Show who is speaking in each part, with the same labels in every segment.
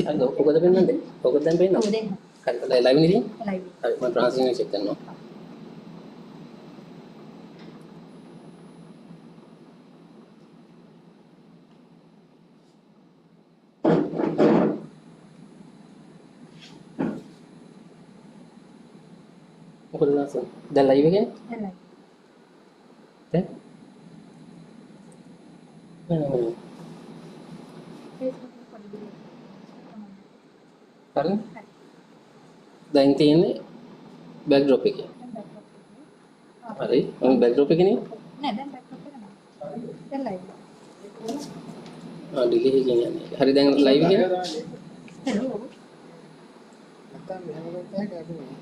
Speaker 1: හරිද? ඔකද පෙන්නන්නේ? ඔකද දැන් පෙන්නන්නේ? ඔව් දැන්. හරි. ලයිව් නේ තියෙන්නේ? ලයිව්. හරි මම ට්‍රාන්ස්ලේෂන් එක චෙක් කරනවා. මොකද නැසෙ? දැන් ලයිව් එකනේ? දැන් ලයිව්. දැන්? නෑ. හරි. දැන් තියෙන්නේ බෑක්ඩ්‍රොප් එකේ. හරි. මම බෑක්ඩ්‍රොප් එකේ නේ?
Speaker 2: නෑ දැන් බෑක්ඩ්‍රොප් එක නෑ. දැන් ලයිව්.
Speaker 1: ඩිලේ එකකින් යන්නේ. හරි දැන් ලයිව් එකේ.
Speaker 2: හෙලෝ.
Speaker 3: නැත්තම් මෙහෙම කරත් අපි මේ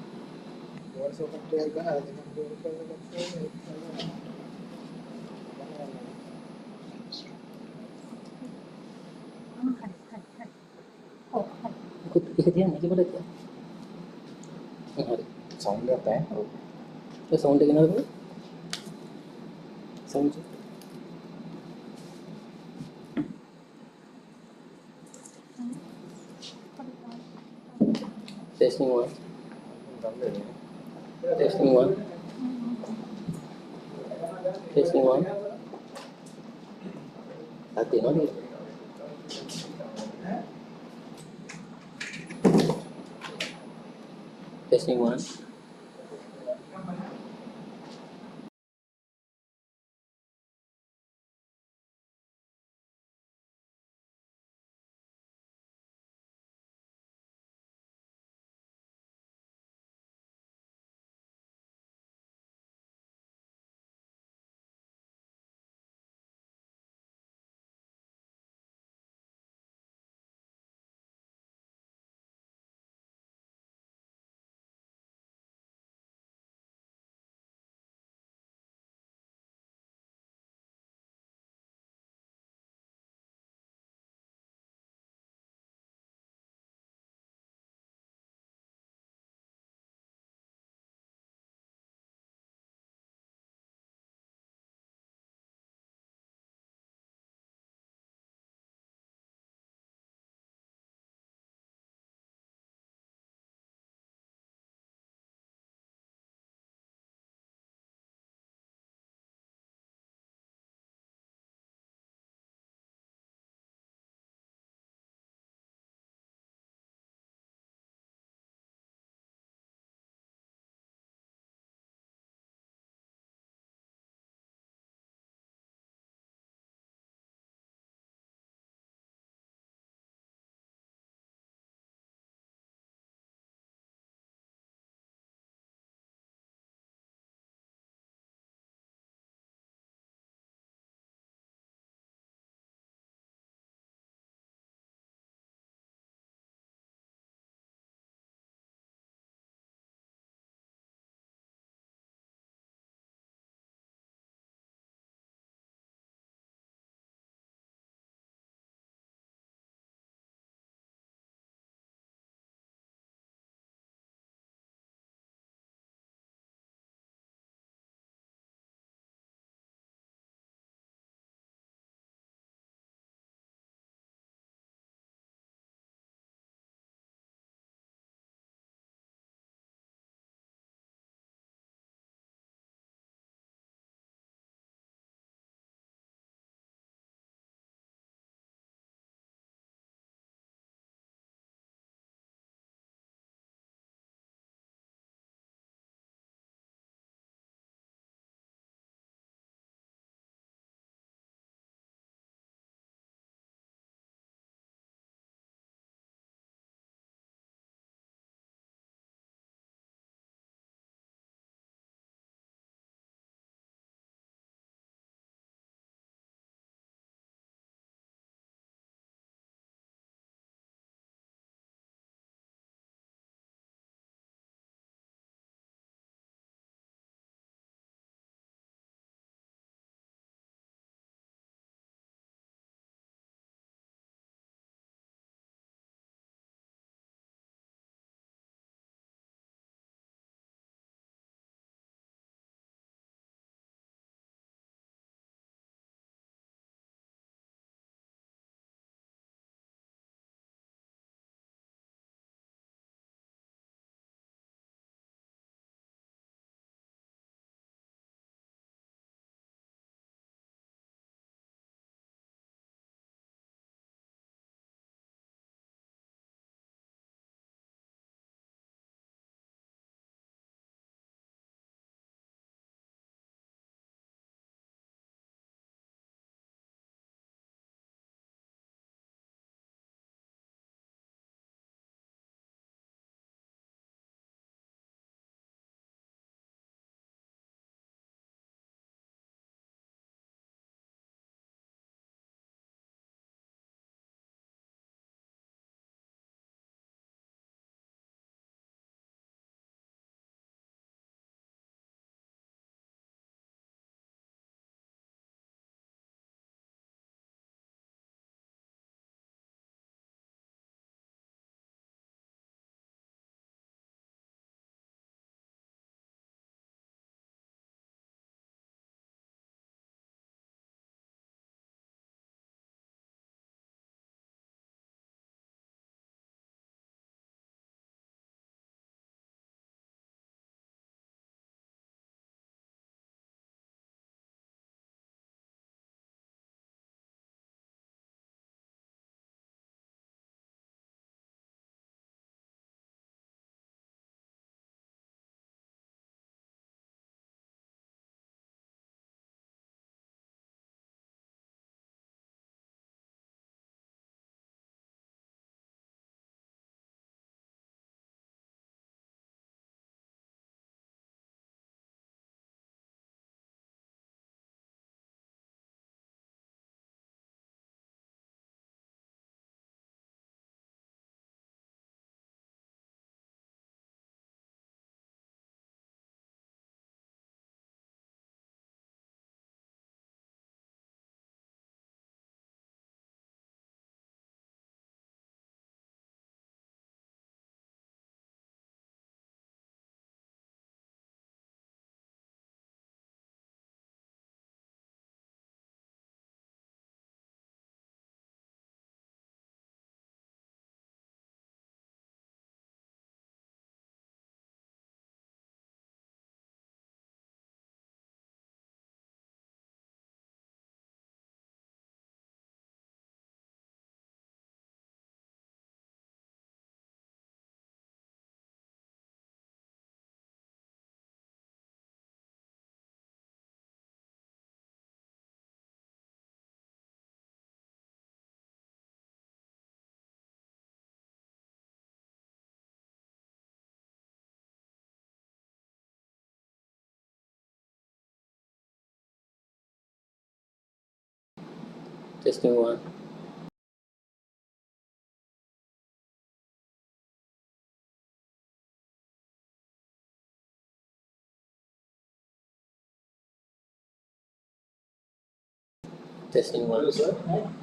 Speaker 3: වොයිස් ඕවර් එකක් ගහලා දෙන්න
Speaker 1: ඒක තියන්නේ ඒක බලන්න. හරි.
Speaker 3: සවුන්ඩ් එකක් නැහැ. ඔව්.
Speaker 1: ඒ සවුන්ඩ් එක නේද? Sound testing 1 testing 1 testing 1 hati no testing 1 Testing one. Testing one.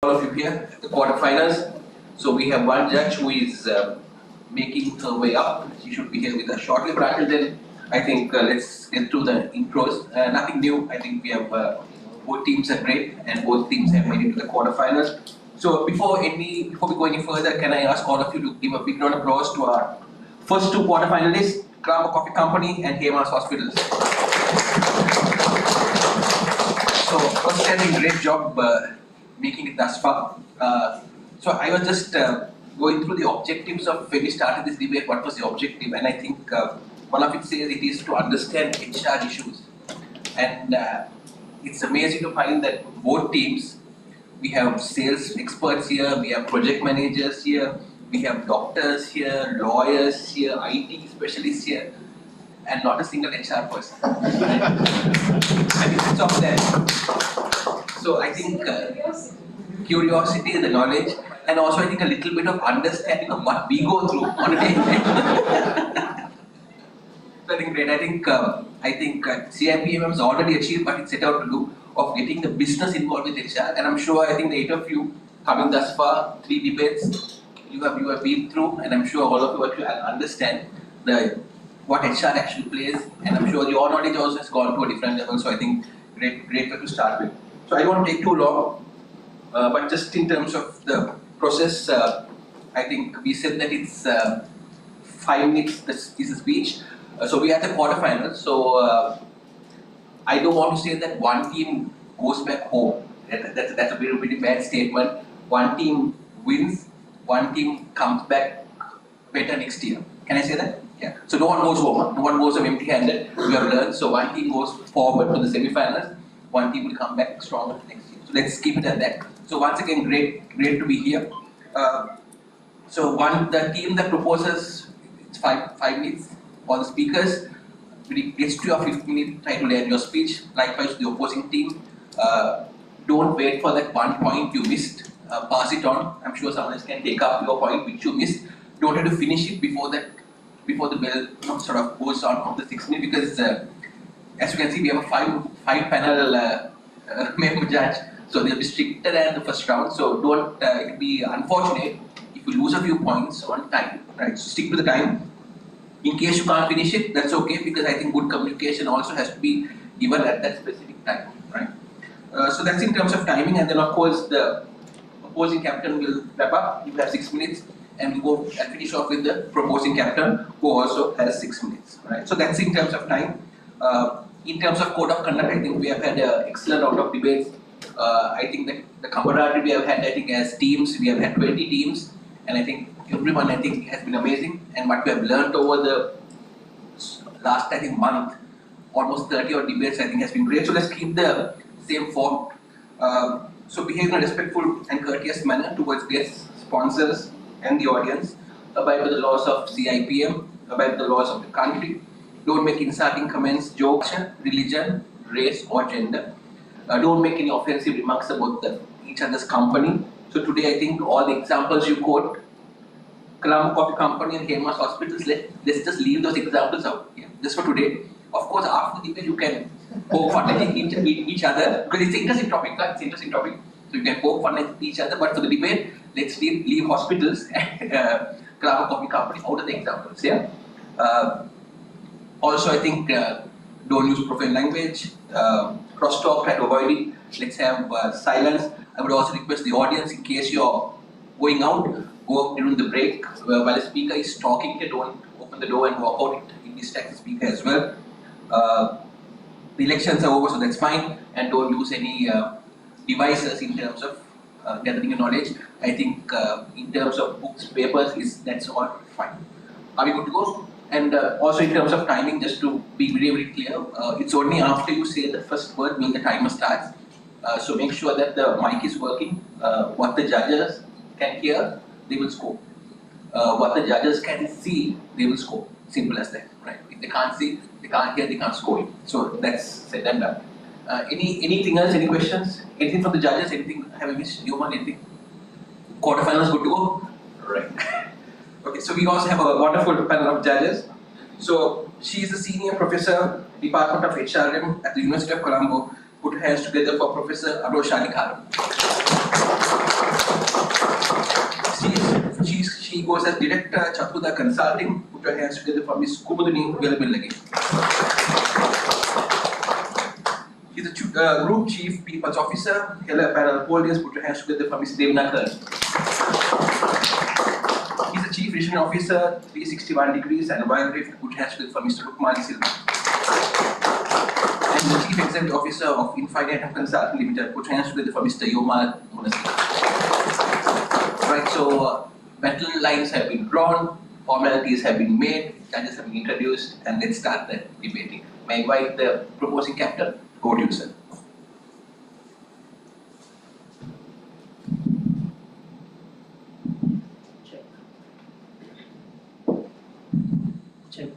Speaker 4: all of you here at the quarterfinals. So we have one judge who is making her way up. She should be here with us shortly. But until then, I think let's get through the intros. Nothing new. I think we have both teams are great and both teams have made it to the quarterfinals. So before we go any further, can I ask all of you to give a big round of applause to our first two quarterfinalists, Colombo Coffee Company and Hemas Hospitals. So first, having a great job making it thus far. So I was just going through the objectives of when we started this debate. What was the objective? And I think one of it says it is to understand HR issues. And it's amazing to find that both teams, we have sales experts here, we have project managers here, we have doctors here, lawyers here, IT specialists here, and not a single HR person. I mean, it's of that. So I think curiosity, the knowledge, and also I think a little bit of understanding of what we go through on a day. So I think great. I think CIPM has already achieved what it set out to do of getting the business involved with HR, and I'm sure I think the 8 of you coming thus far, 3 debates you have been through, and I'm sure all of you actually understand what HR actually plays, and I'm sure your knowledge also has gone to a different level. So I think great way to start with. So I don't want to take too long, but just in terms of the process, I think we said that it's 5 minutes. This is a speech. So we are at the quarterfinals. So I don't want to say that one team goes back home. That's a very bad statement. One team wins, one team comes back better next year. Can I say that? Yeah. So no one goes home. No one goes empty-handed. We have learned. So one team goes forward to the semi-finals. One team will come back stronger next year. So let's keep it at that. So once again, great to be here. So the team that proposes, it's 5 minutes. All the speakers, when it gets to your 5th minute, try to land your speech. Likewise, the opposing team, don't wait for that one point you missed. Pass it on. I'm sure someone else can take up your point which you missed. Don't have to finish it before the bell sort of goes on of the 6 minutes, because as you can see, we have a 5 panel member judge, so they'll be stricter than the first round. So don't it'll be unfortunate if you lose a few points on time. Right? So stick to the time. In case you can't finish it, that's okay, because I think good communication also has to be given at that specific time, right? So that's in terms of timing, and then of course the opposing captain will wrap up. You have 6 minutes, and we go and finish off with the proposing captain, who also has 6 minutes, right? So that's in terms of time. In terms of code of conduct, I think we have had an excellent round of debates. I think that the camaraderie we have had, I think as teams, we have had 20 teams, and I think everyone has been amazing, and what we have learned over the last month, almost 30 odd debates, I think has been great. So let's keep the same form. So behave in a respectful and courteous manner towards guests, sponsors, and the audience. Abide by the laws of CIPM. Abide by the laws of the country. Don't make insulting comments, jokes, religion, race, or gender. Don't make any offensive remarks about each other's company. So today, I think all the examples you quote, Colombo Coffee Company and Hemas Hospitals, let's just leave those examples out. Yeah, just for today. Of course, after the debate, you can poke fun at each other, because it's an interesting topic. It's an interesting topic. So you can poke fun at each other, but for the debate, let's leave hospitals and Colombo Coffee Company out of the examples. Yeah. Also, I think don't use profane language. Crosstalk, try to avoid it. Let's have silence. I would also request the audience, in case you're going out, go during the break while the speaker is talking. Don't open the door and walk out. It distracts the speaker as well. The elections are over, so that's fine. And don't use any devices in terms of gathering your knowledge. I think in terms of books, papers, that's all fine. Are we good to go? And also in terms of timing, just to be very clear, it's only after you say the first word when the timer starts. So make sure that the mic is working. What the judges can hear, they will score. What the judges can see, they will score. Simple as that, right? If they can't see, they can't hear, they can't score. So that's said and done. Anything else? Any questions? Anything from the judges? Anything? Have I missed? Anyone? Anything? Quarterfinals good to go? Right. Okay, so we also have a wonderful panel of judges. So she is a senior professor, Department of HRM at the University of Colombo. Put her hands together for Professor Aroshani Kharam. he goes as Director Chatuda Consulting. Put your hands together for Ms. Kumudini Velamillagi. He's a Group Chief People's Officer. Hello, panel holders. Put your hands together for Ms. Devnakar. He's a Chief Regional Officer, 361 degrees and Wild Rift. Put your hands together for Mr. Lukman Silva. And the Chief Executive Officer of Infinite Consulting Limited. Put your hands together for Mr. Yomar Munasi. Right, so battle lines have been drawn, formalities have been made, judges have been introduced, and let's start the debating. May I invite the proposing captain? Go to you, sir.
Speaker 1: Check. Check.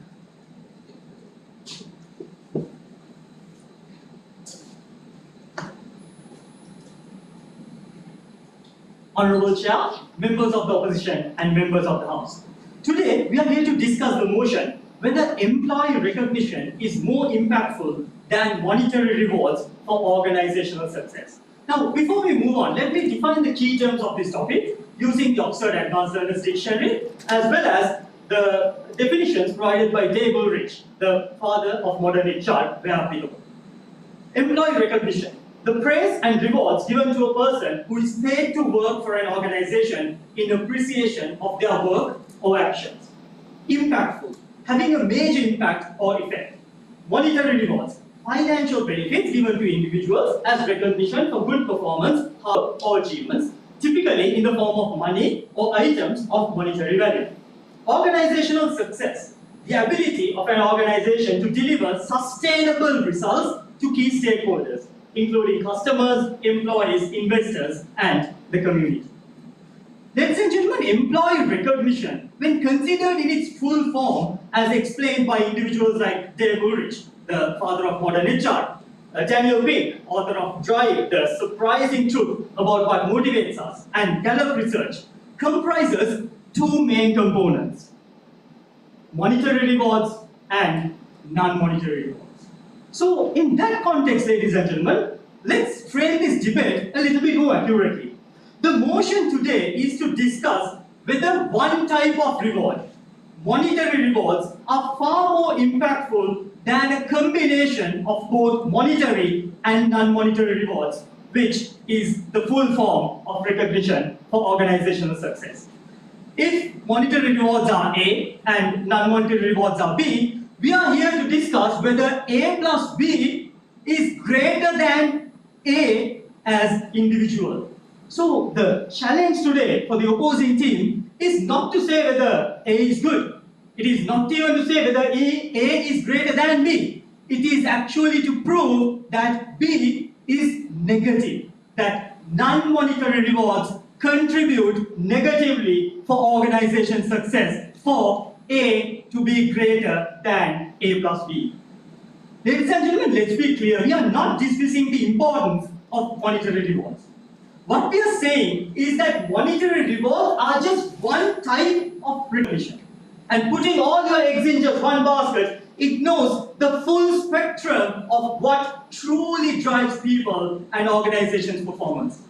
Speaker 5: Honorable Chair, members of the opposition and members of the House. Today, we are here to discuss the motion whether employee recognition is more impactful than monetary rewards for organizational success. Now, before we move on, let me define the key terms of this topic using the Oxford Advanced Learners Dictionary as well as the definitions provided by Dave Ulrich, the father of modern HR, where below. Employee recognition. The praise and rewards given to a person who is paid to work for an organization in appreciation of their work or actions. Impactful. Having a major impact or effect. Monetary rewards. Financial benefits given to individuals as recognition for good performance or achievements, typically in the form of money or items of monetary value. Organizational success. The ability of an organization to deliver sustainable results to key stakeholders, including customers, employees, investors, and the community. Ladies and gentlemen, employee recognition, when considered in its full form, as explained by individuals like Dave Ulrich, the father of modern HR, Daniel Pink, author of Drive, the surprising truth about what motivates us, and Gallup research, comprises two main components: monetary rewards and non-monetary rewards. So, in that context, ladies and gentlemen, let's frame this debate a little bit more accurately. The motion today is to discuss whether one type of reward, monetary rewards, are far more impactful than a combination of both monetary and non-monetary rewards, which is the full form of recognition for organizational success. If monetary rewards are A and non-monetary rewards are B, we are here to discuss whether A plus B is greater than A as individual. So the challenge today for the opposing team is not to say whether A is good. It is not even to say whether A is greater than B. It is actually to prove that B is negative, that non-monetary rewards contribute negatively for organization success for A to be greater than A plus B. Ladies and gentlemen, let's be clear, we are not dismissing the importance of monetary rewards. What we are saying is that monetary rewards are just one type of recognition. And putting all your eggs in just one basket ignores the full spectrum of what truly drives people and organizations' performance.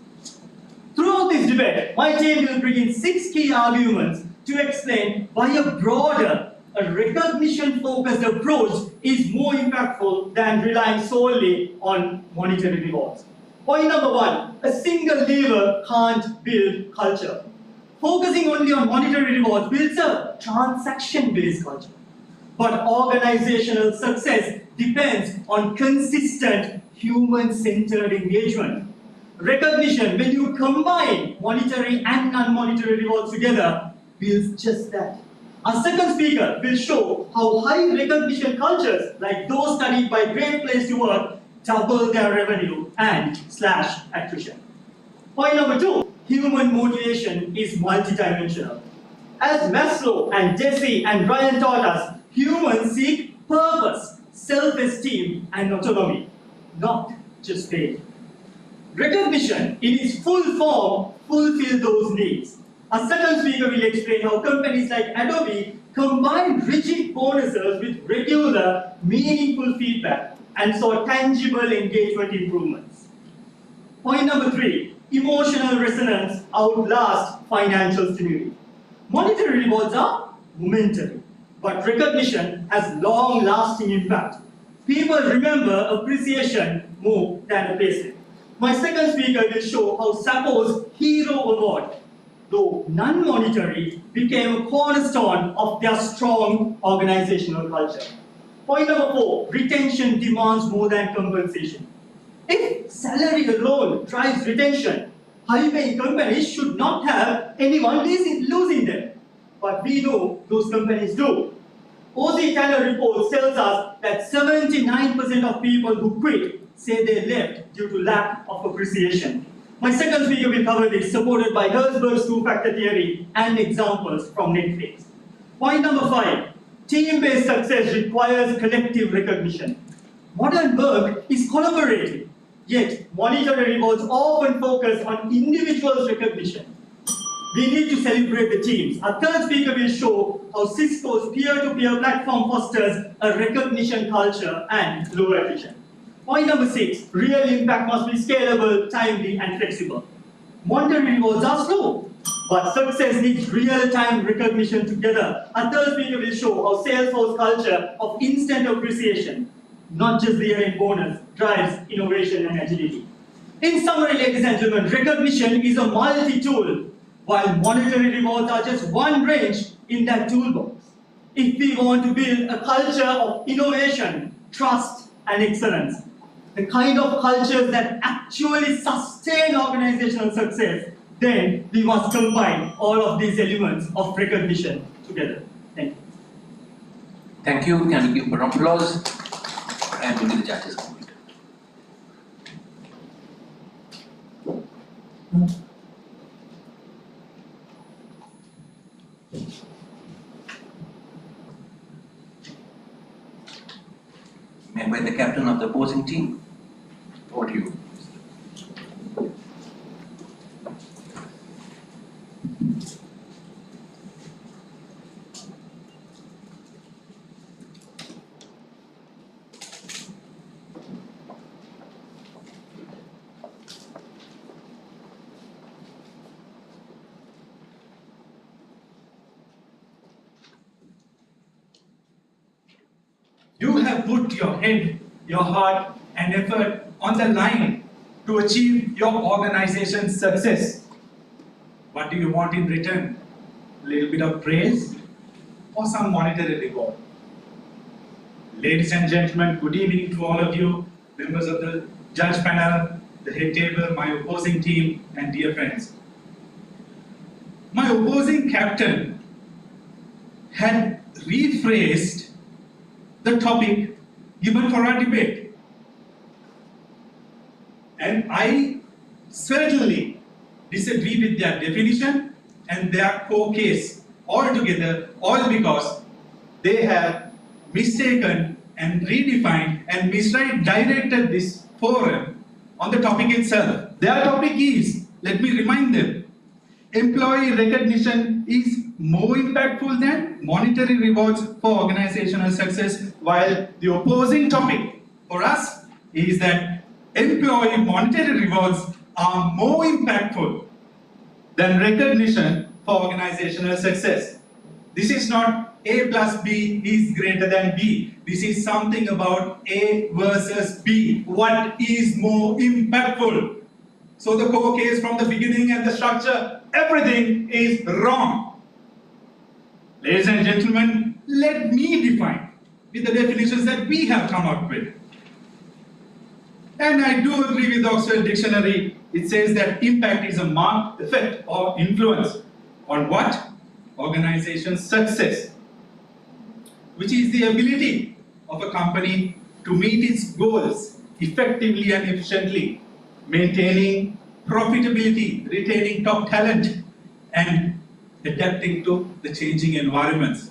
Speaker 5: Throughout this debate, my team will bring in 6 key arguments to explain why a broader, a recognition-focused approach is more impactful than relying solely on monetary rewards. Point number 1, a single lever can't build culture. Focusing only on monetary rewards builds a transaction-based culture. But organizational success depends on consistent human-centered engagement. Recognition, when you combine monetary and non-monetary rewards together, builds just that. Our second speaker will show how high recognition cultures, like those studied by Great Place to Work, double their revenue and slash attrition. Point number 2, human motivation is multidimensional. As Maslow and Deci and Ryan taught us, humans seek purpose, self-esteem, and autonomy, not just pay. Recognition, in its full form, fulfills those needs. A second speaker will explain how companies like Adobe combine rigid bonuses with regular, meaningful feedback and saw tangible engagement improvements. Point number 3, emotional resonance outlasts financial stimuli. Monetary rewards are momentary, but recognition has long-lasting impact. People remember appreciation more than a paycheck. My second speaker will show how Sappho's Hero Award, though non-monetary, became a cornerstone of their strong organizational culture. Point number 4, retention demands more than compensation. If salary alone drives retention, high-paying companies should not have anyone losing them. But we know those companies do. OC Tanner report tells us that 79% of people who quit say they left due to lack of appreciation. My second speaker will cover this, supported by Herzberg's two-factor theory and examples from Netflix. Point number 5, team-based success requires collective recognition. Modern work is collaborative, yet monetary rewards often focus on individuals' recognition. We need to celebrate the teams. Our third speaker will show how Cisco's peer-to-peer platform fosters a recognition culture and low attrition. Point number 6, real impact must be scalable, timely, and flexible. Monetary rewards are slow, but success needs real-time recognition together. Our third speaker will show how Salesforce culture of instant appreciation, not just the year-end bonus, drives innovation and agility. In summary, ladies and gentlemen, recognition is a multi-tool, while monetary rewards are just one wrench in that toolbox. If we want to build a culture of innovation, trust, and excellence, the kind of cultures that actually sustain organizational success, then we must combine all of these elements of recognition together. Thank you.
Speaker 4: Thank you. Can we give a round of applause? And maybe the judges comment. And by the captain of the opposing team. Over to you.
Speaker 6: You have put your head, your heart, and effort on the line to achieve your organization's success. What do you want in return? A little bit of praise or some monetary reward? Ladies and gentlemen, good evening to all of you, members of the judge panel, the head table, my opposing team, and dear friends. My opposing captain had rephrased the topic given for our debate. And I certainly disagree with their definition and their core case altogether, all because they have mistaken and redefined and misdirected this forum on the topic itself. Their topic is, let me remind them, employee recognition is more impactful than monetary rewards for organizational success, while the opposing topic for us is that employee monetary rewards are more impactful than recognition for organizational success. This is not A plus B is greater than B. This is something about A versus B. What is more impactful? So the core case from the beginning and the structure, everything is wrong. Ladies and gentlemen, let me define with the definitions that we have come up with. And I do agree with the Oxford Dictionary. It says that impact is a marked effect or influence on what? Organization's success, which is the ability of a company to meet its goals effectively and efficiently, maintaining profitability, retaining top talent, and adapting to the changing environments.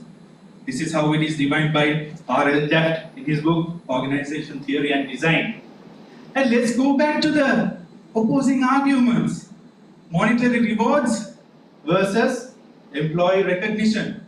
Speaker 6: This is how it is defined by R.L. Taft in his book, Organization Theory and Design. And let's go back to the opposing arguments. Monetary rewards versus employee recognition.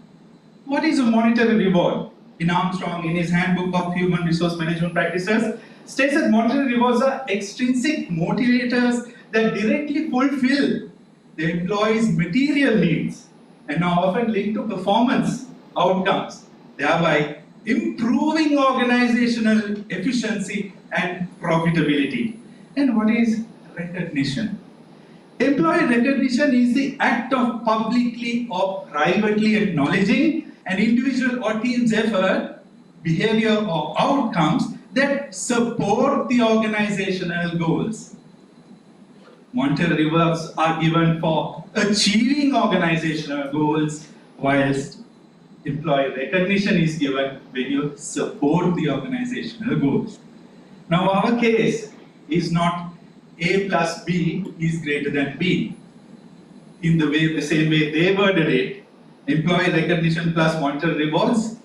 Speaker 6: What is a monetary reward? In Armstrong, in his Handbook of Human Resource Management Practices, states that monetary rewards are extrinsic motivators that directly fulfill the employee's material needs and are often linked to performance outcomes, thereby improving organizational efficiency and profitability. And what is recognition? Employee recognition is the act of publicly or privately acknowledging an individual or team's effort, behavior, or outcomes that support the organizational goals. Monetary rewards are given for achieving organizational goals, whilst employee recognition is given when you support the organizational goals. Now, our case is not A plus B is greater than B. In the same way they worded it, employee recognition plus monetary rewards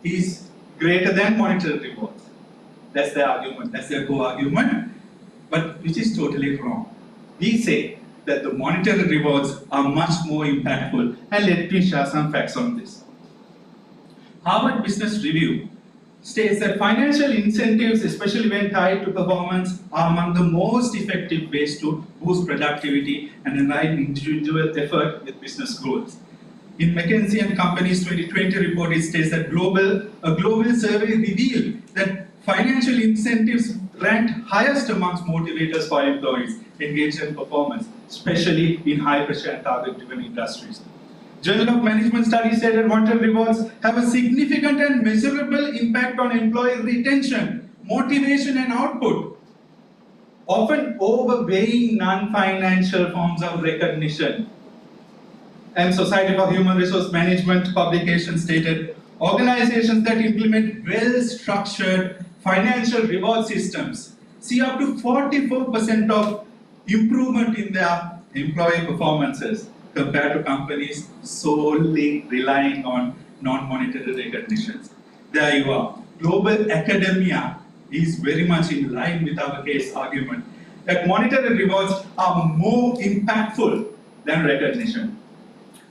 Speaker 6: is greater than monetary rewards. That's their argument, that's their co-argument, but which is totally wrong. We say that the monetary rewards are much more impactful, and let me share some facts on this. Harvard Business Review states that financial incentives, especially when tied to performance, are among the most effective ways to boost productivity and align individual effort with business goals. In McKinsey and Company's 2020 report, it states that a global survey revealed that financial incentives ranked highest amongst motivators for employees engaged in performance, especially in high-pressure and target-driven industries. Journal of Management studies said that monetary rewards have a significant and measurable impact on employee retention, motivation, and output, often overweighing non-financial forms of recognition. And Society for Human Resource Management publication stated, organizations that implement well-structured financial reward systems see up to 44% of improvement in their employee performances compared to companies solely relying on non-monetary recognitions. There you are. Global academia is very much in line with our case argument that monetary rewards are more impactful than recognition.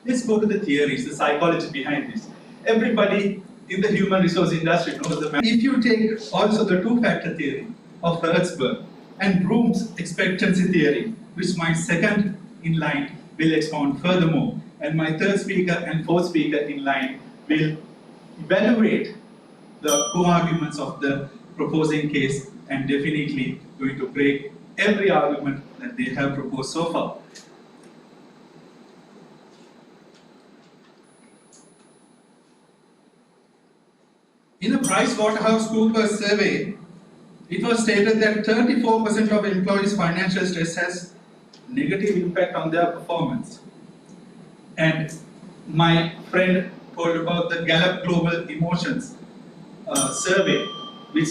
Speaker 6: Let's go to the theories, the psychology behind this. Everybody in the human resource industry knows the math. If you take also the two-factor theory of Hertzberg and Bloom's expectancy theory, which my second in line will expound furthermore, and my third speaker and fourth speaker in line will evaluate the co-arguments of the proposing case and definitely going to break every argument that they have proposed so far. In a PricewaterhouseCoopers survey, it was stated that 34% of employees' financial stress has negative impact on their performance. And my friend told about the Gallup Global Emotions survey, which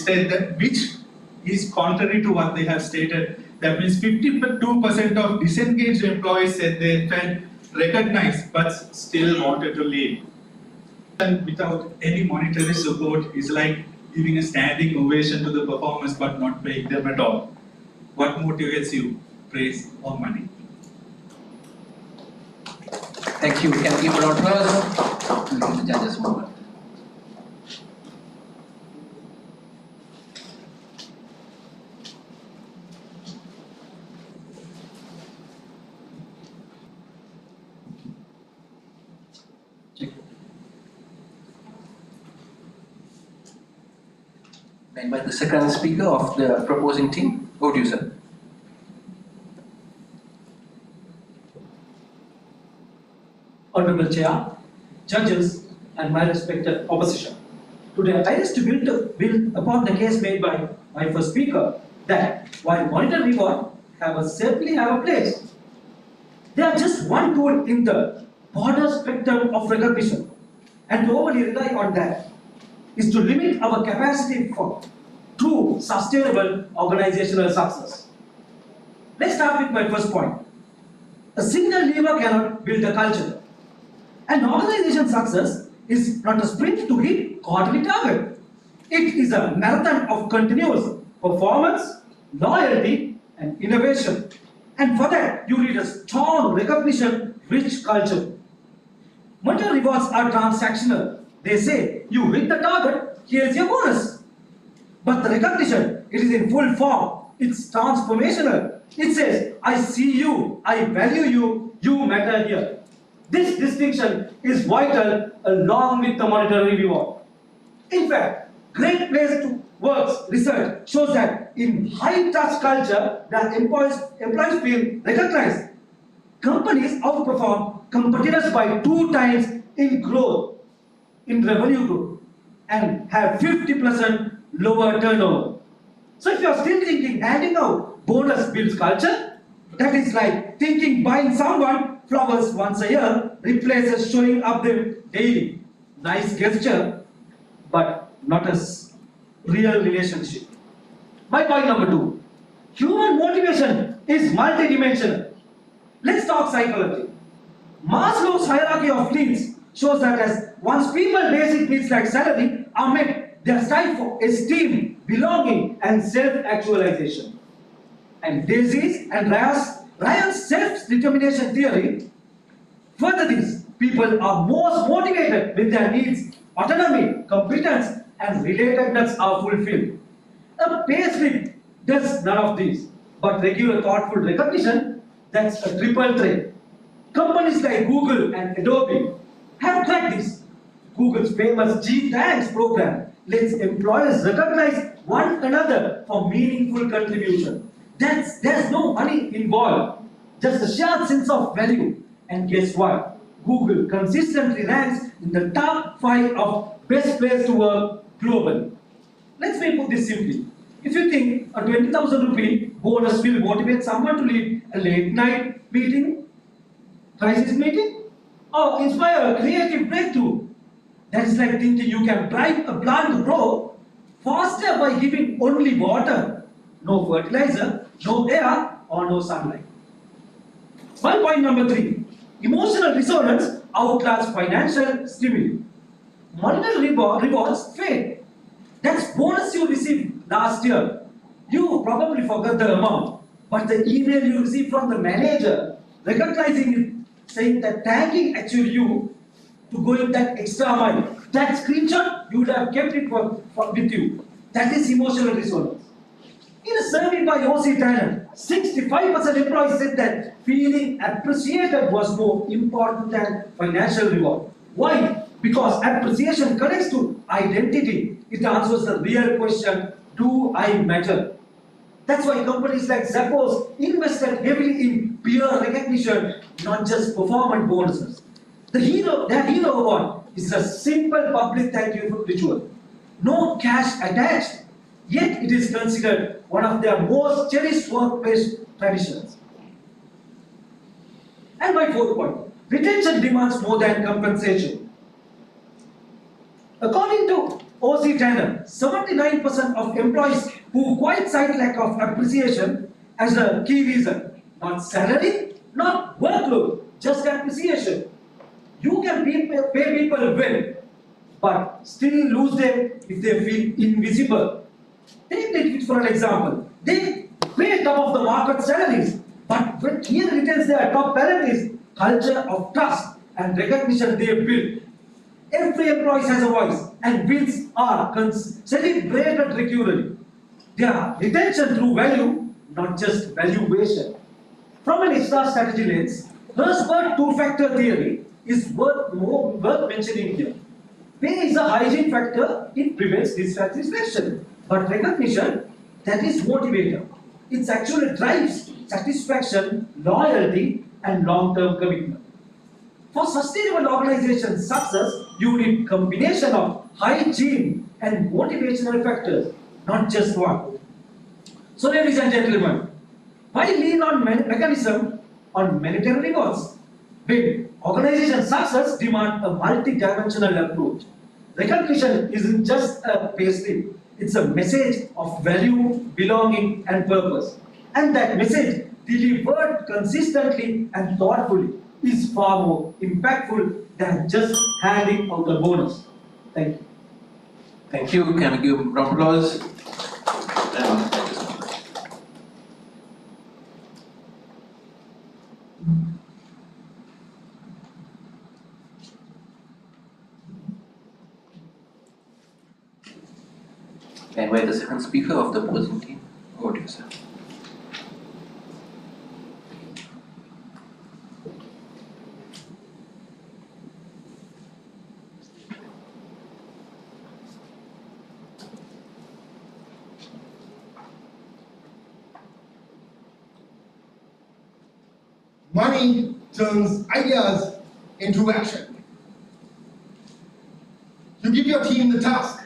Speaker 6: is contrary to what they have stated. That means 52% of disengaged employees said they felt recognized but still wanted to leave. And without any monetary support is like giving a standing ovation to the performers but not paying them at all. What motivates you? Praise or money?
Speaker 4: Thank you. We can keep it on further. Let the judges moment. I invite the second speaker of the proposing team. Over to you, sir.
Speaker 5: Honorable Chair, judges, and my respected opposition. Today, I wish to build upon the case made by my first speaker that while monetary reward certainly have a place, they are just one tool in the broader spectrum of recognition, and to overly rely on that is to limit our capacity for true sustainable organizational success. Let's start with my first point. A single lever cannot build a culture. An organization success is not a sprint to hit quarterly target. It is a marathon of continuous performance, loyalty, and innovation. And for that, you need a strong recognition-rich culture. Monetary rewards are transactional. They say, you hit the target, here's your bonus. But the recognition, it is in full form. It's transformational. It says, I see you, I value you, you matter here.
Speaker 7: This distinction is vital along with the monetary reward. In fact, Great Place to Work's research shows that in high-touch culture, that employees feel recognized. Companies outperform competitors by 2 times in growth, in revenue growth, and have 50% lower turnover. So if you are still thinking handing out bonus builds culture, that is like thinking buying someone flowers once a year replaces showing up them daily. Nice gesture, but not a real relationship. My point number 2. Human motivation is multidimensional. Let's talk psychology. Maslow's hierarchy of needs shows that as once people's basic needs like salary are met, they strive for esteem, belonging, and self-actualization. And Daisy's and Ryan's self-determination theory further this, people are most motivated when their needs, autonomy, competence, and relatedness are fulfilled. A payslip does none of these, but regular thoughtful recognition, that's a triple threat. Companies like Google and Adobe have cracked this. Google's famous G-Thanks program lets employers recognize one another for meaningful contribution. There's no money involved, just a shared sense of value. And guess what? Google consistently ranks in the top 5 of best place to work globally. Let's put this simply. If you think a 20,000 rupee bonus will motivate someone to lead a late night meeting, crisis meeting, or inspire a creative breakthrough, that is like thinking you can drive a plant to grow faster by giving only water, no fertilizer, no air, or no sunlight. My point number 3. Emotional resonance outlasts financial stimuli. Monetary rewards fade. That's bonus you received last year. You probably forgot the amount, but the email you received from the manager recognizing it, saying that thanking actually you to go in that extra mile. That screenshot, you would have kept it with you. That is emotional resonance. In a survey by OC Tanner, 65% employees said that feeling appreciated was more important than financial reward. Why? Because appreciation connects to identity. It answers the real question, do I matter? That's why companies like Zappos invested heavily in peer recognition, not just performance bonuses. Their hero award is a simple public thank you ritual. No cash attached, yet it is considered one of their most cherished workplace traditions. And my 4th point, retention demands more than compensation. According to OC Tanner, 79% of employees who quite cite lack of appreciation as a key reason. Not salary, not workload, just appreciation. You can pay people well, but still lose them if they feel invisible. Take it for an example. They pay top of the market salaries, but when he retains their top talent is culture of trust and recognition they build. Every employee has a voice, and wins are celebrated regularly. Their retention through value, not just valuation. From an extra strategy lens, Herzberg two-factor theory is worth mentioning here. Pay is a hygiene factor, it prevents dissatisfaction. But recognition, that is motivator. It actually drives satisfaction, loyalty, and long-term commitment. For sustainable organization success, you need combination of hygiene and motivational factors, not just one. So ladies and gentlemen, why lean on mechanism on monetary rewards? When organization success demand a multi-dimensional approach. Recognition isn't just a payslip, it's a message of value, belonging, and purpose. And that message, delivered consistently and thoughtfully, is far more impactful than just handing out a bonus. Thank you.
Speaker 4: Thank you. Can we give a round of applause? And we're the second speaker of the opposing team. Over to you, sir.
Speaker 8: money turns ideas into action. You give your team the task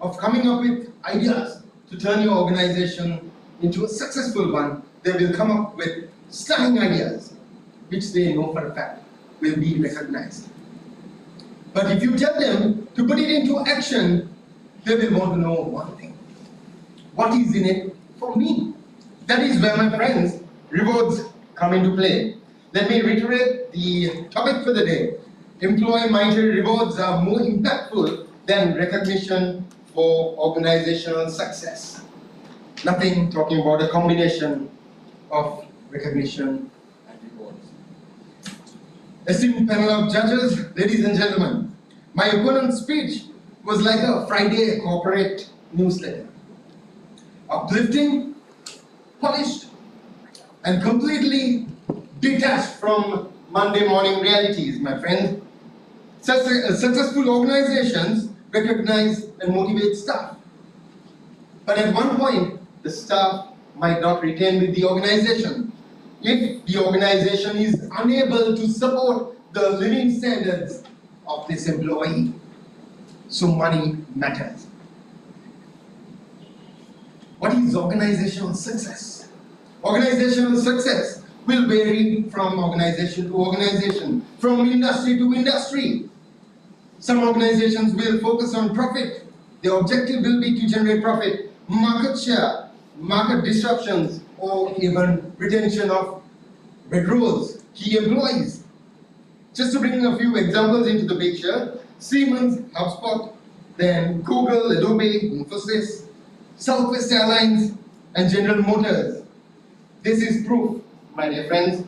Speaker 8: of coming up with ideas to turn your organization into a successful one. They will come up with stunning ideas, which they know for a fact will be recognized. But if you tell them to put it into action, they will want to know one thing. What is in it for me? That is where, my friends, rewards come into play. Let me reiterate the topic for the day. Employee monetary rewards are more impactful than recognition for organizational success. Nothing talking about a combination of recognition and rewards. Esteemed panel of judges, ladies and gentlemen, my opponent's speech was like a Friday corporate newsletter. Uplifting, polished, and completely detached from Monday morning realities, my friends. Successful organizations recognize and motivate staff. But at one point, the staff might not retain with the organization if the organization is unable to support the living standards of this employee. So money matters. What is organizational success? Organizational success will vary from organization to organization, from industry to industry. Some organizations will focus on profit. The objective will be to generate profit, market share, market disruptions, or even retention of red roles, key employees. Just to bring a few examples into the picture, Siemens, HubSpot, then Google, Adobe, Infosys, Southwest Airlines, and General Motors. This is proof, my dear friends,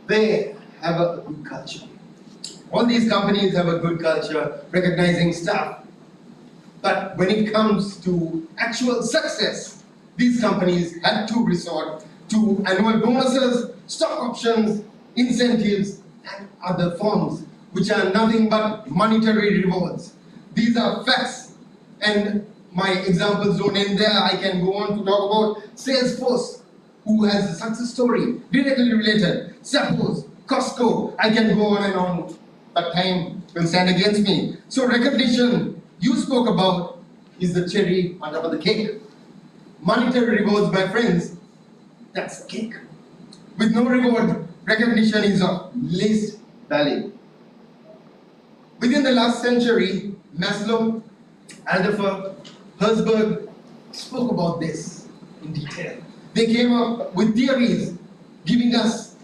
Speaker 8: they have a good culture. All these companies have a good culture, recognizing staff. But when it comes to actual success, these companies had to resort to annual bonuses, stock options, incentives, and other forms, which are nothing but monetary rewards. These are facts, and my examples don't end there. I can go on to talk about Salesforce, who has a success story directly related. Suppose, Costco, I can go on and on, but time will stand against me. So recognition you spoke about is the cherry on top of the cake. Monetary rewards, my friends, that's the cake. With no reward, recognition is of least value. Within the last century, Maslow, Alderfer, Herzberg spoke about this in detail. They came up with theories giving us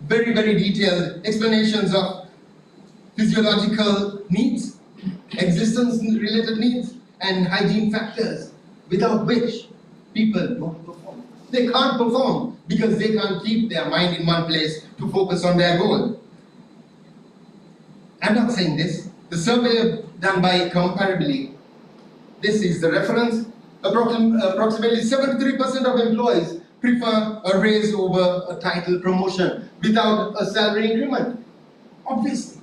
Speaker 8: very, very detailed explanations of physiological needs, existence-related needs, and hygiene factors, without which people don't perform. They can't perform because they can't keep their mind in one place to focus on their goal. I'm not saying this. The survey done by Comparably, this is the reference. Approximately 73% of employees prefer a raise over a title promotion without a salary increment. Obviously.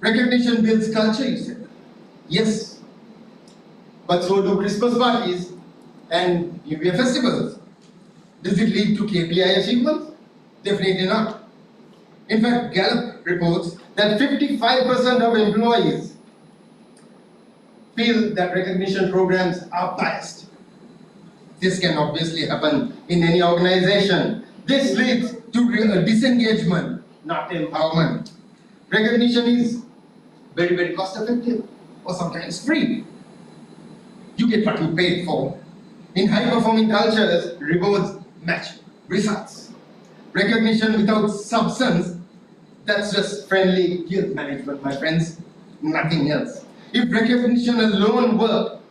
Speaker 8: Recognition builds culture, you said. Yes. But so do Christmas parties and New Year festivals. Does it lead to KPI achievements? Definitely not. In fact, Gallup reports that 55% of employees feel that recognition programs are biased. This can obviously happen in any organization. This leads to disengagement, not empowerment. Recognition is very, very cost effective, or sometimes free. You get what you paid for. In high performing cultures, rewards match results. Recognition without substance, that's just friendly guilt management, my friends, nothing else. If recognition alone worked,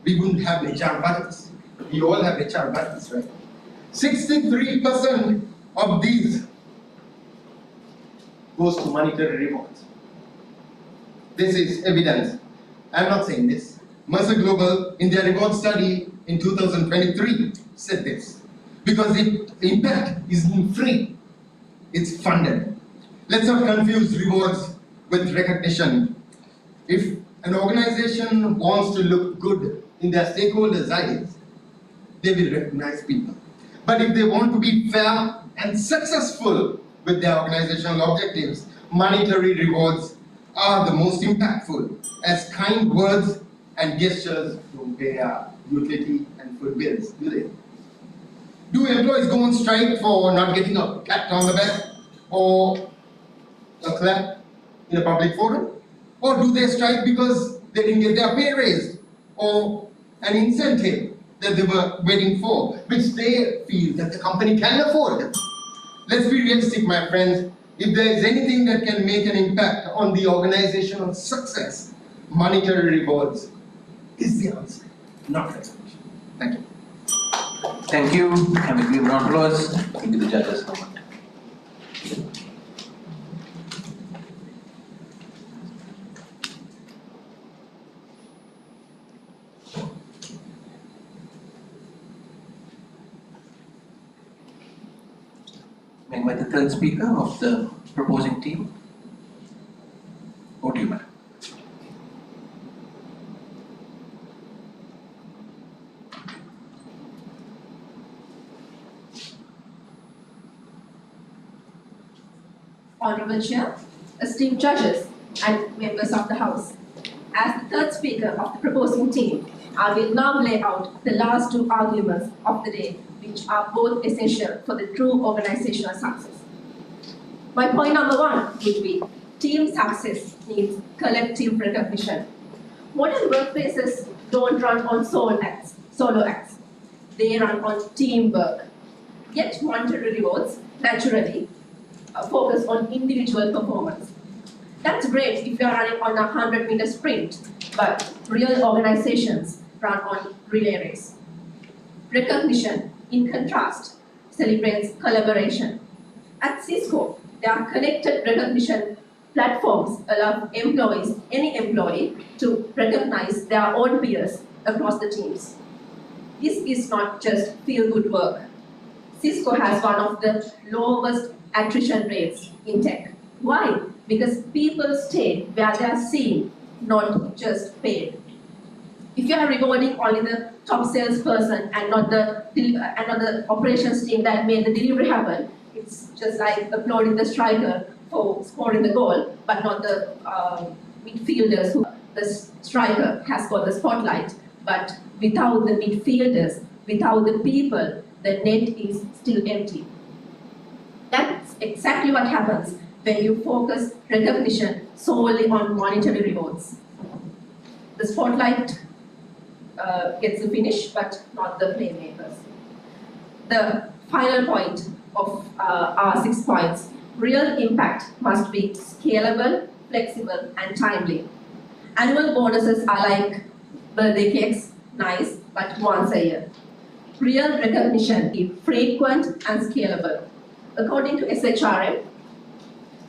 Speaker 8: we wouldn't have HR budgets. We all have HR budgets, right? 63% of these goes to monetary rewards. This is evidence. I'm not saying this. Mercer Global, in their reward study in 2023, said this. Because the impact isn't free, it's funded. Let's not confuse rewards with recognition. If an organization wants to look good in their stakeholders' eyes, they will recognize people. But if they want to be fair and successful with their organizational objectives, monetary rewards are the most impactful, as kind words and gestures don't pay utility and food bills, do they? Do employees go on strike for not getting a pat on the back or a clap in a public forum? Or do they strike because they didn't get their pay raised or an incentive that they were waiting for, which they feel that the company can afford? Let's be realistic, my friends. If there is anything that can make an impact on the organizational success, monetary rewards is the answer, not recognition. Thank you.
Speaker 4: Thank you. Have a give round of applause. Give the judges comment. May I invite the third speaker of the proposing team? Over to you, madam.
Speaker 9: Honorable Chair, esteemed judges and members of the House. As the third speaker of the proposing team, I will now lay out the last two arguments of the day, which are both essential for the true organizational success. My point number one would be, team success needs collective recognition. Modern workplaces don't run on solo acts. They run on teamwork. Yet monetary rewards, naturally, focus on individual performance. That's great if you are running on a 100-meter sprint, but real organizations run on relay race. Recognition, in contrast, celebrates collaboration. At Cisco, there are connected recognition platforms allow employees, any employee, to recognize their own peers across the teams. This is not just feel-good work. Cisco has one of the lowest attrition rates in tech. Why? Because people stay where they are seen, not just paid. If you are rewarding only the top salesperson and not the operations team that made the delivery happen, it's just like applauding the striker for scoring the goal, but not the midfielders who the striker has got the spotlight. But without the midfielders, without the people, the net is still empty. That's exactly what happens when you focus recognition solely on monetary rewards. The spotlight gets the finish, but not the playmakers. The final point of our 6 points, real impact must be scalable, flexible, and timely. Annual bonuses are like birthday cakes, nice, but once a year. Real recognition is frequent and scalable. According to SHRM,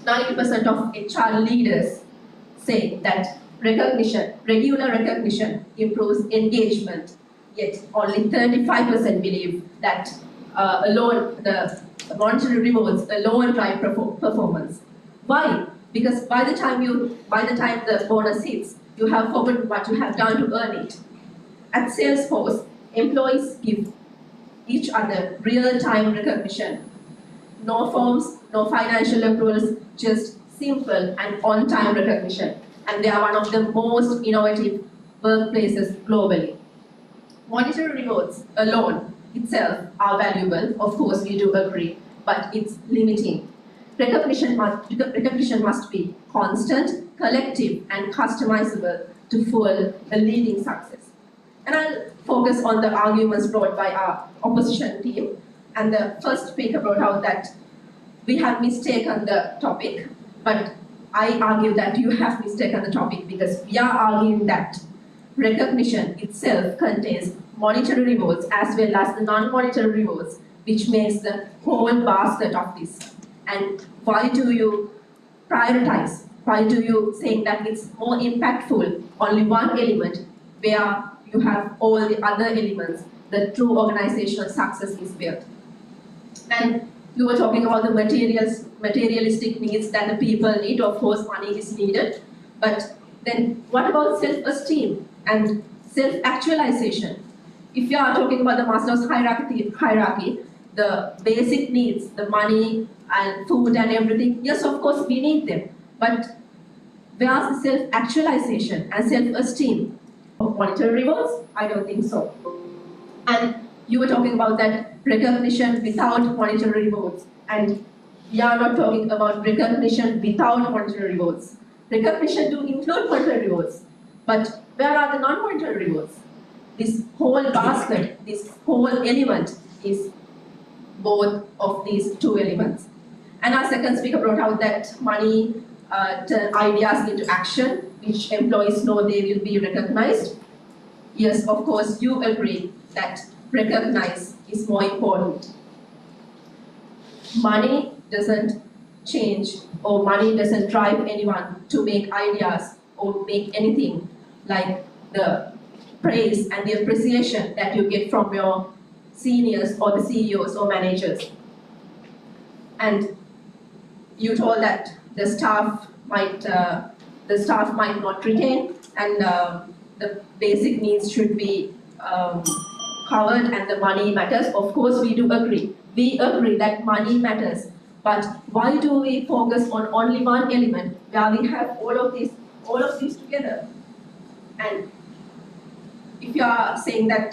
Speaker 9: 90% of HR leaders say that regular recognition improves engagement, yet only 35% believe that the monetary rewards alone drive performance. Why? Because by the time the bonus hits, you have forgotten what you have done to earn it. At Salesforce, employees give each other real-time recognition. No forms, no financial accruals, just simple and on-time recognition. And they are one of the most innovative workplaces globally. Monetary rewards alone itself are valuable, of course we do agree, but it's limiting. Recognition must be constant, collective, and customizable to fuel a leading success. And I'll focus on the arguments brought by our opposition team. And the first speaker brought out that we have mistaken the topic, but I argue that you have mistaken the topic because we are arguing that recognition itself contains monetary rewards as well as the non-monetary rewards, which makes the whole basket of this. And why do you prioritize? Why do you say that it's more impactful, only one element, where you have all the other elements, the true organizational success is built? And you were talking about the materialistic needs that the people need. Of course, money is needed. But then what about self-esteem and self-actualization? If you are talking about the Maslow's hierarchy, the basic needs, the money and food and everything, yes, of course, we need them. But where's the self-actualization and self-esteem of monetary rewards? I don't think so. And you were talking about that recognition without monetary rewards. And we are not talking about recognition without monetary rewards. Recognition do include monetary rewards. But where are the non-monetary rewards? This whole basket, this whole element is both of these two elements. And our second speaker brought out that money turn ideas into action, which employees know they will be recognized. Yes, of course, you agree that recognize is more important. Money doesn't change, or money doesn't drive anyone to make ideas or make anything like the praise and the appreciation that you get from your seniors or the CEOs or managers. And you told that the staff might not retain, and the basic needs should be covered, and the money matters. Of course, we do agree. We agree that money matters. But why do we focus on only one element where we have all of these together? And if you are saying that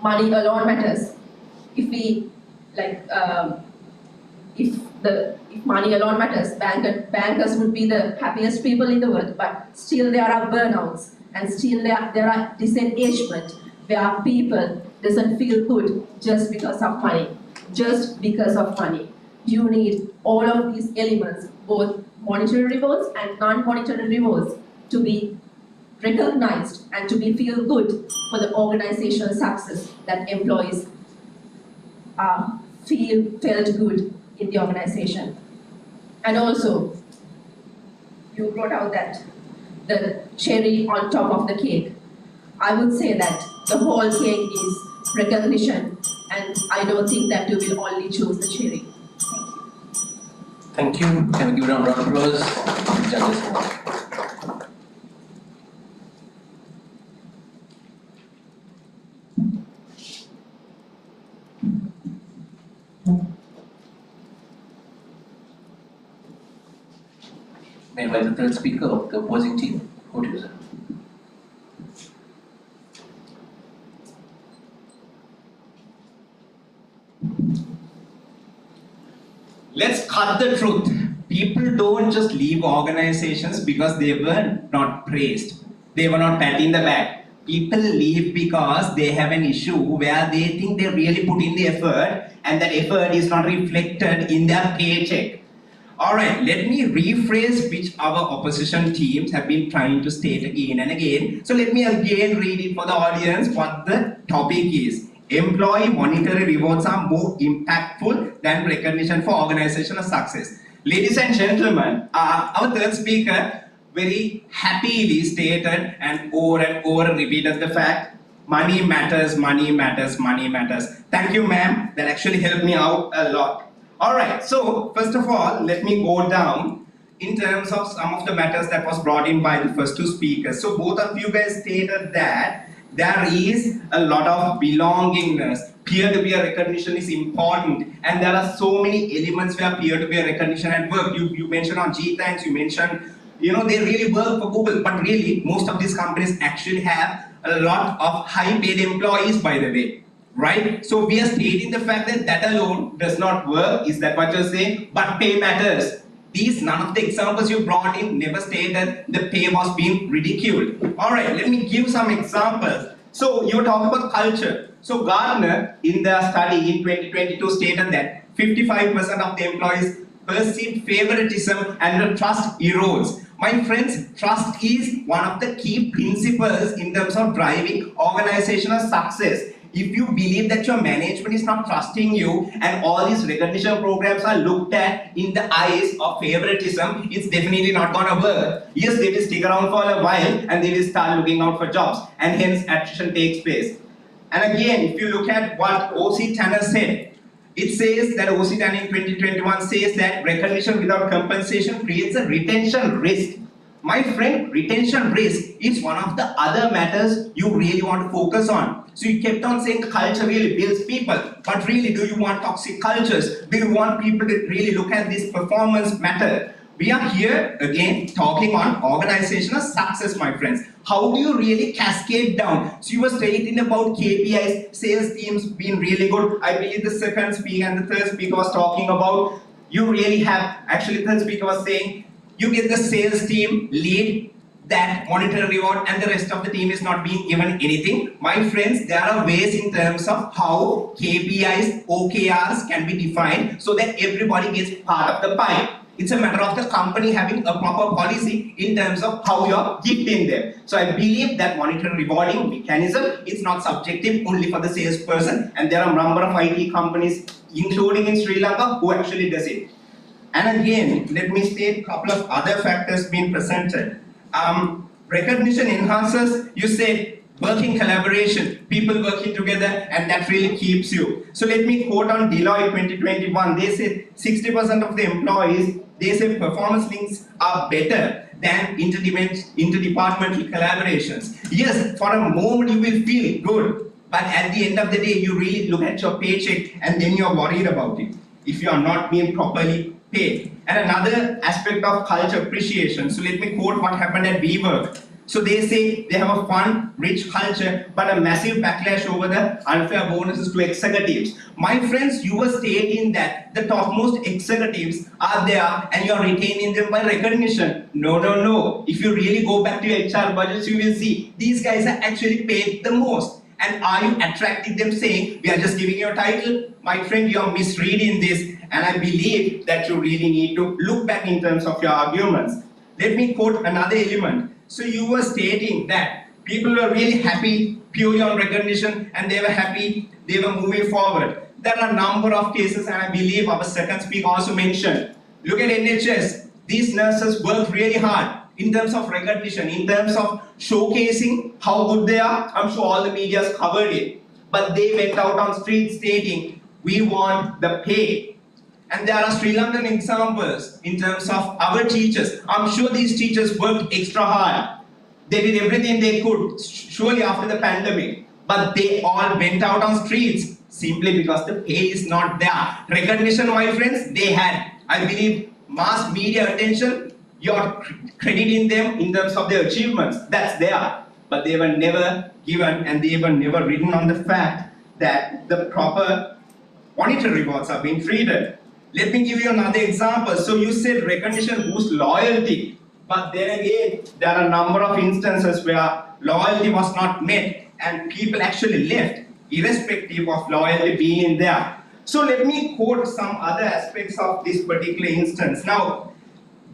Speaker 9: money alone matters, if money alone matters, bankers would be the happiest people in the world, but still there are burnouts, and still there are disengagement where people doesn't feel good just because of money. Just because of money. You need all of these elements, both monetary rewards and non-monetary rewards, to be recognized and to be feel good for the organizational success, that employees felt good in the organization. And also, you brought out that the cherry on top of the cake. I would say that the whole cake is recognition, and I don't think that you will only choose the cherry.
Speaker 4: Thank you. Can we give a round of applause to the judges? May I invite the third speaker of the opposing team? Over to you, sir.
Speaker 10: Let's cut the truth. People don't just leave organizations because they were not praised. They were not pat in the back. People leave because they have an issue where they think they really put in the effort, and that effort is not reflected in their paycheck. Alright, let me rephrase which our opposition teams have been trying to state again and again. So let me again read it for the audience what the topic is. Employee monetary rewards are more impactful than recognition for organizational success. Ladies and gentlemen, our third speaker very happily stated and over repeated the fact, money matters, money matters, money matters. Thank you, ma'am. That actually helped me out a lot. Alright, so first of all, let me go down in terms of some of the matters that was brought in by the first two speakers. So both of you guys stated that there is a lot of belongingness. Peer-to-peer recognition is important, and there are so many elements where peer-to-peer recognition at work. You mentioned on G-Thanks, you mentioned, they really work for Google, but really most of these companies actually have a lot of high-paid employees, by the way. Right? So we are stating the fact that that alone does not work. Is that what you're saying? But pay matters. None of the examples you brought in never stated the pay was being ridiculed. Alright, let me give some examples. So you're talking about culture. So Gartner in their study in 2022 stated that 55% of the employees perceive favoritism and the trust erodes. My friends, trust is one of the key principles in terms of driving organizational success. If you believe that your management is not trusting you and all these recognition programs are looked at in the eyes of favoritism, it's definitely not gonna work. Yes, they will stick around for a while and they will start looking out for jobs, and hence attrition takes place. And again, if you look at what O.C. Tanner said, it says that O.C. Tanner in 2021 says that recognition without compensation creates a retention risk. My friend, retention risk is one of the other matters you really want to focus on. So you kept on saying culture really builds people, but really, do you want toxic cultures? Do you want people to really look at this performance matter? We are here again talking on organizational success, my friends. How do you really cascade down? So you were stating about KPIs, sales teams being really good. I believe the second speaker and the third speaker was talking about you really have, actually third speaker was saying you get the sales team lead that monetary reward and the rest of the team is not being given anything. My friends, there are ways in terms of how KPIs, OKRs can be defined so that everybody gets part of the pie. It's a matter of the company having a proper policy in terms of how you're gifting them. So I believe that monetary rewarding mechanism is not subjective only for the salesperson, and there are a number of IT companies, including in Sri Lanka, who actually does it. And again, let me state a couple of other factors being presented. Recognition enhances, you said, working collaboration, people working together, and that really keeps you. So let me quote on Deloitte 2021. They said 60% of the employees, they say performance links are better than interdepartmental collaborations. Yes, for a moment you will feel good, but at the end of the day, you really look at your paycheck and then you're worried about it if you are not being properly paid. And another aspect of culture appreciation. So let me quote what happened at WeWork. So they say they have a fun, rich culture, but a massive backlash over the unfair bonuses to executives. My friends, you were stating that the topmost executives are there and you are retaining them by recognition. No, no, no. If you really go back to your HR budgets, you will see these guys are actually paid the most. And are you attracting them saying, we are just giving you a title? My friend, you are misreading this. And I believe that you really need to look back in terms of your arguments. Let me quote another element. So you were stating that people were really happy purely on recognition and they were happy, they were moving forward. There are a number of cases, and I believe our second speaker also mentioned. Look at NHS. These nurses work really hard in terms of recognition, in terms of showcasing how good they are. I'm sure all the media has covered it. But they went out on street stating, we want the pay. And there are Sri Lankan examples in terms of our teachers. I'm sure these teachers worked extra hard. They did everything they could, surely after the pandemic. But they all went out on streets simply because the pay is not there. Recognition, my friends, they had. I believe mass media attention, you're crediting them in terms of their achievements. That's there. But they were never given and they were never written on the fact that the proper monetary rewards are being treated. Let me give you another example. So you said recognition boosts loyalty, but then again, there are a number of instances where loyalty was not met and people actually left, irrespective of loyalty being there. So let me quote some other aspects of this particular instance. Now,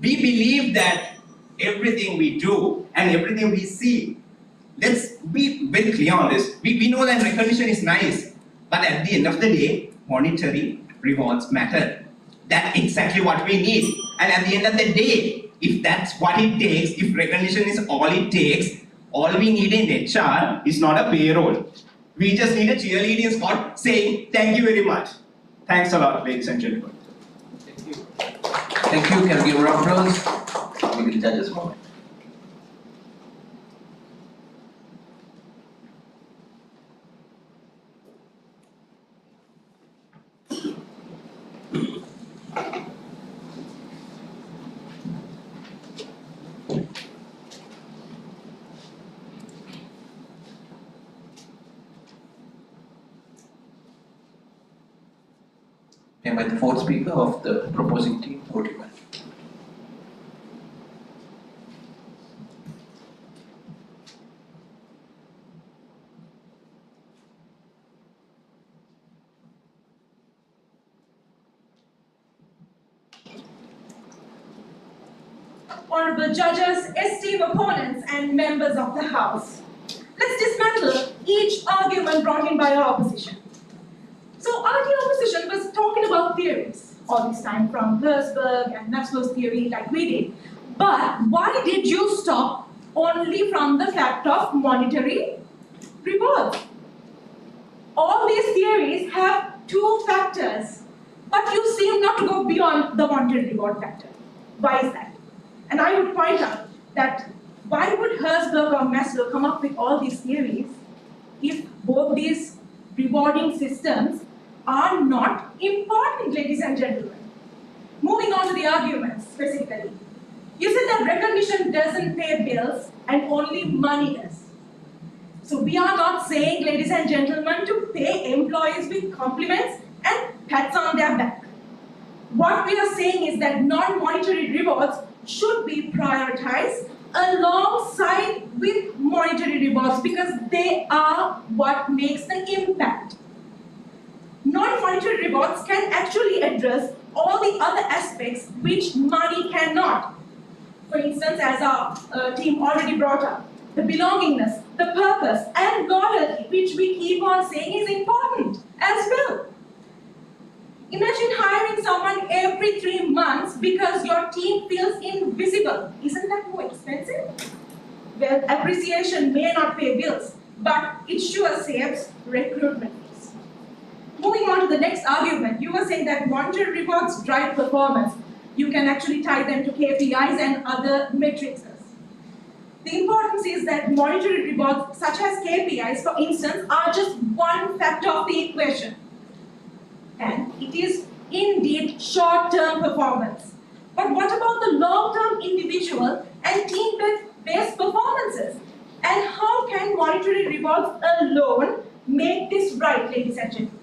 Speaker 10: we believe that everything we do and everything we see, let's be very clear on this. We know that recognition is nice, but at the end of the day, monetary rewards matter. That's exactly what we need. And at the end of the day, if that's what it takes, if recognition is all it takes, all we need in HR is not a payroll. We just need a cheerleading squad saying, thank you very much. Thanks a lot, ladies and gentlemen.
Speaker 4: Thank you. Thank you. Can we give a round of applause? We will judge this moment. And by the fourth speaker of the proposing team, Otiman.
Speaker 9: Honorable judges, esteemed opponents, and members of the House. Let's dismantle each argument brought in by our opposition. So our opposition was talking about theories all this time, from Herzberg and Maslow's theory like we did. But why did you stop only from the fact of monetary rewards? All these theories have two factors, but you seem not to go beyond the monetary reward factor. Why is that? And I would point out
Speaker 11: that why would Herzberg or Maslow come up with all these theories if both these rewarding systems are not important, ladies and gentlemen? Moving on to the arguments specifically. You said that recognition doesn't pay bills and only money does. So we are not saying, ladies and gentlemen, to pay employees with compliments and pats on their back. What we are saying is that non-monetary rewards should be prioritized alongside with monetary rewards because they are what makes the impact. Non-monetary rewards can actually address all the other aspects which money cannot. For instance, as our team already brought up, the belongingness, the purpose, and loyalty, which we keep on saying is important as well. Imagine hiring someone every 3 months because your team feels invisible. Isn't that more expensive? Well, appreciation may not pay bills, but it sure saves recruitment fees. Moving on to the next argument, you were saying that monetary rewards drive performance. You can actually tie them to KPIs and other metrics. The importance is that monetary rewards, such as KPIs, for instance, are just one factor of the equation. And it is indeed short-term performance. But what about the long-term individual and team-based performances? And how can monetary rewards alone make this right, ladies and gentlemen?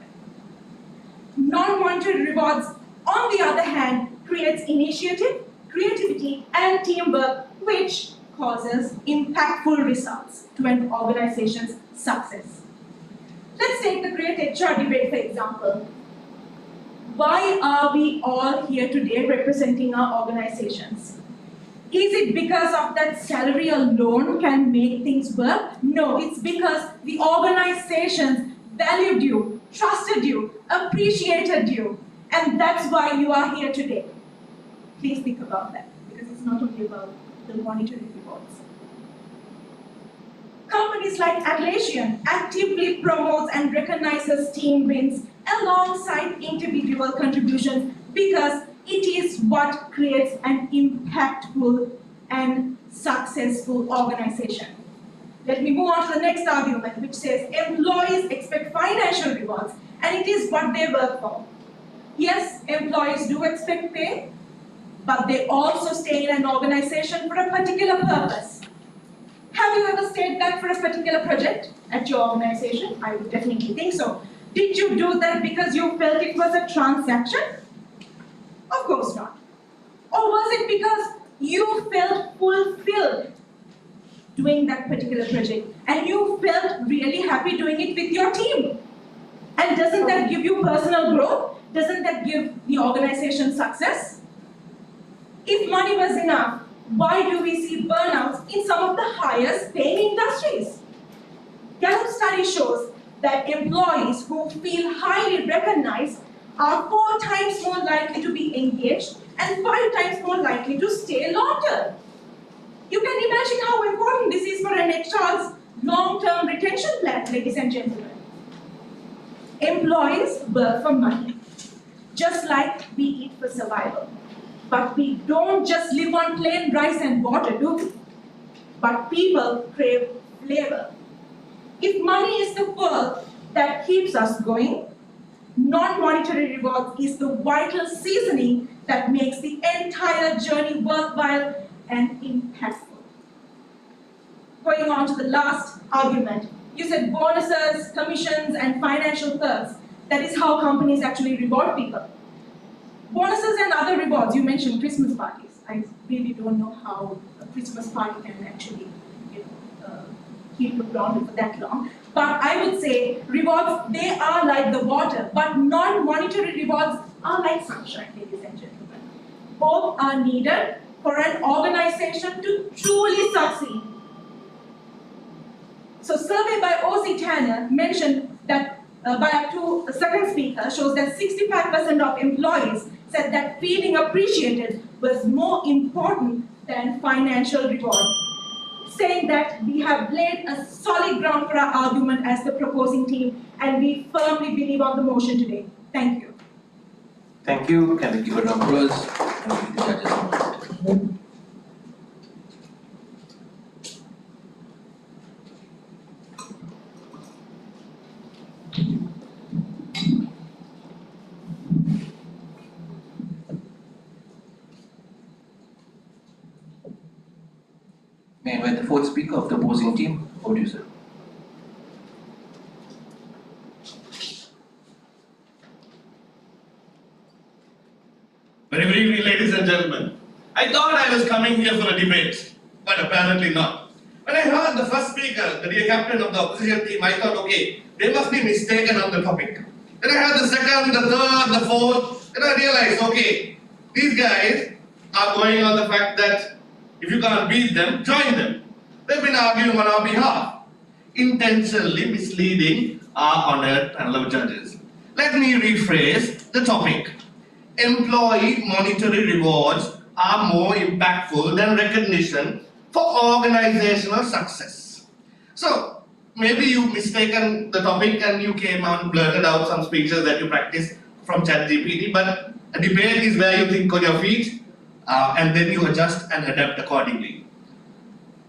Speaker 11: Non-monetary rewards, on the other hand, creates initiative, creativity, and teamwork, which causes impactful results to an organization's success. Let's take the great HR debate, for example. Why are we all here today representing our organizations? Is it because of that salary alone can make things work? No, it's because the organizations valued you, trusted you, appreciated you, and that's why you are here today. Please think about that, because it's not only about the monetary rewards. Companies like Atlassian actively promotes and recognizes team wins alongside individual contributions because it is what creates an impactful and successful organization. Let me move on to the next argument, which says employees expect financial rewards and it is what they work for. Yes, employees do expect pay, but they also stay in an organization for a particular purpose. Have you ever stayed back for a particular project at your organization? I would definitely think so. Did you do that because you felt it was a transaction? Of course not. Or was it because you felt fulfilled doing that particular project and you felt really happy doing it with your team? And doesn't that give you personal growth? Doesn't that give the organization success? If money was enough, why do we see burnouts in some of the highest paying industries? Gallup study shows that employees who feel highly recognized are 4 times more likely to be engaged and 5 times more likely to stay long term. You can imagine how important this is for an HR's long-term retention plan, ladies and gentlemen. Employees work for money, just like we eat for survival. But we don't just live on plain rice and water, do we? But people crave flavor. If money is the fuel that keeps us going, non-monetary rewards is the vital seasoning that makes the entire journey worthwhile and impactful. Going on to the last argument, you said bonuses, commissions, and financial perks. That is how companies actually reward people. Bonuses and other rewards, you mentioned Christmas parties. I really don't know how a Christmas party can actually keep you grounded for that long. But I would say rewards, they are like the water, but non-monetary rewards are like sunshine, ladies and gentlemen. Both are needed for an organization to truly succeed. So survey by O.C. Tanner mentioned that the second speaker shows that 65% of employees said that feeling appreciated was more important than financial reward, saying that we have laid a solid ground for our argument as the proposing team, and we firmly believe on the motion today. Thank you.
Speaker 4: Thank you. Can we give a round of applause? And we give the judges a moment. May I invite the fourth speaker of the opposing team? Over to you, sir.
Speaker 12: Very briefly, ladies and gentlemen, I thought I was coming here for a debate, but apparently not. When I heard the first speaker, the dear captain of the opposition team, I thought, okay, they must be mistaken on the topic. Then I heard the second, the third, the fourth, then I realized, okay, these guys are going on the fact that if you can't beat them, join them. They've been arguing on our behalf, intentionally misleading our honored panel of judges. Let me rephrase the topic. Employee monetary rewards are more impactful than recognition for organizational success. So, maybe you've mistaken the topic and you came out and blurted out some speeches that you practice from ChatGPT, but a debate is where you think on your feet and then you adjust and adapt accordingly.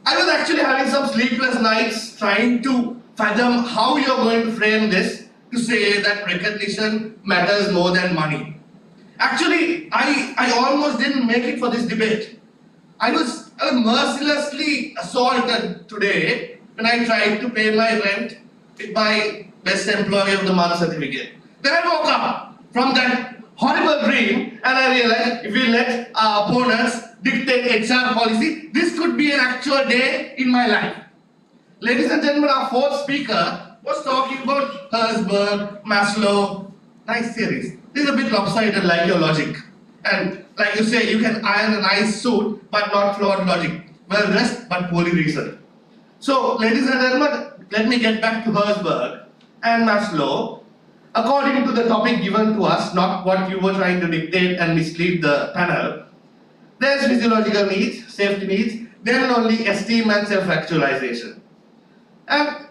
Speaker 12: I was actually having some sleepless nights trying to fathom how you're going to frame this to say that recognition matters more than money. Actually, I almost didn't make it for this debate. I was mercilessly assaulted today when I tried to pay my rent with my Best Employee of the Month certificate. Then I woke up from that horrible dream and I realized if we let our opponents dictate HR policy, this could be an actual day in my life. Ladies and gentlemen, our fourth speaker was talking about Herzberg, Maslow, nice theories. This is a bit lopsided like your logic. And like you say, you can iron a nice suit but not flawed logic. Well dressed but poorly reasoned. So, ladies and gentlemen, let me get back to Herzberg and Maslow. According to the topic given to us, not what you were trying to dictate and mislead the panel, there's physiological needs, safety needs, then only esteem and self-actualization. And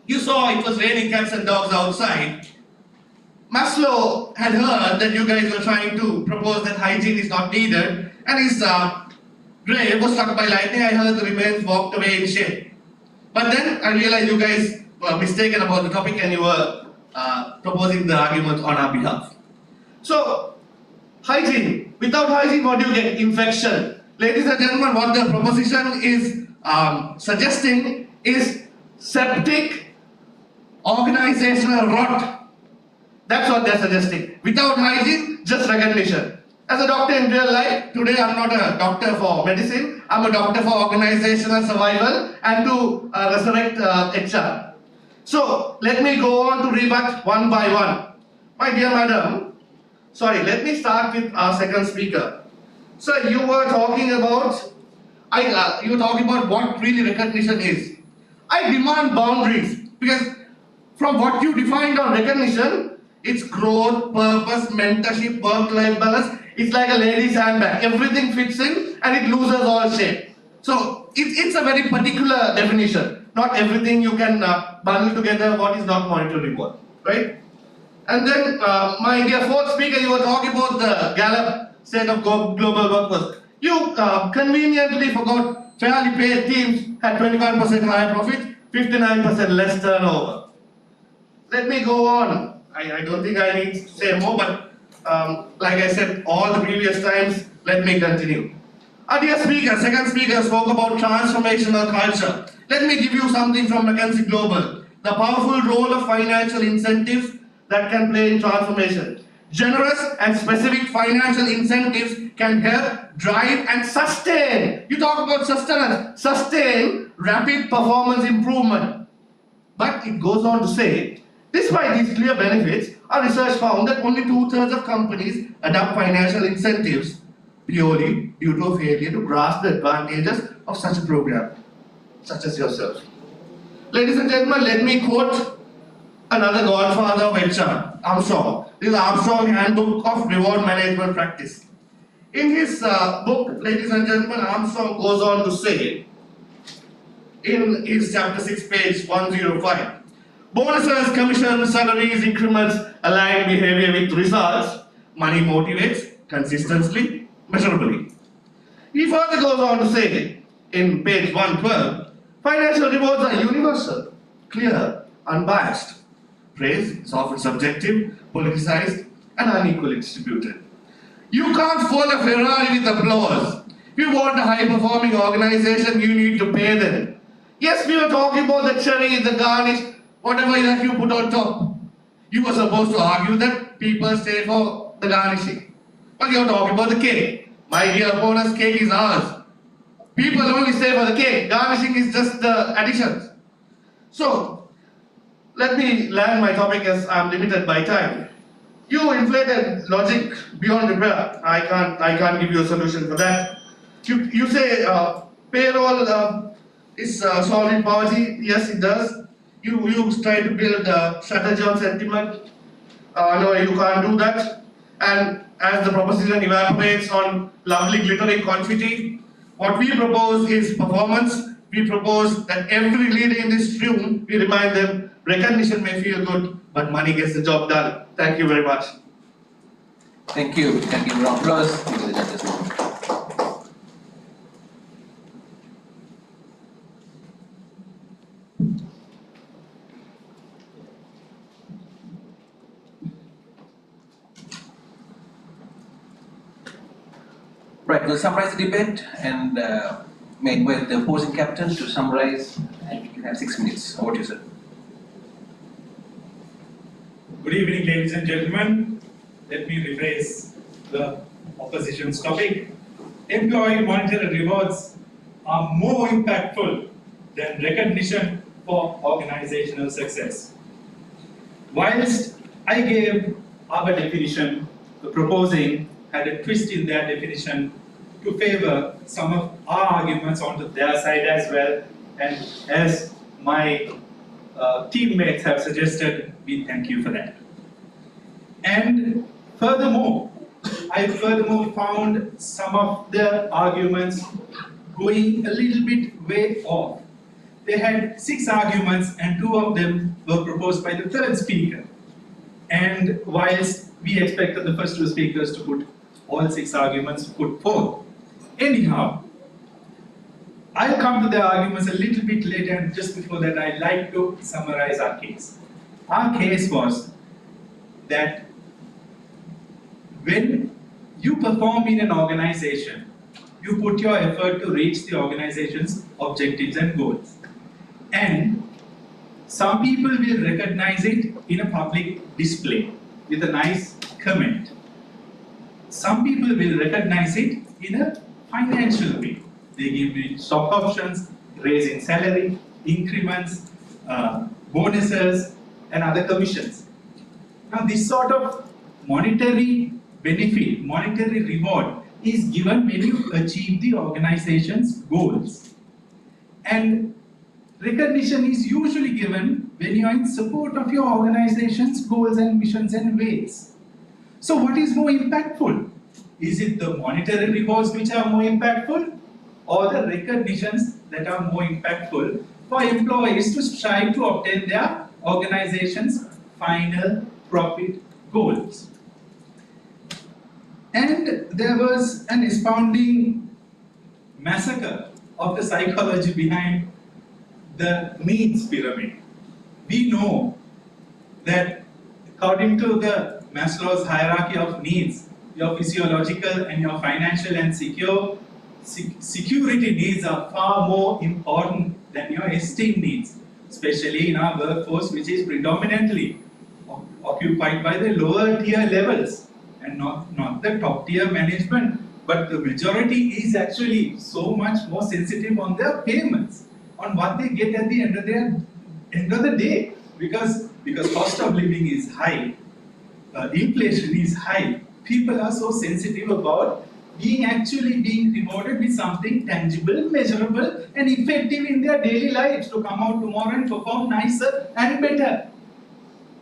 Speaker 12: you saw it was raining cats and dogs outside. Maslow had heard that you guys were trying to propose that hygiene is not needed, and his grave was struck by lightning. I heard the remains walked away in shame. But then I realized you guys were mistaken about the topic and you were proposing the argument on our behalf. So, hygiene. Without hygiene, what do you get? Infection. Ladies and gentlemen, what the proposition is suggesting is septic organizational rot. That's what they're suggesting. Without hygiene, just recognition. As a doctor in real life, today I'm not a doctor for medicine, I'm a doctor for organizational survival and to resurrect HR. So, let me go on to rebut one by one. My dear madam, let me start with our second speaker. So, you were talking about what really recognition is. I demand boundaries because from what you defined on recognition, it's growth, purpose, mentorship, work-life balance. It's like a lady's handbag. Everything fits in and it loses all shape. So it's a very particular definition. Not everything you can bundle together what is not monetary reward, right? And then my dear fourth speaker, you were talking about the Gallup state of global workforce. You conveniently forgot fairly paid teams had 21% higher profit, 59% less turnover. Let me go on. I don't think I need to say more, but like I said all the previous times, let me continue. Our dear speaker, second speaker, spoke about transformational culture. Let me give you something from McKinsey Global. The powerful role of financial incentives that can play in transformation. Generous and specific financial incentives can help drive and sustain. You talk about sustenance. Sustain rapid performance improvement. But it goes on to say, despite these clear benefits, our research found that only 2/3 of companies adopt financial incentives purely due to a failure to grasp the advantages of such a program, such as yourself. Ladies and gentlemen, let me quote another godfather of HR, Armstrong. This is Armstrong Handbook of Reward Management Practice. In his book, ladies and gentlemen, Armstrong goes on to say, in his chapter 6, page 105, bonuses, commissions, salaries, increments align behavior with results. Money motivates consistently, measurably. He further goes on to say, in page 112, financial rewards are universal, clear, unbiased. Praise is often subjective, politicized, and unequally distributed. You can't fool a Ferrari with applause. If you want a high-performing organization, you need to pay them. Yes, we were talking about the cherry, the garnish, whatever that you put on top. You were supposed to argue that people stay for the garnishing. But you're talking about the cake. My dear opponents, cake is ours. People only stay for the cake. Garnishing is just the additions. So, let me land my topic as I'm limited by time. You inflated logic beyond repair. I can't give you a solution for that. You say payroll is solving poverty. Yes, it does. You try to build a strategy on sentiment. No, you can't do that. And as the proposition evaporates on lovely glittering confetti, what we propose is performance. We propose that every leader in this room, we remind them, recognition may feel good, but money gets the job done. Thank you very much.
Speaker 4: Thank you. You can give a round of applause to the judges now. Right, we'll summarize the debate and may invite the opposing captain to summarize, and you can have 6 minutes. Over to you, sir.
Speaker 6: Good evening, ladies and gentlemen. Let me rephrase the opposition's topic. Employee monetary rewards are more impactful than recognition for organizational success. Whilst I gave our definition, the proposing had a twist in their definition to favor some of our arguments onto their side as well. And as my teammates have suggested, we thank you for that. And furthermore, I found some of the arguments going a little bit way off. They had 6 arguments and 2 of them were proposed by the third speaker. And whilst we expected the first 2 speakers to put all 6 arguments put forth. Anyhow, I'll come to the arguments a little bit later, and just before that I'd like to summarize our case. Our case was that when you perform in an organization, you put your effort to reach the organization's objectives and goals. And some people will recognize it in a public display with a nice comment. Some people will recognize it in a financial way. They give you stock options, raise in salary, increments, bonuses, and other commissions. Now, this sort of monetary benefit, monetary reward is given when you achieve the organization's goals. And recognition is usually given when you are in support of your organization's goals and missions and ways. So what is more impactful? Is it the monetary rewards which are more impactful, or the recognitions that are more impactful for employees to strive to obtain their organization's final profit goals? And there was an astounding massacre of the psychology behind the needs pyramid. We know that according to the Maslow's hierarchy of needs, your physiological and your financial and security needs are far more important than your esteem needs, especially in our workforce, which is predominantly occupied by the lower tier levels and not the top tier management, but the majority is actually so much more sensitive on their payments, on what they get at the end of the day, because cost of living is high, inflation is high. People are so sensitive about being rewarded with something tangible, measurable, and effective in their daily lives to come out tomorrow and perform nicer and better.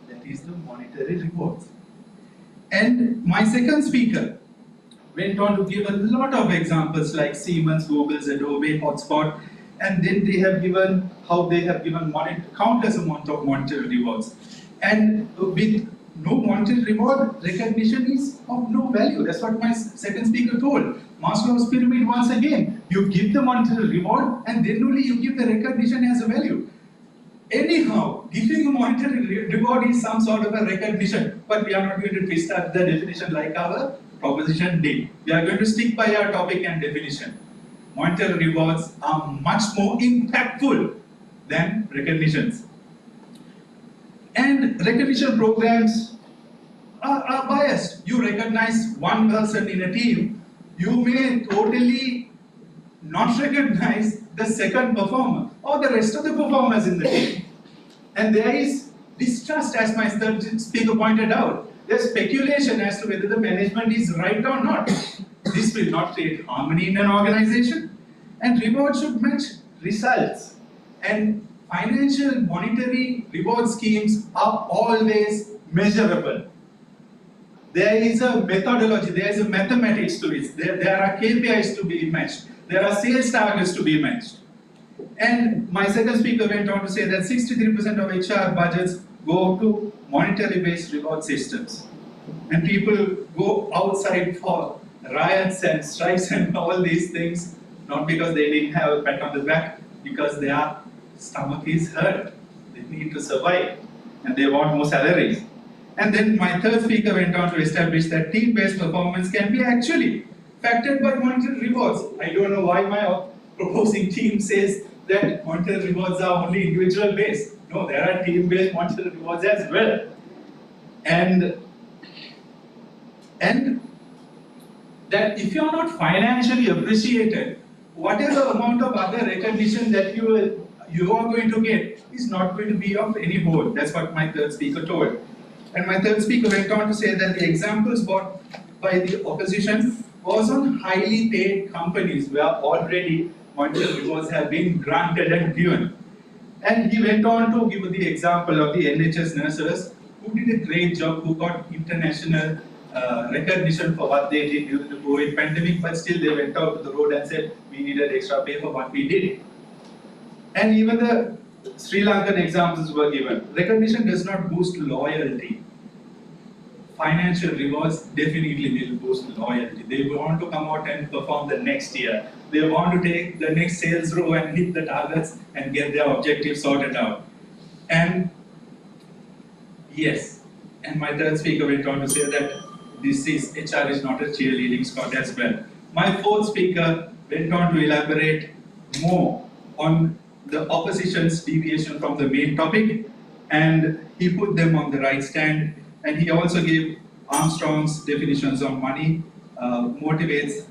Speaker 6: That is the monetary rewards. And my second speaker went on to give a lot of examples like Siemens, Google's, Adobe, Hotspot, and then they have given how they have given countless amount of monetary rewards. And with no monetary reward, recognition is of no value. That's what my second speaker told. Maslow's pyramid, once again, you give the monetary reward and then only you give the recognition as a value. Anyhow, giving a monetary reward is some sort of a recognition, but we are not going to twist up the definition like our proposition did. We are going to stick by our topic and definition. monetary rewards are much more impactful than recognitions. And recognition programs are biased. You recognize one person in a team, you may totally not recognize the second performer or the rest of the performers in the team. And there is distrust, as my third speaker pointed out. There's speculation as to whether the management is right or not. This will not create harmony in an organization. And reward should match results. And financial monetary reward schemes are always measurable. There is a methodology, there is a mathematics to it. There are KPIs to be matched. There are sales targets to be matched. And my second speaker went on to say that 63% of HR budgets go to monetary-based reward systems. And people go outside for riots and strikes and all these things, not because they didn't have a pat on the back, because their stomach is hurt. They need to survive, and they want more salaries. And then my third speaker went on to establish that team-based performance can be actually factored by monetary rewards. I don't know why my proposing team says that monetary rewards are only individual-based. No, there are team-based monetary rewards as well. And that if you are not financially appreciated, whatever amount of other recognition that you are going to get is not going to be of any hold. That's what my third speaker told. And my third speaker went on to say that the examples brought by the opposition was on highly paid companies where already monetary rewards have been granted and given. And he went on to give the example of the NHS nurses who did a great job, who got international recognition for what they did during the COVID pandemic, but still they went out to the road and said, we needed extra pay for what we did. And even the Sri Lankan examples were given. Recognition does not boost loyalty. Financial rewards definitely will boost loyalty. They want to come out and perform the next year. They want to take the next sales row and hit the targets and get their objectives sorted out. And yes, and my third speaker went on to say that HR is not a cheerleading squad as well. My fourth speaker went on to elaborate more on the opposition's deviation from the main topic, and he put them on the right stand, and he also gave Armstrong's definitions on money, motivates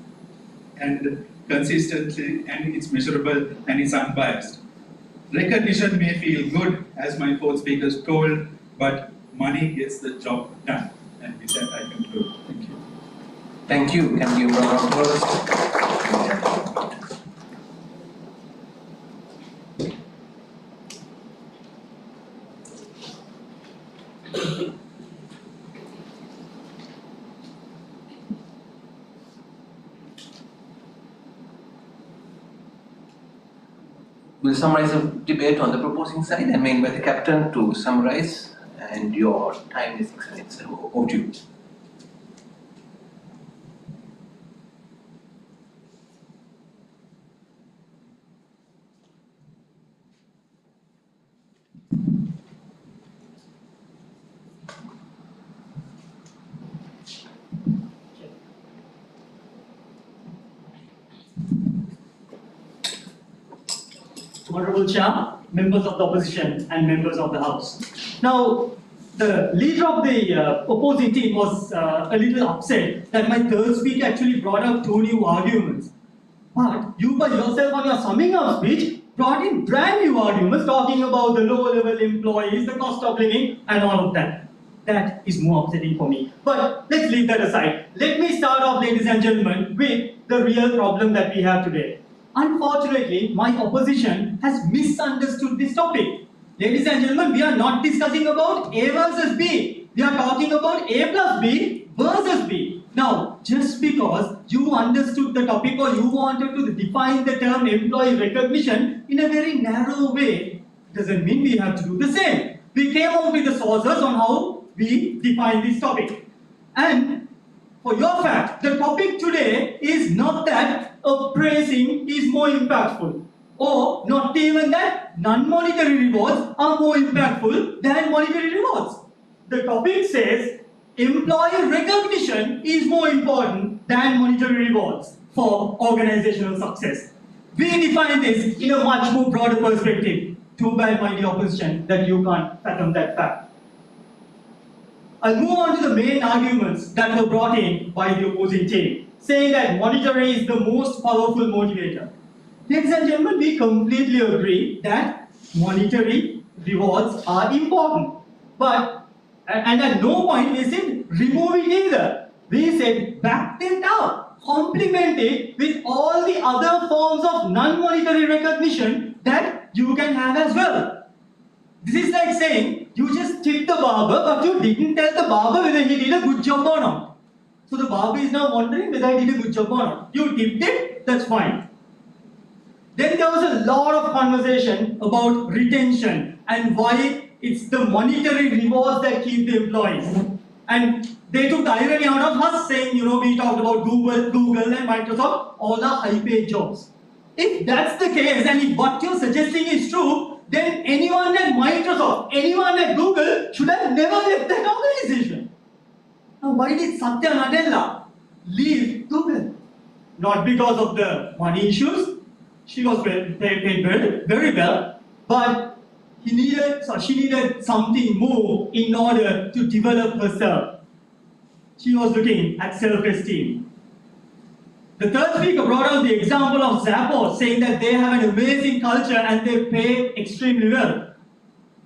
Speaker 6: and consistently, and it's measurable and it's unbiased. Recognition may feel good, as my fourth speaker told, but money gets the job done. And with that, I conclude. Thank you.
Speaker 4: Thank you. Can you give a round of applause? We'll summarize the debate on the proposing side and may invite the captain to summarize, and your time is 6 minutes. Over to you.
Speaker 5: Honorable Chair, members of the opposition and members of the House. Now, the leader of the opposing team was a little upset that my third speaker actually brought up 2 new arguments. But you by yourself on your summing up speech brought in brand new arguments talking about the low-level employees, the cost of living and all of that. That is more upsetting for me. But let's leave that aside. Let me start off, ladies and gentlemen, with the real problem that we have today. Unfortunately, my opposition has misunderstood this topic. Ladies and gentlemen, we are not discussing about A versus B. We are talking about A plus B versus B. Now, just because you understood the topic or you wanted to define the term employee recognition in a very narrow way, doesn't mean we have to do the same. We came up with the sources on how we define this topic. And for your fact, the topic today is not that appraising is more impactful, or not even that non-monetary rewards are more impactful than monetary rewards. The topic says employee recognition is more important than monetary rewards for organizational success. We define this in a much more broader perspective. Too bad, my dear opposition, that you can't fathom that fact. I'll move on to the main arguments that were brought in by the opposing team, saying that monetary is the most powerful motivator. Ladies and gentlemen, we completely agree that monetary rewards are important. And at no point we said remove it either. We said back it up, complement it with all the other forms of non-monetary recognition that you can have as well. This is like saying you just tipped the barber, but you didn't tell the barber whether he did a good job or not. So the barber is now wondering whether I did a good job or not. You tipped it, that's fine. Then there was a lot of conversation about retention and why it's the monetary rewards that keep the employees. And they took the irony out of us saying, we talked about Google and Microsoft, all are high-paid jobs. If that's the case, and if what you're suggesting is true, then anyone at Microsoft, anyone at Google should have never left that organization. Now, why did Satya Nadella leave Google? Not because of the money issues. She was paid very well, but she needed something more in order to develop herself. She was looking at self-esteem. The third speaker brought out the example of Zappos, saying that they have an amazing culture and they pay extremely well.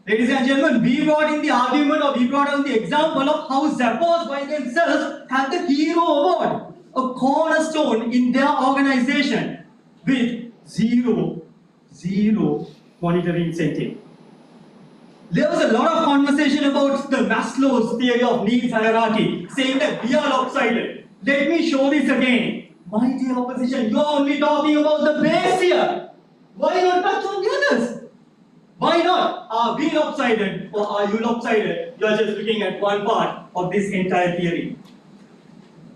Speaker 5: Ladies and gentlemen, we brought in the argument, or we brought out the example of how Zappos by themselves have the Hero Award, a cornerstone in their organization, with zero monetary incentive. There was a lot of conversation about the Maslow's theory of needs hierarchy, saying that we are lopsided. Let me show this again. My dear opposition, you're only talking about the base here. Why not touch on the others? Why not? Are we lopsided or are you lopsided? You're just looking at one part of this entire theory.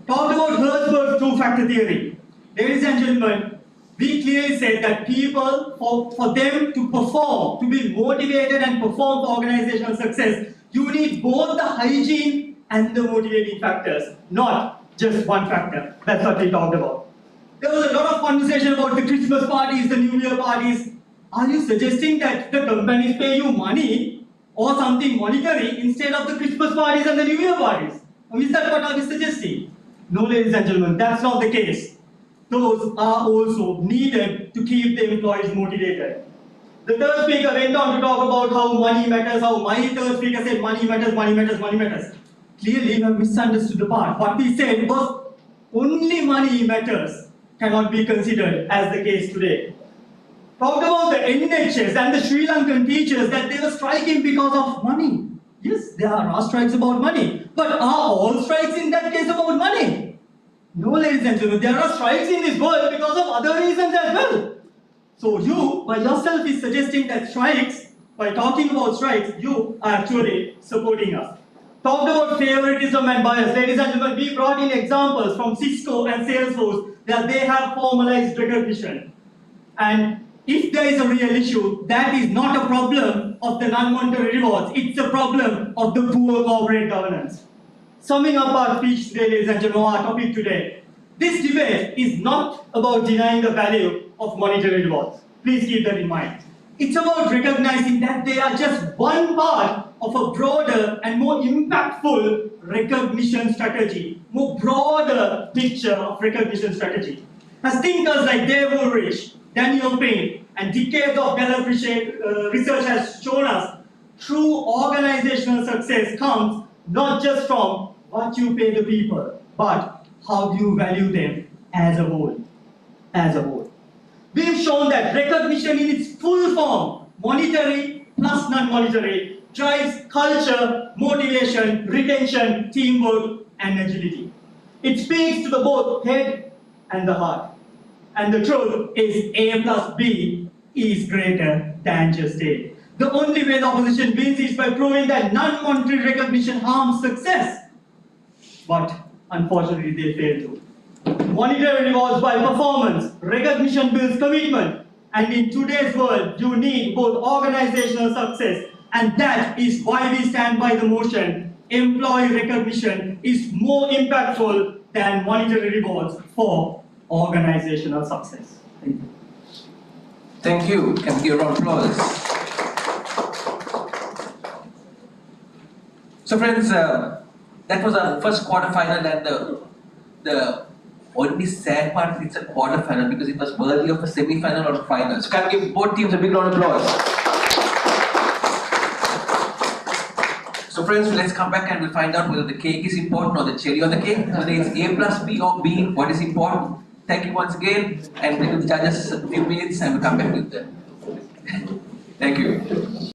Speaker 5: Talked about Herzberg's two-factor theory. Ladies and gentlemen, we clearly said that people, for them to perform, to be motivated and perform for organizational success, you need both the hygiene and the motivating factors, not just one factor. That's what we talked about. There was a lot of conversation about the Christmas parties, the New Year parties. Are you suggesting that the companies pay you money or something monetary instead of the Christmas parties and the New Year parties? Or is that what are we suggesting? No, ladies and gentlemen, that's not the case. Those are also needed to keep the employees motivated. The third speaker went on to talk about how money matters, how my third speaker said money matters, money matters, money matters. Clearly, you have misunderstood the part. What we said was only money matters cannot be considered as the case today. Talked about the NHS and the Sri Lankan teachers that they were striking because of money. Yes, there are strikes about money. But are all strikes in that case about money? No, ladies and gentlemen, there are strikes in this world because of other reasons as well. So you, by yourself, is suggesting that strikes, by talking about strikes, you are actually supporting us. Talked about favoritism and bias. Ladies and gentlemen, we brought in examples from Cisco and Salesforce that they have formalized recognition. And if there is a real issue, that is not a problem of the non-monetary rewards. It's a problem of the poor corporate governance. Summing up our speech today, ladies and gentlemen, our topic today, this debate is not about denying the value of monetary rewards. Please keep that in mind. It's about recognizing that they are just one part of a broader and more impactful recognition strategy, more broader picture of recognition strategy. As thinkers like Dave Ulrich, Daniel Payne, and decades of Gallup research has shown us, true organizational success comes not just from what you pay the people, but how do you value them as a whole. As a whole. We've shown that recognition in its full form, monetary plus non-monetary, drives culture, motivation, retention, teamwork, and agility. It speaks to the both head and the heart. And the truth is A plus B is greater than just A. The only way the opposition wins is by proving that non-monetary recognition harms success. But unfortunately, they fail to. Monetary rewards by performance, recognition builds commitment. And in today's world, you need both organizational success, and that is why we stand by the motion, employee recognition is more impactful than monetary rewards for organizational success. Thank you.
Speaker 4: Thank you. Can we give a round of applause? So friends, that was our first quarter-final, and the only sad part is it's a quarter-final because it was worthy of a semi-final or a final. So can we give both teams a big round of applause? So friends, let's come back and we'll find out whether the cake is important or the cherry on the cake, whether it's A plus B or B, what is important. Thank you once again, and we'll give the judges a few minutes and we'll come back with them. Thank you.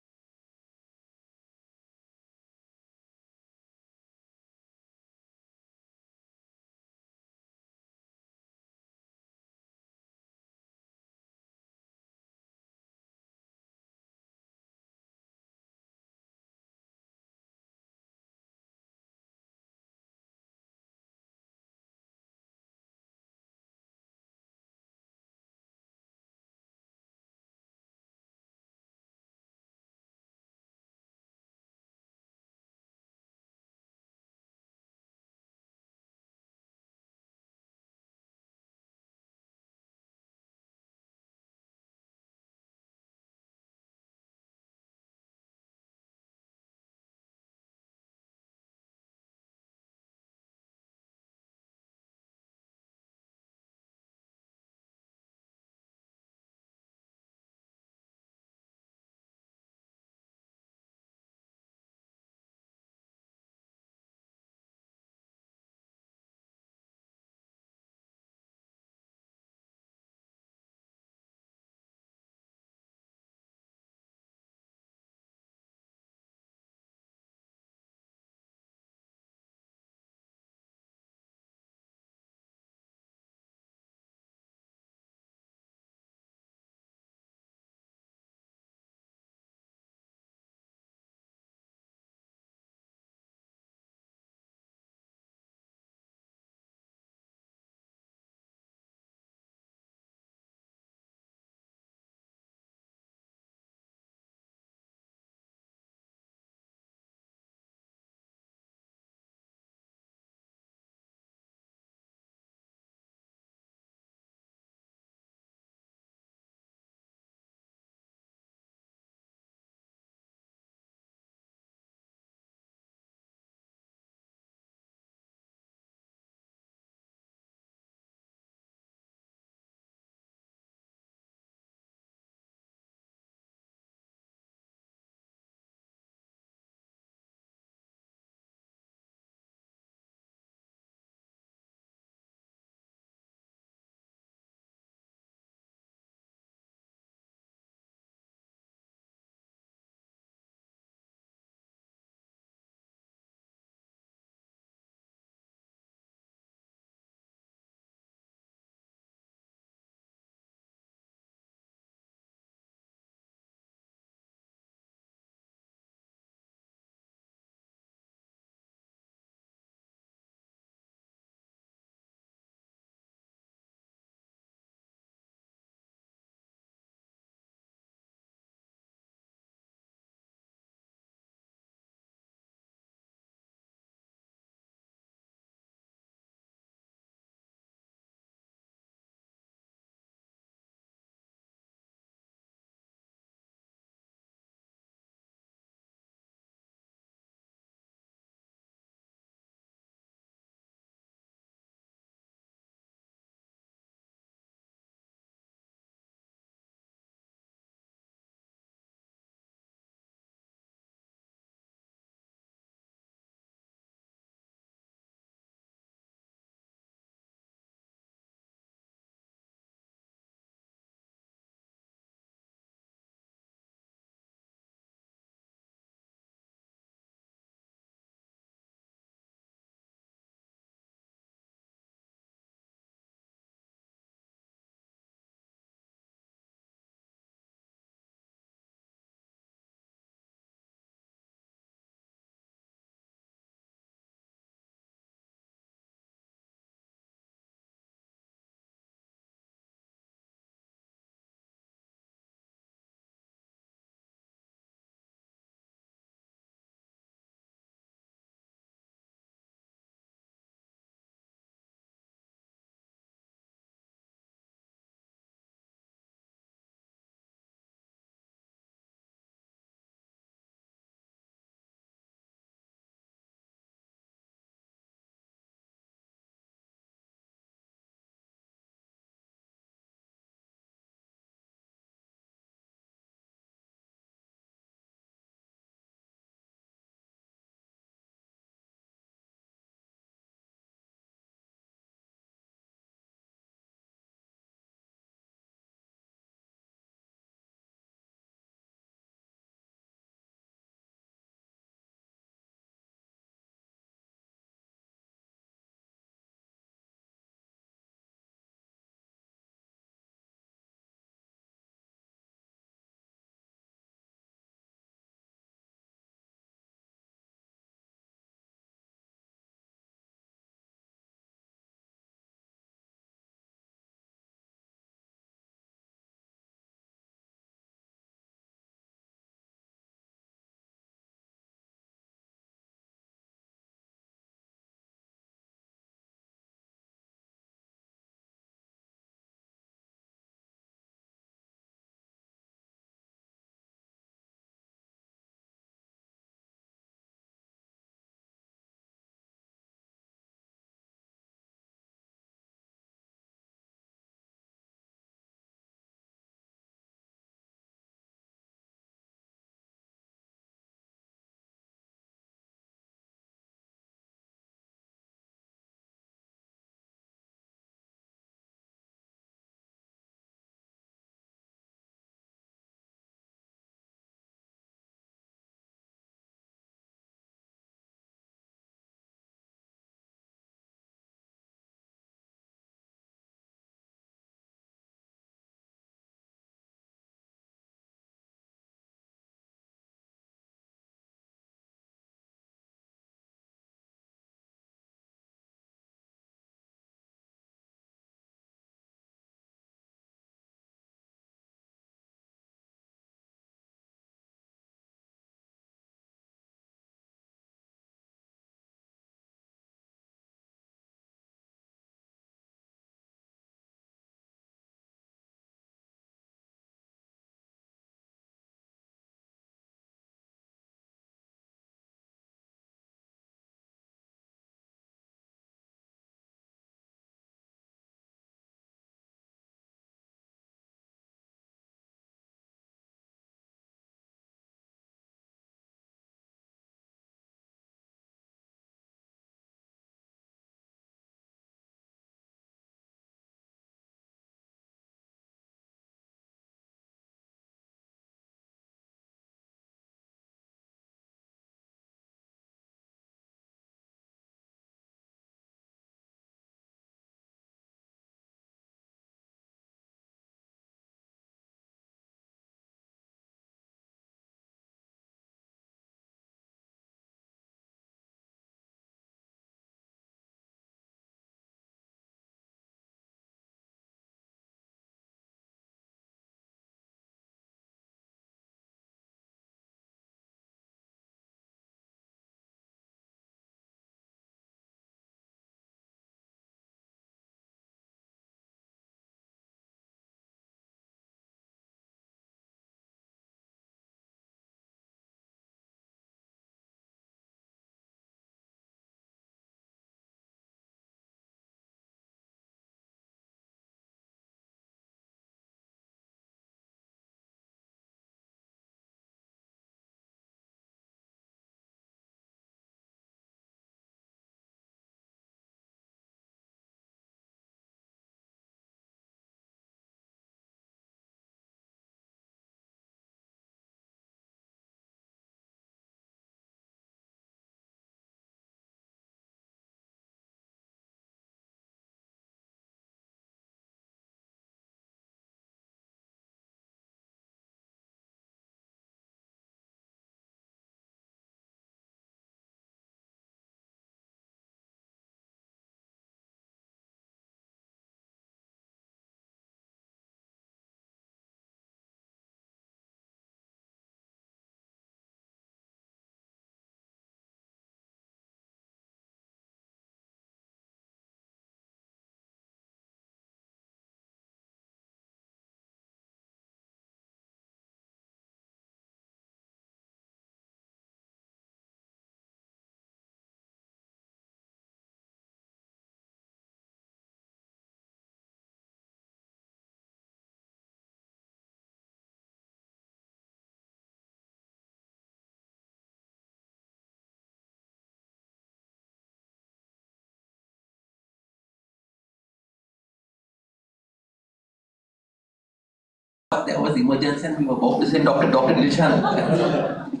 Speaker 4: There was emergency and we were about to send Dr. Dilshan.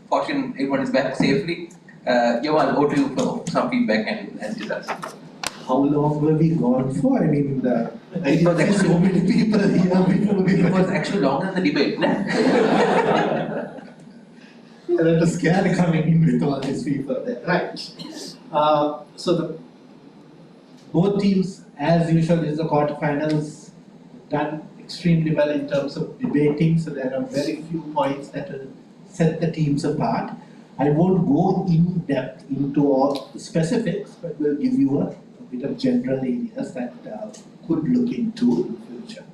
Speaker 4: Fortunately, everyone is back safely. Yamal, over to you for some feedback and results.
Speaker 13: How long were we gone for? I mean, I
Speaker 4: was
Speaker 13: see so many people here before we
Speaker 4: It was actually longer than the debate, no?
Speaker 13: And then the scare coming in with all these people there. Right. So both teams, as usual, this is the quarterfinals, done extremely well in terms of debating. So there are very few points that will set the teams apart. I won't go in depth into all the specifics, but we'll give you a bit of general areas that could look into in the future.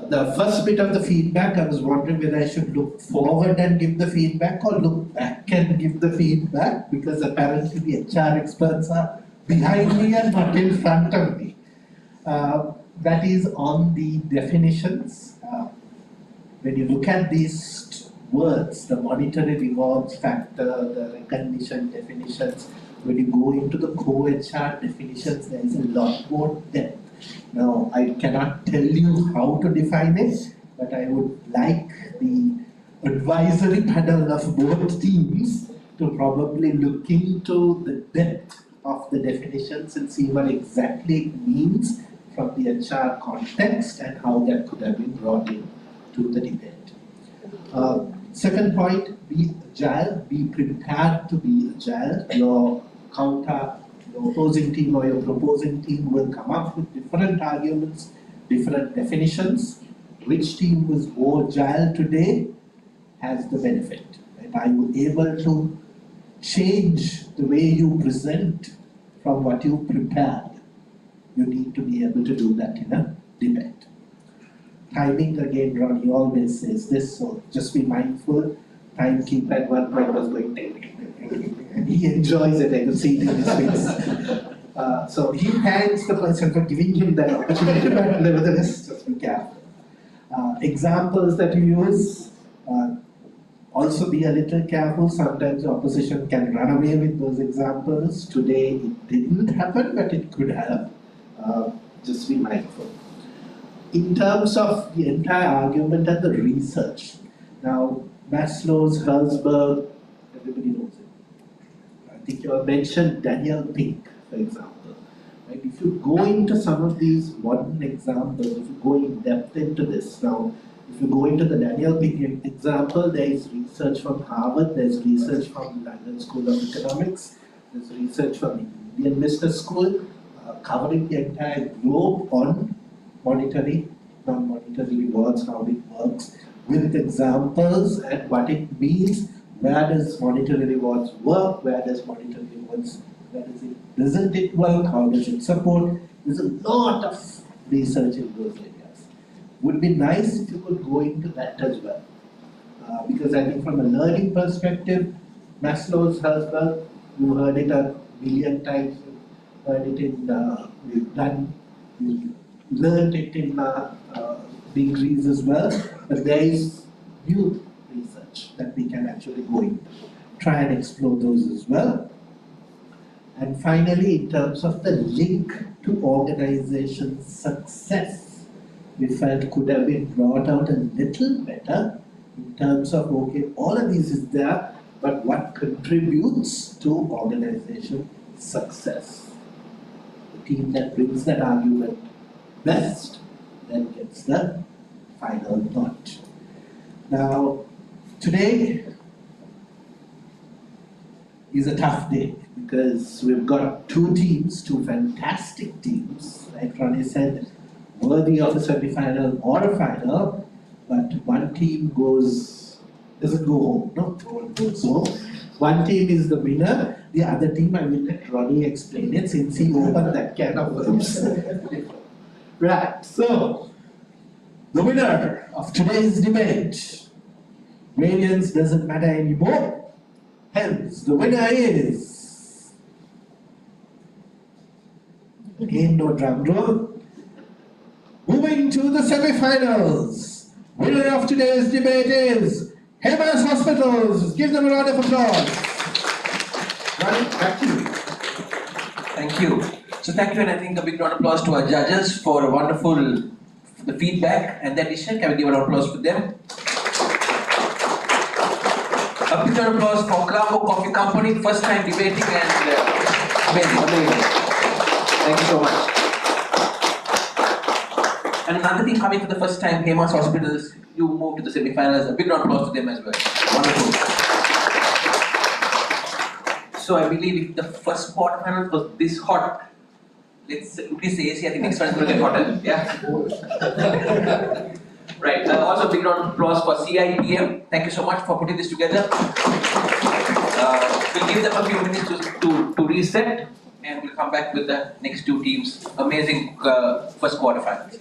Speaker 13: The first bit of the feedback, I was wondering whether I should look forward and give the feedback or look back and give the feedback, because apparently the HR experts are behind me and not in front of me. That is on the definitions. When you look at these words, the monetary rewards factor, the recognition definitions, when you go into the co-HR definitions, there is a lot more depth. Now, I cannot tell you how to define it, but I would like the advisory panel of both teams to probably look into the depth of the definitions and see what exactly it means from the HR context and how that could have been brought in to the debate. Second point, be agile, be prepared to be agile. Your opposing team or your proposing team will come up with different arguments, different definitions. Which team was more agile today has the benefit. And are you able to change the way you present from what you prepared? You need to be able to do that in a debate. Timing, again, Ronnie always says this, so just be mindful. Timekeeper at one point was going and he enjoys it, I can see it in his face. So he thanks the person for giving him that opportunity, but nevertheless, just be careful. Examples that you use, also be a little careful. Sometimes the opposition can run away with those examples. Today it didn't happen, but it could have. Just be mindful. In terms of the entire argument and the research, now Maslow's, Herzberg, everybody knows it. I think you have mentioned Daniel Pink, for example. Right? If you go into some of these modern examples, if you go in depth into this, now if you go into the Daniel Pink example, there is research from Harvard, there's research from London School of Economics, there's research from the Indian Business School, covering the entire globe on monetary, non-monetary rewards, how it works, with examples and what it means. Where does monetary rewards work? Where does monetary rewards, doesn't it work? How does it support? There's a lot of research in those areas. Would be nice if you could go into that as well. Because I think from a learning perspective, Maslow's, Herzberg, you heard it a million times, you heard it in, we've learned it in degrees as well, but there is new research that we can actually go into. Try and explore those as well. And finally, in terms of the link to organization success, we felt could have been brought out a little better in terms of, okay, all of this is there, but what contributes to organization success? The team that brings that argument best then gets the final notch. Now, today is a tough day because we've got two teams, two fantastic teams, like Ronnie said, worthy of a semi-final or a final, but one team doesn't go home, no one goes home. One team is the winner, the other team, I will let Ronnie explain it since he opened that can of worms. Right, so the winner of today's debate, variance doesn't matter anymore. Hence, the winner is, again no drum roll, moving to the semi-finals. Winner of today's debate is Hemas Hospitals. Give them a round of applause. Right, back to you.
Speaker 4: Thank you. So thank you, and I think a big round of applause to our judges for a wonderful for the feedback and the addition. Can we give an applause for them? A big round of applause for Colombo Coffee Company, first time debating and amazing. Thank you so much. And another team coming for the first time, Hemas Hospitals, you moved to the semi-finals. A big round of applause to them as well. Wonderful. So I believe if the first quarterfinals was this hot, let's increase the AC. I think next one is going to get hotter. Yeah. Right. Also, big round of applause for CIPM. Thank you so much for putting this together. We'll give them a few minutes to reset, and we'll come back with the next two teams. Amazing first quarterfinals.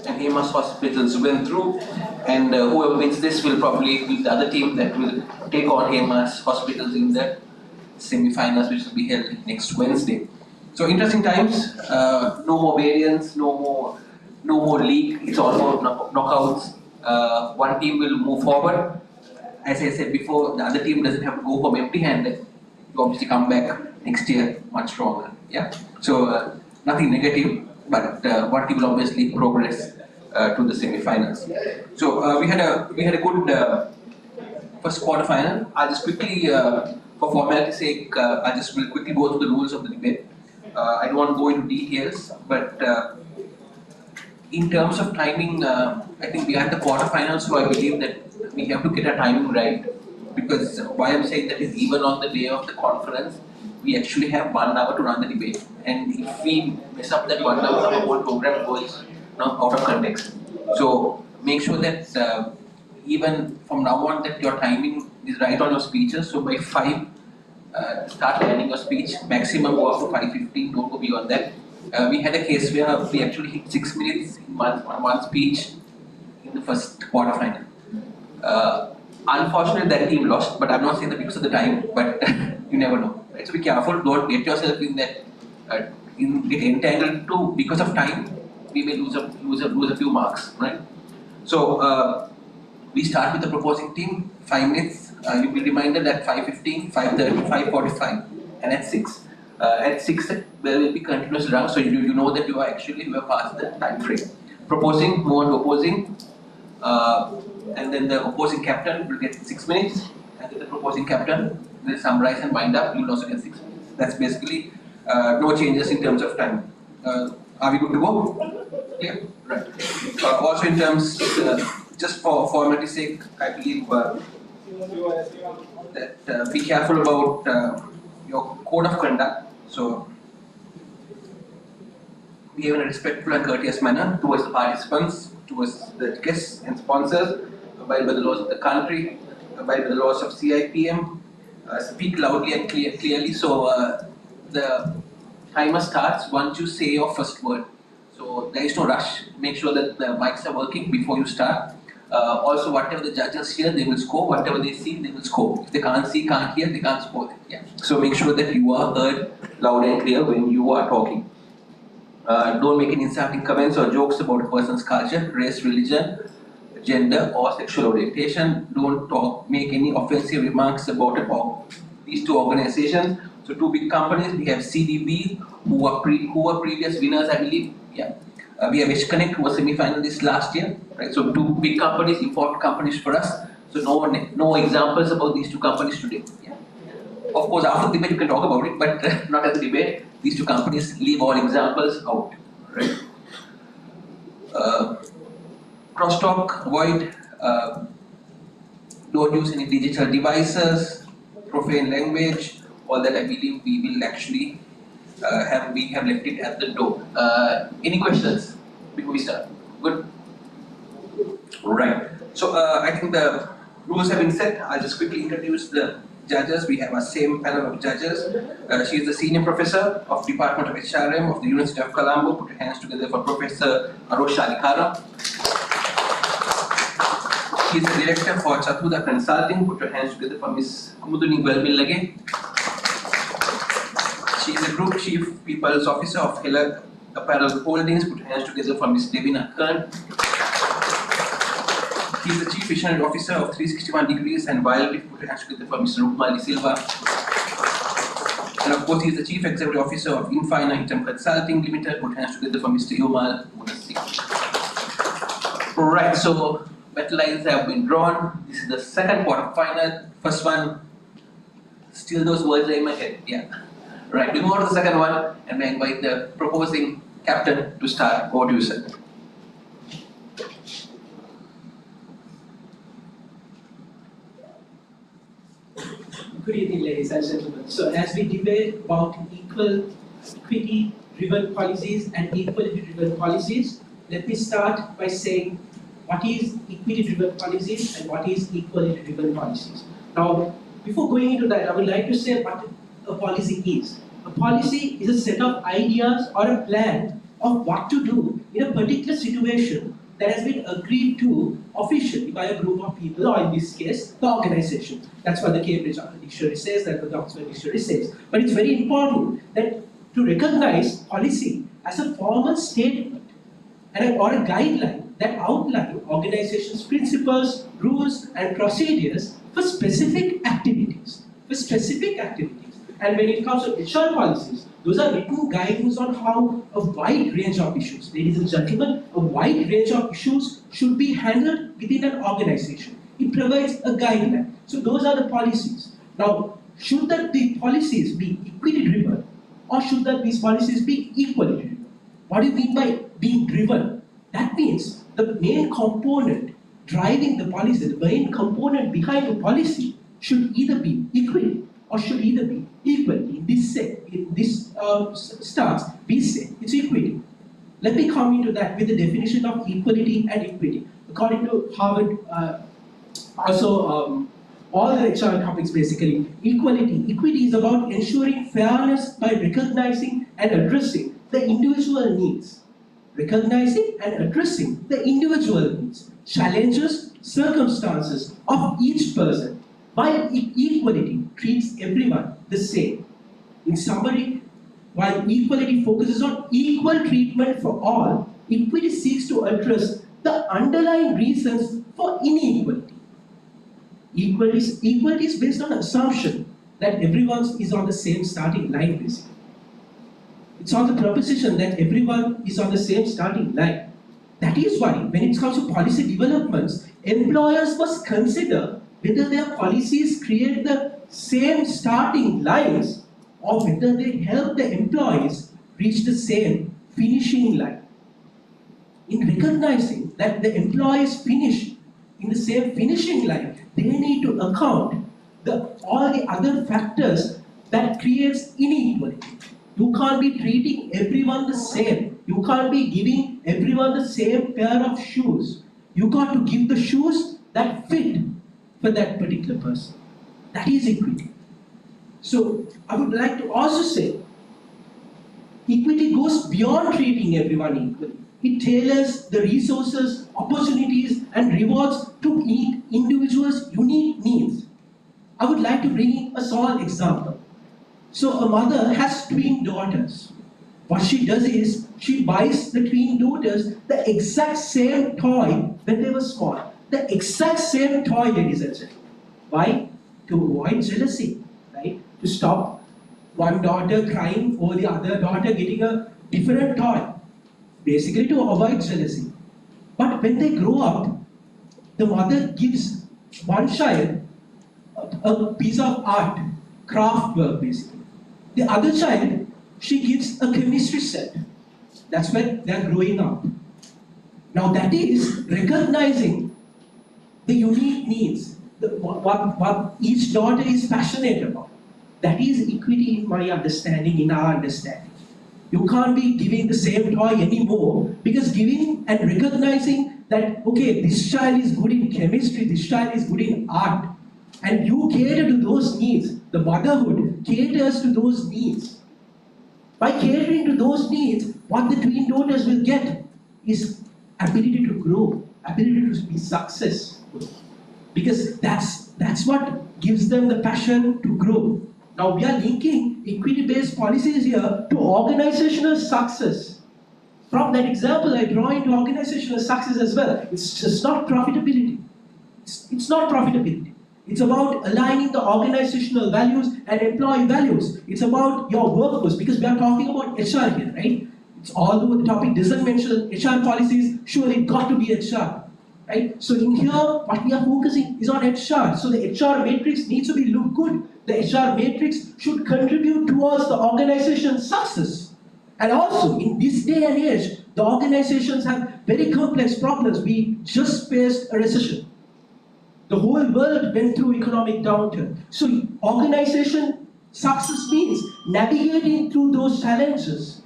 Speaker 4: and Hemas hospitals went through, and whoever wins this will probably be the other team that will take on Hemas hospitals in the semi-finals, which will be held next Wednesday. So interesting times. No more variants, no more league. It's all about knockouts. One team will move forward. As I said before, the other team doesn't have to go home empty-handed. You obviously come back next year much stronger. Yeah. So nothing negative, but one team will obviously progress to the semi-finals. So we had a good first quarter final. I'll just quickly, for formality's sake, I just will quickly go through the rules of the debate. I don't want to go into details, but in terms of timing, I think we are at the quarterfinals, so I believe that we have to get our timing right. Because why I'm saying that is even on the day of the conference, we actually have 1 hour to run the debate. And if we mess up that 1 hour, our whole program goes out of context. So make sure that even from now on that your timing is right on your speeches. So by 5, start planning your speech. Maximum go up to 5:15. Don't go beyond that. We had a case where we actually hit 6 minutes in one speech in the first quarterfinal. Unfortunately, that team lost, but I'm not saying that because of the time, but you never know. Right? So be careful, don't get yourself in that, get entangled too. Because of time, we may lose a few marks, right? So we start with the proposing team, 5 minutes. You'll be reminded at 5:15, 5:30, 5:45, and at 6. At 6, there will be continuous rounds, so you know that you are past the time frame. Proposing, move on to opposing, and then the opposing captain will get 6 minutes, and then the proposing captain will summarize and wind up. You will also get 6 minutes. That's basically no changes in terms of time. Are we good to go? Yeah, right. Also in terms, just for formality's sake, I believe that be careful about your code of conduct. So, behave in a respectful and courteous manner towards the participants, towards the guests and sponsors, abide by the laws of the country, abide by the laws of CIPM, speak loudly and clearly. So, the timer starts once you say your first word. So, there is no rush. Make sure that the mics are working before you start. Also, whatever the judges hear, they will score. Whatever they see, they will score. If they can't see, can't hear, they can't score. Yeah. So make sure that you are heard loud and clear when you are talking. Don't make any insulting comments or jokes about a person's culture, race, religion, gender, or sexual orientation. Don't make any offensive remarks about these two organizations. So 2 big companies. We have CDB, who were previous winners, I believe. Yeah. We have HConnect, who was semi-finalists last year, right? So 2 big companies, important companies for us. So no examples about these 2 companies today. Yeah. Of course, after the debate you can talk about it, but not at the debate. These 2 companies leave all examples out, right? Crosstalk, avoid. Don't use any digital devices, profane language. All that I believe we will actually. We have left it at the door. Any questions before we start? Good? Right. So I think the rules have been set. I'll just quickly introduce the judges. We have our same panel of judges. She is the Senior Professor of Department of HRM of the University of Colombo. Put your hands together for Professor Arosha Alikara. She is the Director for Chatuda Consulting. Put your hands together for Ms. Kumuduni Gwelmillage. She is the Group Chief People's Officer of Heller Apparel Holdings. Put your hands together for Ms. Devina Kern. He is the Chief Visionary Officer of 361 Degrees and Wildlife. Put your hands together for Ms. Rukmali Silva. And of course, he is the Chief Executive Officer of Infina Item Consulting Limited. Put your hands together for Mr. Yumal Munasi. Right, so battle lines have been drawn. This is the second quarter final. First one, still those words are in my head. Yeah. Right, we move on to the second one, and I invite the proposing captain to start. Over to you, sir.
Speaker 14: Good evening, ladies and gentlemen. So, as we debate about equity-driven policies and equality-driven policies, let me start by saying what is equity-driven policies and what is equality-driven policies. Now, before going into that, I would like to say what a policy is. A policy is a set of ideas or a plan of what to do in a particular situation that has been agreed to officially by a group of people, or in this case, the organization. That's what the Cambridge Dictionary says, that the Oxford Dictionary says. But it's very important that to recognize policy as a formal statement or a guideline that outline organizations' principles, rules, and procedures for specific activities. And when it comes to HR policies, those are written guidance on how a wide range of issues, ladies and gentlemen, a wide range of issues should be handled within an organization. It provides a guideline. So those are the policies. Now, should the policies be equity driven, or should these policies be equally driven? What do you mean by being driven? That means the main component driving the policy, the main component behind the policy should either be equity or should either be equal. In this starts, we say it's equity. Let me come into that with the definition of equality and equity. According to Harvard, all the HR topics basically, equity is about ensuring fairness by recognizing and addressing the individual needs. Recognizing and addressing the individual needs, challenges, circumstances of each person, while equality treats everyone the same. In summary, while equality focuses on equal treatment for all, equity seeks to address the underlying reasons for inequality. Equality is based on assumption that everyone is on the same starting line, basically. It's on the proposition that everyone is on the same starting line. That is why, when it comes to policy developments, employers must consider whether their policies create the same starting lines or whether they help the employees reach the same finishing line. In recognizing that the employees finish in the same finishing line, they need to account all the other factors that creates inequality. You can't be treating everyone the same. You can't be giving everyone the same pair of shoes. You got to give the shoes that fit for that particular person. That is equity. So I would like to also say, equity goes beyond treating everyone equally. It tailors the resources, opportunities, and rewards to meet individuals' unique needs. I would like to bring in a small example. So a mother has twin daughters. What she does is, she buys the twin daughters the exact same toy when they were small. The exact same toy, ladies and gentlemen. Why? To avoid jealousy, right? To stop one daughter crying over the other daughter getting a different toy. Basically to avoid jealousy. But when they grow up, the mother gives one child a piece of art, craft work basically. The other child, she gives a chemistry set. That's when they're growing up. Now that is recognizing the unique needs, what each daughter is passionate about. That is equity in my understanding, in our understanding. You can't be giving the same toy anymore, because giving and recognizing that, okay, this child is good in chemistry, this child is good in art, and you cater to those needs. The motherhood caters to those needs. By catering to those needs, what the twin daughters will get is ability to grow, ability to be successful. Because that's what gives them the passion to grow. Now we are linking equity-based policies here to organizational success. From that example, I draw into organizational success as well. It's just not profitability. It's not profitability. It's about aligning the organizational values and employee values. It's about your workforce, because we are talking about HR here, right? Although the topic doesn't mention HR policies, surely it got to be HR, right? So in here, what we are focusing is on HR. So the HR matrix needs to be look good. The HR matrix should contribute towards the organization's success. And also, in this day and age, the organizations have very complex problems. We just faced a recession. The whole world went through economic downturn. So organization success means navigating through those challenges.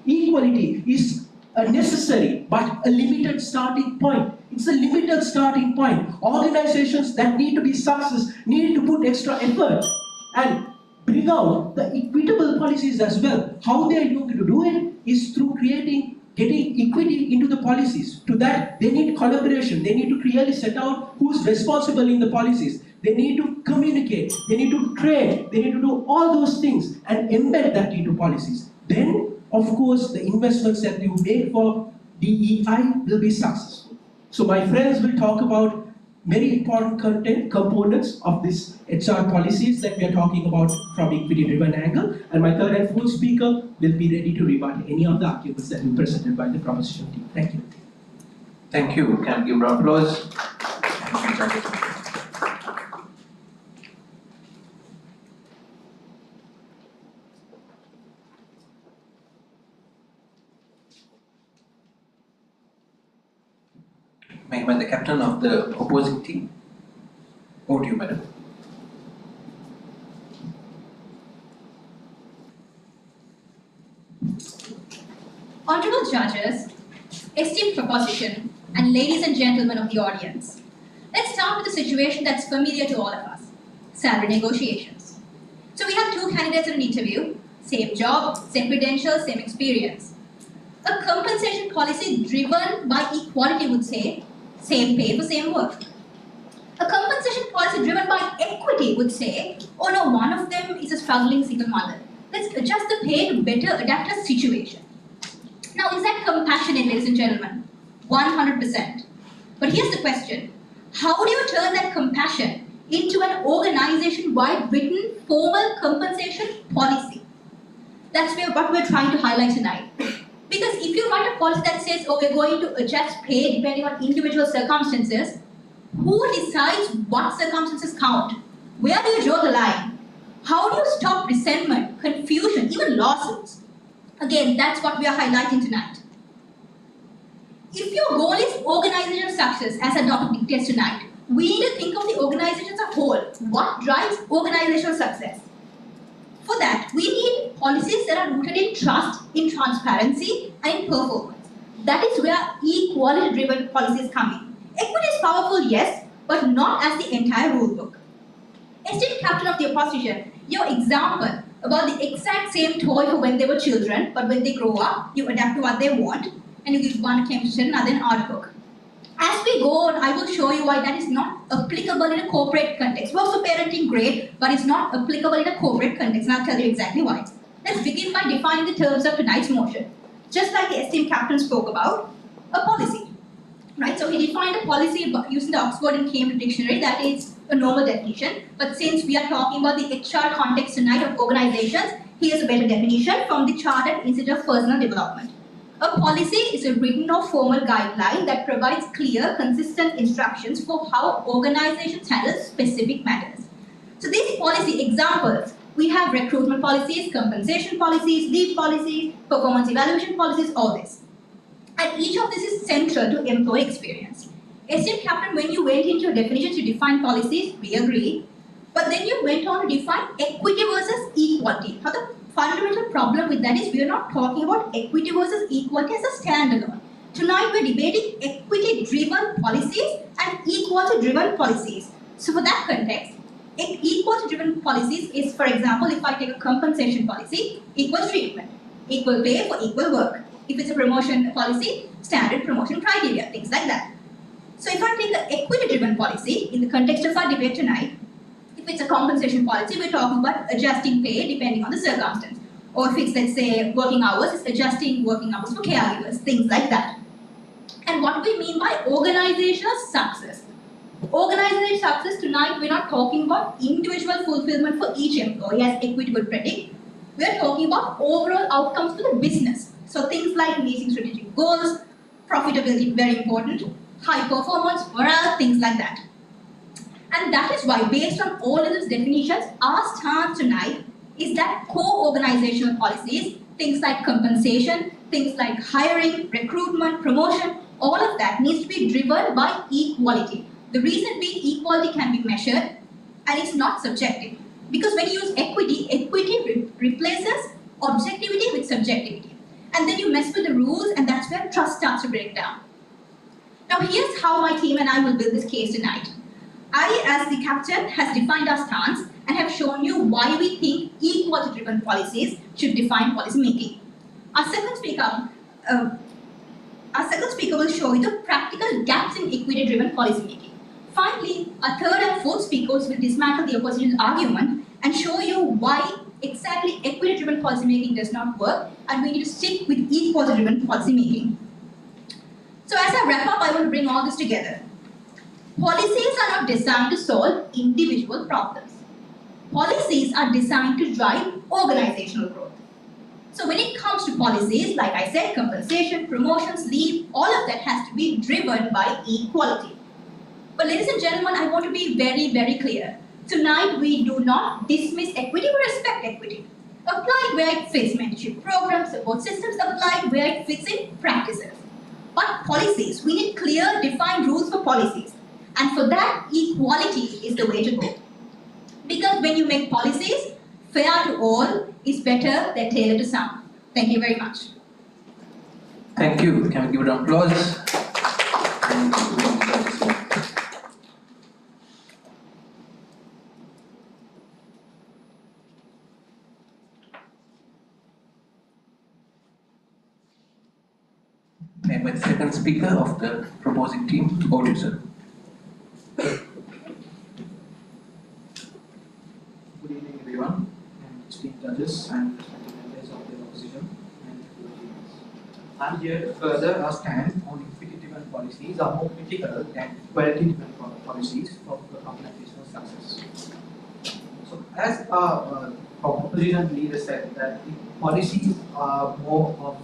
Speaker 14: Equality is a necessary but a limited starting point. It's a limited starting point. Organizations that need to be success need to put extra effort. And bring out the equitable policies as well. How they are going to do it is through getting equity into the policies. To that, they need collaboration. They need to clearly set out who's responsible in the policies. They need to communicate. They need to trade. They need to do all those things and embed that into policies. Then, of course, the investments that you make for DEI will be successful. So my friends will talk about very important components of this HR policies that we are talking about from equity-driven angle, and my third and fourth speaker will be ready to rebut any of the arguments that were presented by the proposition team. Thank you.
Speaker 4: Thank you. Can I give round of applause? Madam, the captain of the opposing team. Over to you, madam.
Speaker 15: Honorable judges, esteemed proposition, and ladies and gentlemen of the audience, let's start with a situation that's familiar to all of us, salary negotiations. So we have two candidates in an interview, same job, same credentials, same experience. A compensation policy driven by equality would say, same pay for same work. A compensation policy driven by equity would say, oh no, one of them is a struggling single mother. Let's adjust the pay to better adapt her situation. Now, is that compassionate, ladies and gentlemen? 100%. But here's the question. How do you turn that compassion into an organization-wide written formal compensation policy? That's what we're trying to highlight tonight. Because if you write a policy that says, oh, we're going to adjust pay depending on individual circumstances, who decides what circumstances count? Where do you draw the line? How do you stop resentment, confusion, even lawsuits? Again, that's what we are highlighting tonight. If your goal is organizational success, as our topic dictates tonight, we need to think of the organization as a whole. What drives organizational success? For that, we need policies that are rooted in trust, in transparency, and in performance. That is where equality-driven policies come in. Equity is powerful, yes, but not as the entire rule book. Esteemed captain of the opposition, your example about the exact same toy for when they were children, but when they grow up, you adapt to what they want, and you give one a chemistry and another an art book. As we go on, I will show you why that is not applicable in a corporate context. Works for parenting, great, but it's not applicable in a corporate context, and I'll tell you exactly why. Let's begin by defining the terms of tonight's motion. Just like the esteemed captain spoke about, a policy. Right, so he defined a policy using the Oxford and Cambridge dictionary, that is a normal definition. But since we are talking about the HR context tonight of organizations, here's a better definition from the Chartered Institute of Personal Development. A policy is a written or formal guideline that provides clear, consistent instructions for how organizations handle specific matters. So these policy examples, we have recruitment policies, compensation policies, leave policies, performance evaluation policies, all this. And each of this is central to employee experience. Esteemed captain, when you went into your definitions, you defined policies, we agree. But then you went on to define equity versus equality. Now the fundamental problem with that is we are not talking about equity versus equality as a standalone. Tonight we're debating equity-driven policies and equality-driven policies. So for that context, equality-driven policies is, for example, if I take a compensation policy, equal treatment, equal pay for equal work. If it's a promotion policy, standard promotion criteria, things like that. So if I take an equity-driven policy, in the context of our debate tonight, if it's a compensation policy, we're talking about adjusting pay depending on the circumstance. Or if it's, let's say, working hours, it's adjusting working hours for caregivers, things like that. And what we mean by organizational success. Organizational success tonight, we're not talking about individual fulfillment for each employee, as equity would predict. We're talking about overall outcomes for the business. So things like meeting strategic goals, profitability, very important, high performance, morale, things like that. And that is why, based on all of these definitions, our stance tonight is that core organizational policies, things like compensation, things like hiring, recruitment, promotion, all of that needs to be driven by equality. The reason being equality can be measured and it's not subjective. Because when you use equity, equity replaces objectivity with subjectivity. And then you mess with the rules, and that's where trust starts to break down. Now here's how my team and I will build this case tonight. I, as the captain, has defined our stance and have shown you why we think equality-driven policies should define policy making. Our second speaker will show you the practical gaps in equity-driven policy making. Finally, our third and fourth speakers will dismantle the opposition's argument and show you why exactly equity-driven policy making does not work, and we need to stick with equality-driven policy making. So as I wrap up, I want to bring all this together. Policies are not designed to solve individual problems. Policies are designed to drive organizational growth. So when it comes to policies, like I said, compensation, promotions, leave, all of that has to be driven by equality. But ladies and gentlemen, I want to be very, very clear. Tonight, we do not dismiss equity, we respect equity. Apply where it fits, mentorship programs, support systems, apply where it fits in practices. But policies, we need clear, defined rules for policies. And for that, equality is the way to go. Because when you make policies fair to all, is better than tailored to some. Thank you very much.
Speaker 4: Thank you. Can we give it an applause? Name the second speaker of the proposing team. Over to you, sir.
Speaker 16: Good evening, everyone, and esteemed judges and respected members of the opposition and the I'm here to further our stand on equity-driven policies are more critical than equality-driven policies for organizational success. So, as our opposition leader said, that the policies are more of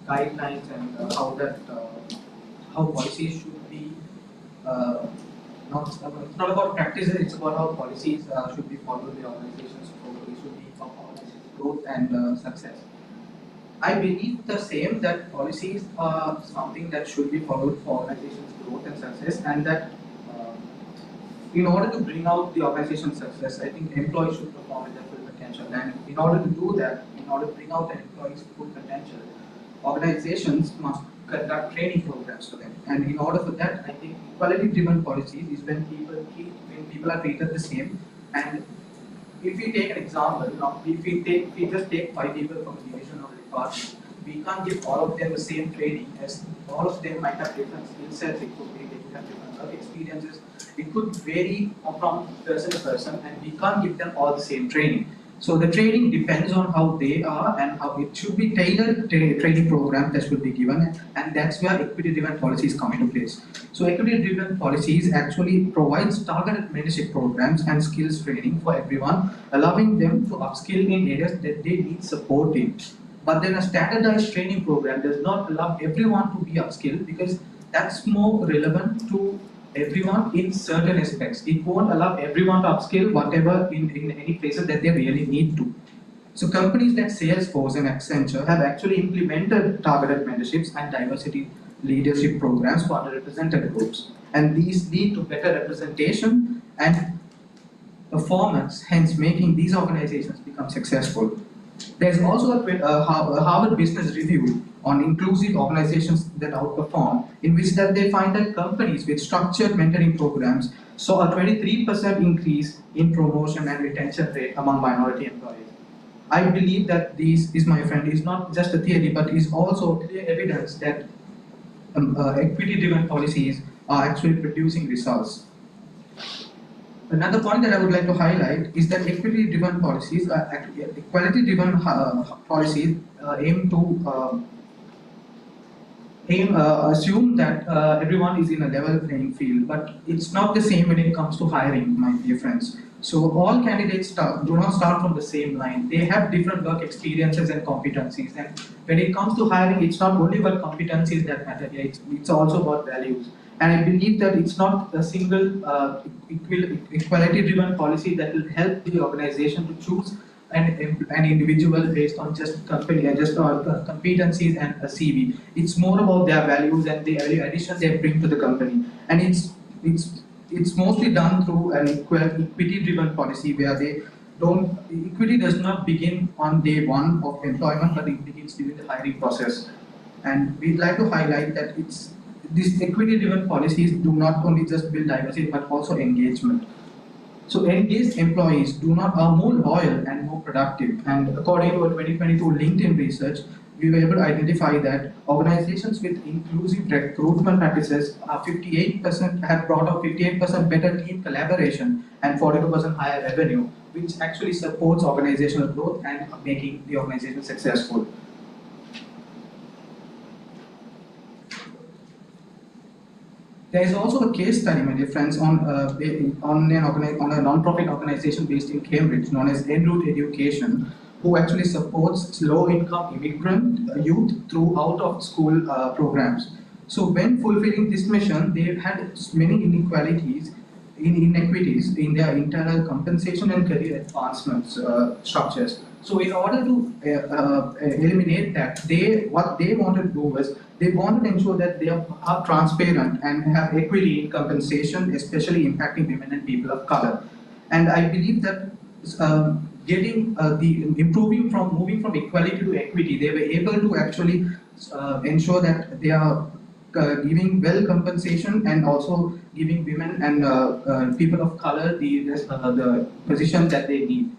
Speaker 16: guidelines and how policies should be it's not about practices, it's about how policies should be followed by organizations, it should be for organizations' growth and success. I believe the same, that policies are something that should be followed for organizations' growth and success, and that in order to bring out the organization's success, I think employees should perform at their full potential. And in order to do that, in order to bring out an employee's full potential, organizations must conduct training programs for them. And in order for that, I think equality-driven policies is when people are treated the same. And if we take an example, if we just take 5 people from a division or a department, we can't give all of them the same training, as all of them might have different skill sets. It could be they could have different work experiences. It could vary from person to person, and we can't give them all the same training. So the training depends on how they are, and how it should be tailored training program that should be given, and that's where equity-driven policies come into place. So equity-driven policies actually provides targeted mentorship programs and skills training for everyone, allowing them to upskill in areas that they need support in. But then a standardized training program does not allow everyone to be upskilled, because that's more relevant to everyone in certain aspects. It won't allow everyone to upskill whatever in any places that they really need to. So companies like Salesforce and Accenture have actually implemented targeted mentorships and diversity leadership programs for underrepresented groups. And these lead to better representation and performance, hence making these organizations become successful. There's also a Harvard Business Review on inclusive organizations that outperform, in which that they find that companies with structured mentoring programs saw a 23% increase in promotion and retention rate among minority employees. I believe that this, my friend, is not just a theory, but is also clear evidence that equity-driven policies are actually producing results. Another point that I would like to highlight is that equity-driven policies, equality-driven policies aim to assume that everyone is in a level playing field, but it's not the same when it comes to hiring, my dear friends. So all candidates do not start from the same line. They have different work experiences and competencies, and when it comes to hiring, it's not only about competencies that matter here, it's also about values. And I believe that it's not a single equality-driven policy that will help the organization to choose an individual based on just competencies and a CV. It's more about their values and the value addition they bring to the company. And it's mostly done through an equity-driven policy where equity does not begin on day one of employment, but it begins during the hiring process. And we'd like to highlight that these equity-driven policies do not only just build diversity, but also engagement. So engaged employees are more loyal and more productive. And according to a 2022 LinkedIn research, we were able to identify that organizations with inclusive recruitment practices are 58% have brought up 58% better team collaboration and 42% higher revenue, which actually supports organizational growth and making the organization successful. There is also a case study, my dear friends, on a non-profit organization based in Cambridge known as En route Education, who actually supports low-income immigrant youth through out-of-school programs. So when fulfilling this mission, they had many inequities in their internal compensation and career advancement structures. So in order to eliminate that, what they wanted to do was they wanted to ensure that they are transparent and have equity in compensation, especially impacting women and people of color. And I believe that moving from equality to equity, they were able to actually ensure that they are giving well compensation and also giving women and people of color the position that they need.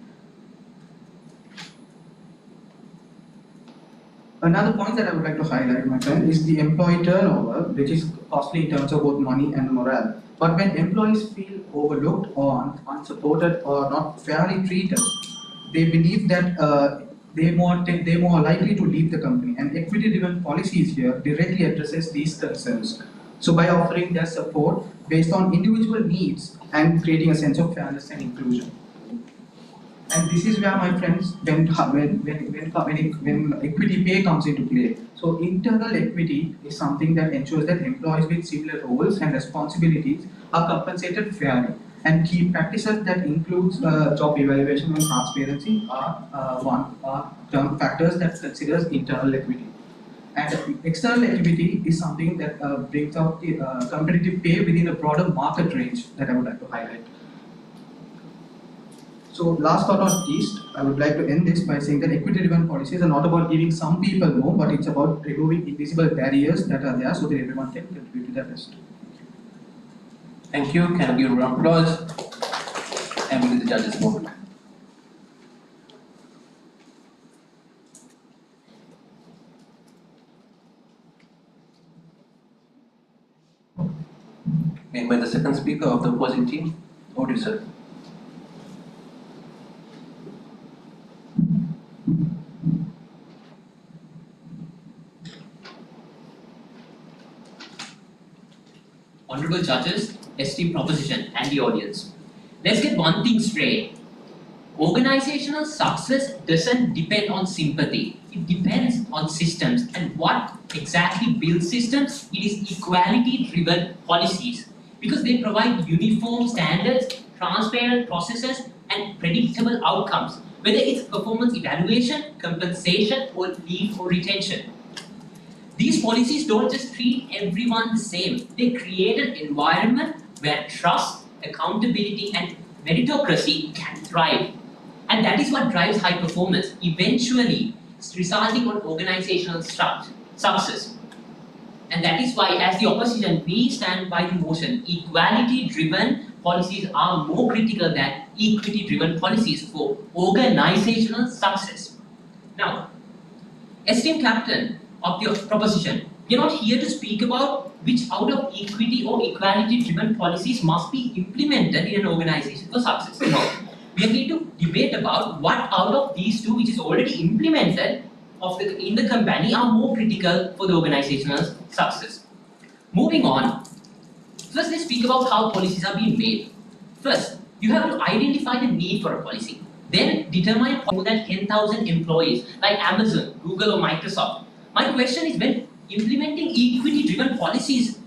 Speaker 16: Another point that I would like to highlight, my friend, is the employee turnover, which is costly in terms of both money and morale. But when employees feel overlooked or unsupported or not fairly treated, they believe that they're more likely to leave the company. And equity-driven policies here directly addresses these concerns. So by offering their support based on individual needs and creating a sense of fairness and inclusion. And this is where, my friends, when equity pay comes into play. So internal equity is something that ensures that employees with similar roles and responsibilities are compensated fairly. And key practices that includes job evaluation and transparency are term factors that considers internal equity. And external equity is something that brings out the competitive pay within a broader market range that I would like to highlight. So last but not least, I would like to end this by saying that equity-driven policies are not about giving some people more, but it's about removing invisible barriers that are there so that everyone can contribute to their best.
Speaker 4: Thank you. Can I give a round of applause? And we do the judges' vote. Made by the second speaker of the opposing team. Over to you, sir.
Speaker 17: Honorable judges, esteemed proposition, and the audience. Let's get one thing straight. Organizational success doesn't depend on sympathy. It depends on systems. And what exactly builds systems? It is equality-driven policies. Because they provide uniform standards, transparent processes, and predictable outcomes. Whether it's performance evaluation, compensation, or leave or retention. These policies don't just treat everyone the same. They create an environment where trust, accountability, and meritocracy can thrive. And that is what drives high performance, eventually resulting on organizational success. And that is why, as the opposition, we stand by the motion, equality-driven policies are more critical than equity-driven policies for organizational success. Now, esteemed captain of the proposition, we are not here to speak about which out of equity or equality-driven policies must be implemented in an organization for success. No. We are here to debate about what out of these two, which is already implemented in the company, are more critical for the organizational success. Moving on, first let's speak about how policies are being made. First, you have to identify the need for a policy. Then determine more than 10,000 employees like Amazon, Google, or Microsoft. My question is, when implementing equity-driven policies,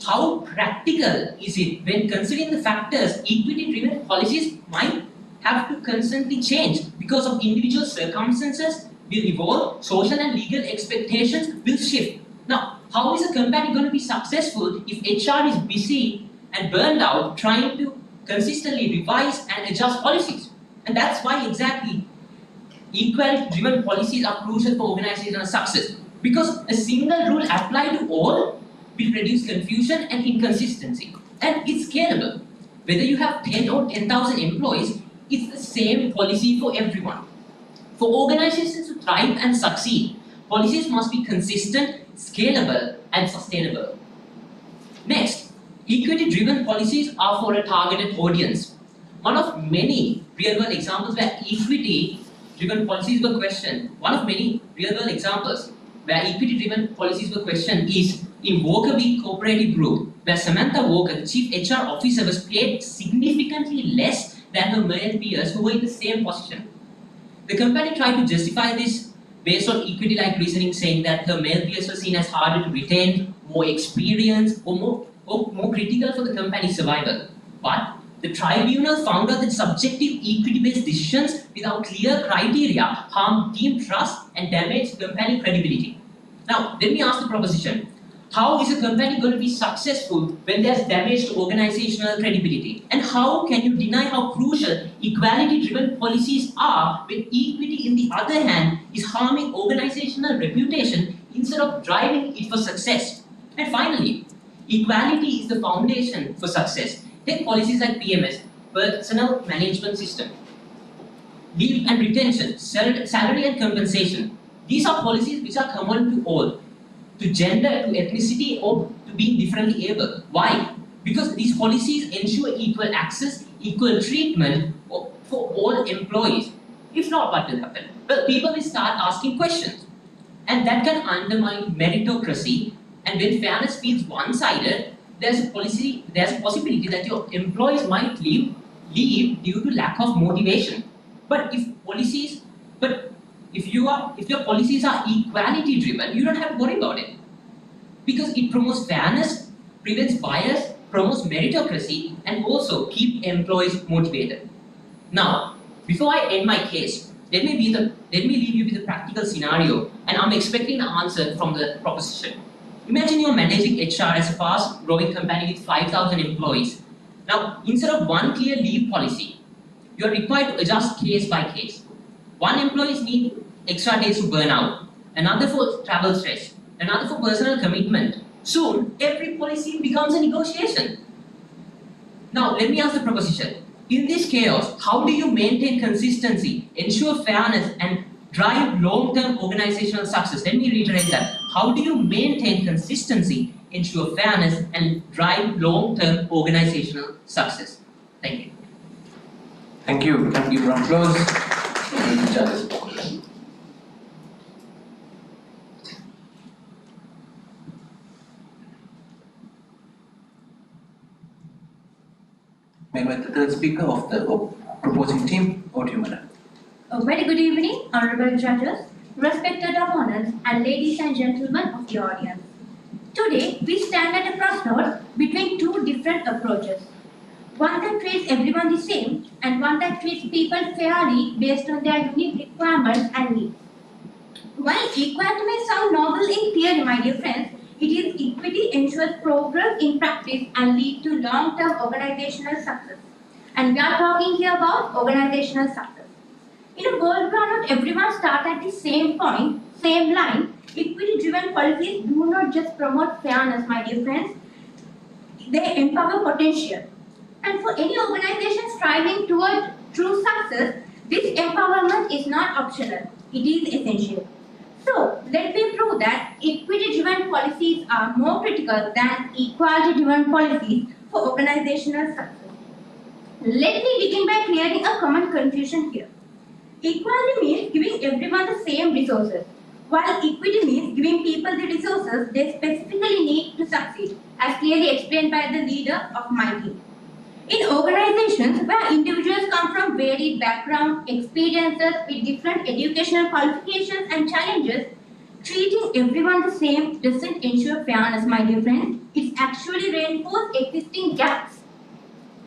Speaker 17: how practical is it when considering the factors equity-driven policies might have to constantly change because of individual circumstances will evolve, social and legal expectations will shift. Now, how is a company going to be successful if HR is busy and burned out trying to consistently revise and adjust policies? And that's why exactly equality-driven policies are crucial for organizational success. Because a single rule applied to all will produce confusion and inconsistency. And it's scalable. whether you have 10 or 10,000 employees, it's the same policy for everyone. For organizations to thrive and succeed, policies must be consistent, scalable, and sustainable. Next, equity-driven policies are for a targeted audience. One of many real-world examples where equity-driven policies were questioned, is in Walker v. Cooperative Group, where Samantha Walker, the chief HR officer, was paid significantly less than her male peers who were in the same position. The company tried to justify this based on equity-like reasoning, saying that her male peers were seen as harder to retain, more experienced, or more critical for the company's survival. But the tribunal found out that subjective equity-based decisions without clear criteria harm team trust and damage company credibility. Now, let me ask the proposition. How is a company going to be successful when there's damage to organizational credibility? And how can you deny how crucial equality-driven policies are when equity, in the other hand, is harming organizational reputation instead of driving it for success? And finally, equality is the foundation for success. Take policies like PMS, Personal Management System, leave and retention, salary and compensation. These are policies which are common to all, to gender, to ethnicity, or to being differently able. Why? Because these policies ensure equal access, equal treatment for all employees. If not, what will happen? Well, people will start asking questions, and that can undermine meritocracy. And when fairness feels one-sided, there's a possibility that your employees might leave due to lack of motivation. But if your policies are equality driven, you don't have to worry about it, because it promotes fairness, prevents bias, promotes meritocracy, and also keep employees motivated. Now, before I end my case, let me leave you with a practical scenario, and I'm expecting an answer from the proposition. Imagine you're managing HR as a fast-growing company with 5,000 employees. Now, instead of one clear leave policy, you're required to adjust case by case. One employee needs extra days to burn out, another for travel stress, another for personal commitment. Soon, every policy becomes a negotiation. Now, let me ask the proposition. In this chaos, how do you maintain consistency, ensure fairness, and drive long-term organizational success? Let me reiterate that. How do you maintain consistency, ensure fairness, and drive long-term organizational success? Thank you.
Speaker 4: Thank you. Can we give a round of applause? May I invite the third speaker of the proposing team? Over to you, madam.
Speaker 18: A very good evening, honorable judges, respected opponents, and ladies and gentlemen of the audience. Today, we stand at a crossroads between two different approaches. One that treats everyone the same, and one that treats people fairly based on their unique requirements and needs. While equality may sound novel in theory, my dear friends, it is equity ensures progress in practice and leads to long-term organizational success. And we are talking here about organizational success. In a world where not everyone starts at the same point, same line, equity-driven policies do not just promote fairness, my dear friends, they empower potential. And for any organization striving toward true success, this empowerment is not optional, it is essential. So, let me prove that equity-driven policies are more critical than equality-driven policies for organizational success. Let me begin by clearing a common confusion here. Equality means giving everyone the same resources, while equity means giving people the resources they specifically need to succeed, as clearly explained by the leader of my team. In organizations where individuals come from varied backgrounds, experiences with different educational qualifications and challenges, treating everyone the same doesn't ensure fairness, my dear friends. It actually reinforces existing gaps.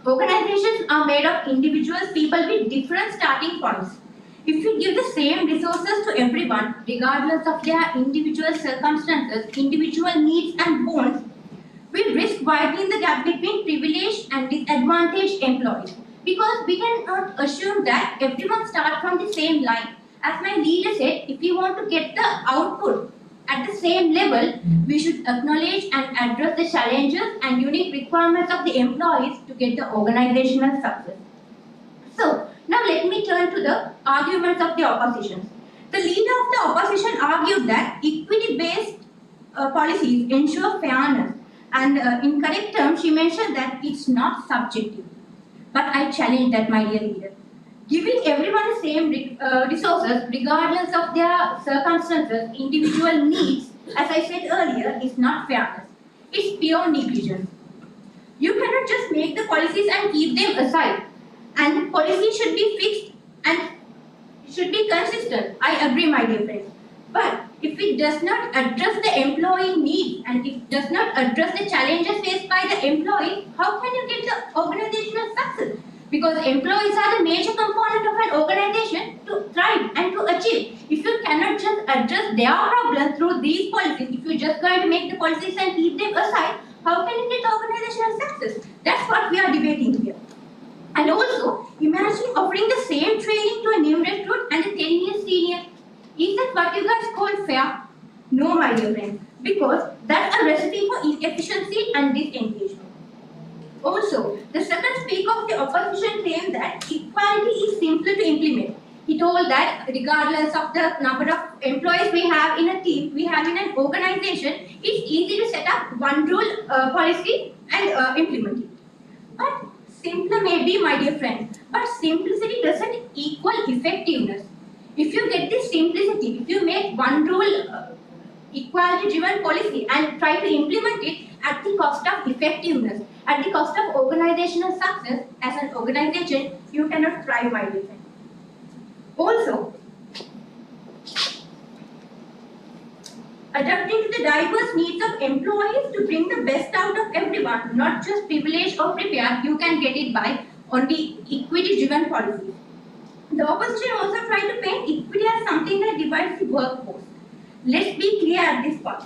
Speaker 18: Organizations are made of individuals, people with different starting points. If we give the same resources to everyone, regardless of their individual circumstances, individual needs and wants, we risk widening the gap between privileged and disadvantaged employees. Because we cannot assume that everyone starts from the same line. As my leader said, if we want to get the output At the same level, we should acknowledge and address the challenges and unique requirements of the employees to get the organizational success. So, now let me turn to the arguments of the opposition. The leader of the opposition argued that equity-based policies ensure fairness, and in correct terms, she mentioned that it's not subjective. But I challenge that, my dear leader. Giving everyone the same resources, regardless of their circumstances, individual needs, as I said earlier, is not fairness. It's pure negligence. You cannot just make the policies and keep them aside. And the policy should be fixed and should be consistent. I agree, my dear friends. But if it does not address the employee needs and it does not address the challenges faced by the employee, how can you get the organizational success? Because employees are the major component of an organization to thrive and to achieve. If you cannot just address their problems through these policies, if you're just going to make the policies and keep them aside, how can you get organizational success? That's what we are debating here. And also, imagine offering the same training to a new recruit and a 10-year senior. Is that what you guys call fair? No, my dear friends, because that's a recipe for inefficiency and disengagement. Also, the second speaker of the opposition claimed that equality is simpler to implement. He told that regardless of the number of employees we have in a team, we have in an organization, it's easy to set up one rule policy and implement it. But simpler may be, my dear friends, but simplicity doesn't equal effectiveness. If you get this simplicity, if you make one rule equality-driven policy and try to implement it at the cost of effectiveness, at the cost of organizational success, as an organization, you cannot thrive, my dear friends. Also, adapting to the diverse needs of employees to bring the best out of everyone, not just privileged or prepared, you can get it by only equity-driven policies. The opposition also tried to paint equity as something that divides the workforce. Let's be clear at this point.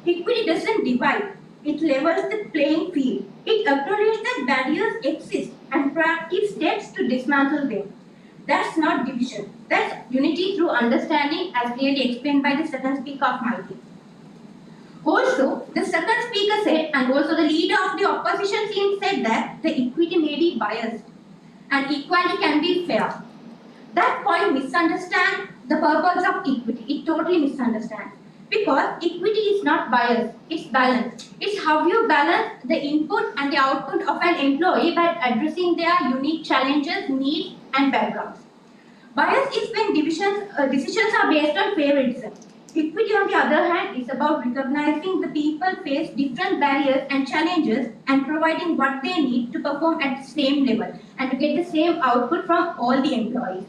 Speaker 18: Equity doesn't divide, it levels the playing field. It acknowledges that barriers exist and proactive steps to dismantle them. That's not division, that's unity through understanding, as clearly explained by the second speaker of my team. Also, the second speaker said, and also the leader of the opposition team said that the equity may be biased and equality can be fair. That point misunderstands the purpose of equity. It totally misunderstands. Because equity is not bias, it's balance. It's how you balance the input and the output of an employee by addressing their unique challenges, needs, and backgrounds. Bias is when decisions are based on favoritism. Equity, on the other hand, is about recognizing the people face different barriers and challenges and providing what they need to perform at the same level and to get the same output from all the employees.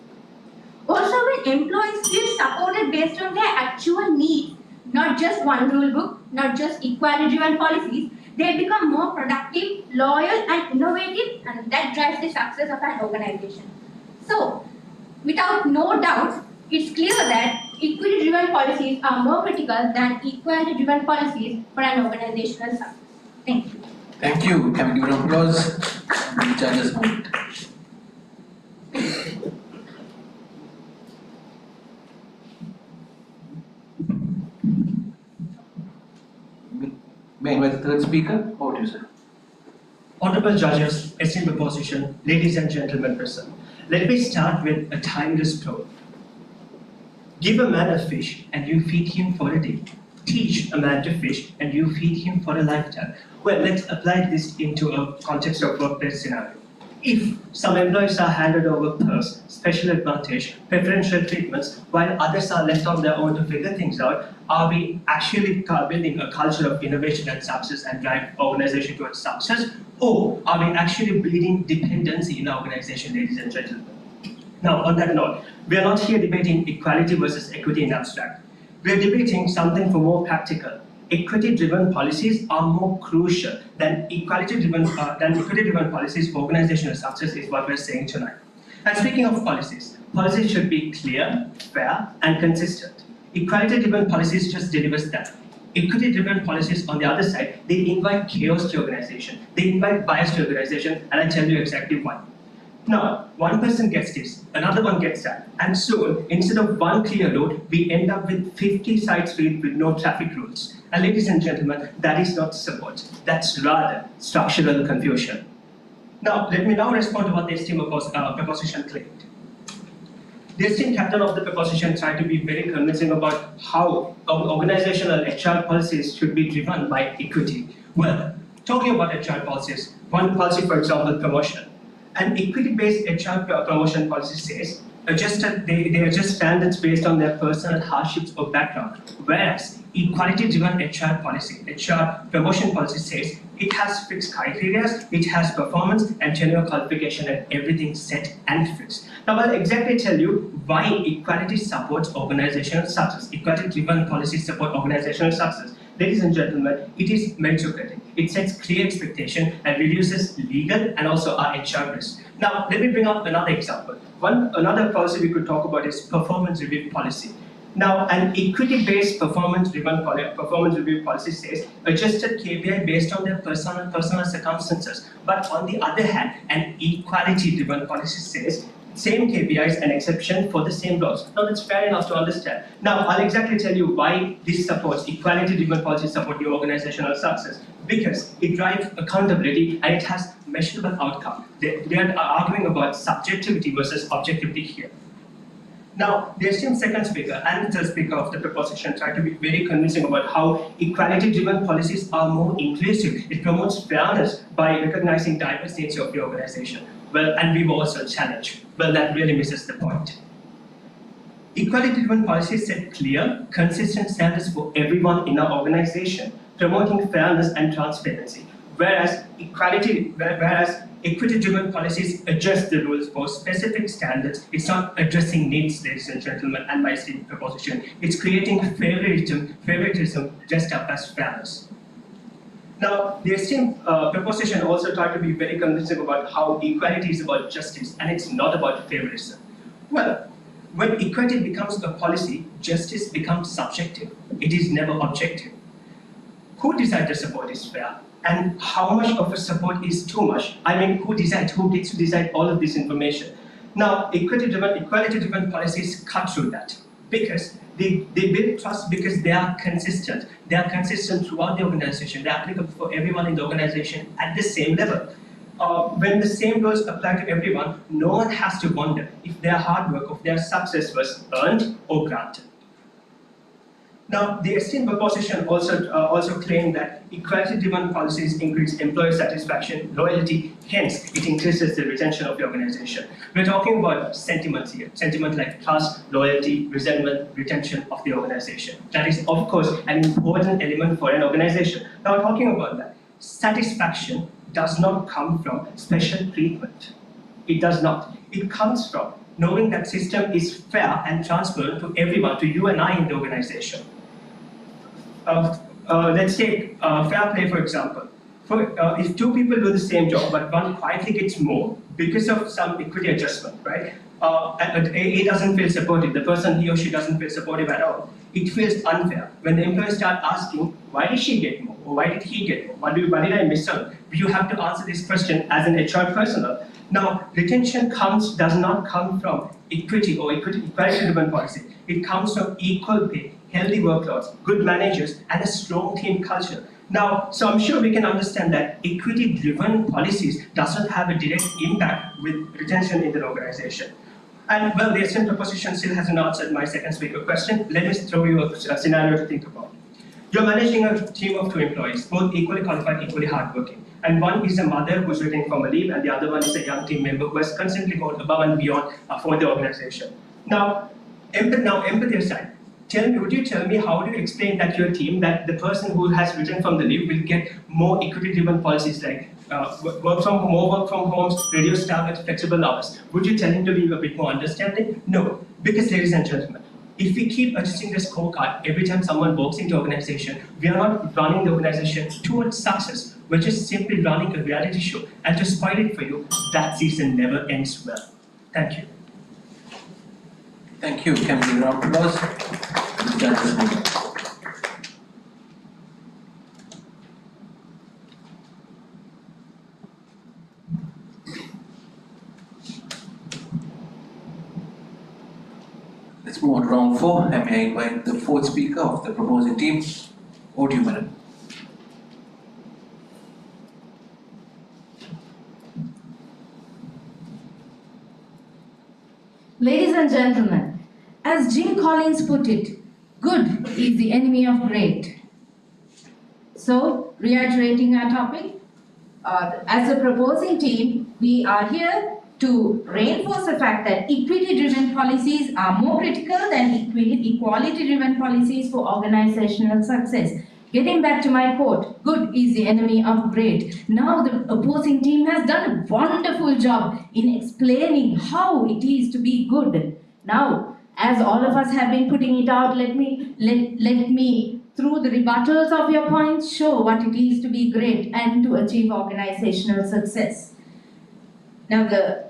Speaker 18: Also, when employees feel supported based on their actual needs, not just one rule book, not just equality-driven policies, they become more productive, loyal, and innovative, and that drives the success of an organization. So, without no doubt, it's clear that equity-driven policies are more critical than equality-driven policies for an organizational success. Thank you.
Speaker 4: Thank you. Can we give an applause? The judges vote. May I invite the third speaker? Over to you, sir.
Speaker 19: Honorable judges, esteemed opposition, ladies and gentlemen present, let me start with a timeless proverb. Give a man a fish and you feed him for a day. Teach a man to fish and you feed him for a lifetime. Well, let's apply this into a context of workplace scenario. If some employees are handed over perks, special advantage, preferential treatments, while others are left on their own to figure things out, are we actually building a culture of innovation and success and drive organization towards success? Or are we actually building dependency in the organization, ladies and gentlemen? Now, on that note, we are not here debating equality versus equity in abstract. We are debating something for more practical. Equity-driven policies are more crucial than equality-driven policies for organizational success is what we're saying tonight. And speaking of policies should be clear, fair, and consistent. Equality-driven policies just delivers that. Equity-driven policies, on the other side, they invite chaos to organization. They invite bias to organization, and I tell you exactly why. Now, one person gets this, another one gets that, and soon, instead of one clear road, we end up with 50 side streets with no traffic rules. And ladies and gentlemen, that is not support. That's rather structural confusion. Now, let me now respond to what the esteemed proposition claimed. The esteemed captain of the proposition tried to be very convincing about how organizational HR policies should be driven by equity. Well, talking about HR policies, one policy, for example, promotion. An equity-based HR promotion policy says they adjust standards based on their personal hardships or background, whereas equality-driven HR policy, HR promotion policy says it has fixed criteria, it has performance and tenure qualification and everything set and fixed. Now I'll exactly tell you why equality supports organizational success. Equality-driven policies support organizational success. Ladies and gentlemen, it is meritocratic. It sets clear expectation and reduces legal and also our HR risk. Now, let me bring up another example. Another policy we could talk about is performance review policy. Now, an equity-based performance review policy says adjusted KPI based on their personal circumstances. But on the other hand, an equality-driven policy says same KPIs and exception for the same roles. Now that's fair enough to understand. Now I'll exactly tell you why this supports equality-driven policies support your organizational success. Because it drives accountability and it has measurable outcome. They are arguing about subjectivity versus objectivity here. Now, the esteemed second speaker and the third speaker of the proposition tried to be very convincing about how equality-driven policies are more inclusive. It promotes fairness by recognizing diverse nature of the organization. Well, and we've also challenged. Well, that really misses the point. Equality-driven policies set clear, consistent standards for everyone in our organization, promoting fairness and transparency. Whereas equity-driven policies adjust the rules for specific standards. It's not addressing needs, ladies and gentlemen, and my esteemed proposition. It's creating favoritism dressed up as fairness. Now, the esteemed proposition also tried to be very convincing about how equality is about justice and it's not about favoritism. Well, when equality becomes a policy, justice becomes subjective. It is never objective. Who decides the support is fair? And how much of a support is too much? I mean, who gets to decide all of this information? Now, equality-driven policies cut through that because they build trust because they are consistent. They are consistent throughout the organization. They are applicable for everyone in the organization at the same level. When the same rules apply to everyone, no one has to wonder if their hard work, if their success was earned or granted. Now, the esteemed proposition also claimed that equality-driven policies increase employee satisfaction, loyalty, hence it increases the retention of the organization. We're talking about sentiments here, sentiment like trust, loyalty, resentment, retention of the organization. That is, of course, an important element for an organization. Now, talking about that, satisfaction does not come from special treatment. It does not. It comes from knowing that system is fair and transparent to everyone, to you and I in the organization. Let's take fair play, for example. If two people do the same job, but one quietly gets more because of some equity adjustment, right? A doesn't feel supported, the person he or she doesn't feel supportive at all. It feels unfair. When the employees start asking, why did she get more? Or why did he get more? Why did I miss out? You have to answer this question as an HR personnel. Now, retention does not come from equity or equality-driven policy. It comes from equal pay, healthy workloads, good managers, and a strong team culture. Now, so I'm sure we can understand that equity-driven policies doesn't have a direct impact with retention in the organization. And well, the esteemed proposition still hasn't answered my second speaker question. Let me throw you a scenario to think about. You're managing a team of 2 employees, both equally qualified, equally hardworking. And one is a mother who's returning from a leave, and the other one is a young team member who has constantly gone above and beyond for the organization. Now, empathy aside, would you tell me how do you explain that your team, that the person who has returned from the leave will get more equity-driven policies like work from homes, reduced targets, flexible hours? Would you tell him to be a bit more understanding? No, because ladies and gentlemen, if we keep adjusting the scorecard every time someone walks into the organization, we are not running the organization towards success. We're just simply running a reality show. And to spoil it for you, that season never ends well. Thank you.
Speaker 4: Thank you. Can we round of applause? Let's move on to round 4, and may I invite the fourth speaker of the proposing team. Over to you, madam.
Speaker 20: Ladies and gentlemen, as Jim Collins put it, good is the enemy of great. So, reiterating our topic, as a proposing team, we are here to reinforce the fact that equity-driven policies are more critical than equality-driven policies for organizational success. Getting back to my quote, good is the enemy of great. Now the opposing team has done a wonderful job in explaining how it is to be good. Now, as all of us have been putting it out, let me through the rebuttals of your points, show what it is to be great and to achieve organizational success. Now, the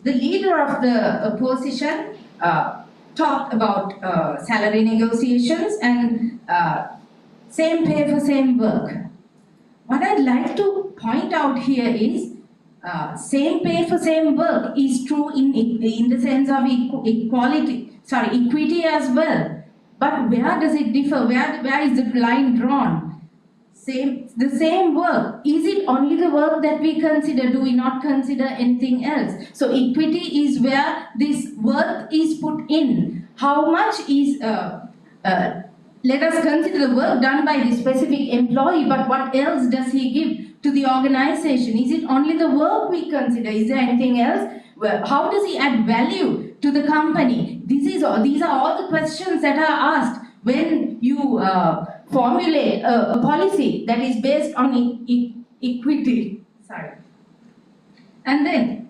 Speaker 20: leader of the opposition talked about salary negotiations and same pay for same work. What I'd like to point out here is same pay for same work is true in the sense of equity as well. But where does it differ? Where is the line drawn? The same work. Is it only the work that we consider? Do we not consider anything else? So equity is where this work is put in. How much is, let us consider the work done by the specific employee, but what else does he give to the organization? Is it only the work we consider? Is there anything else? Well, how does he add value to the company? These are all the questions that are asked when you formulate a policy that is based on equity. Sorry. And then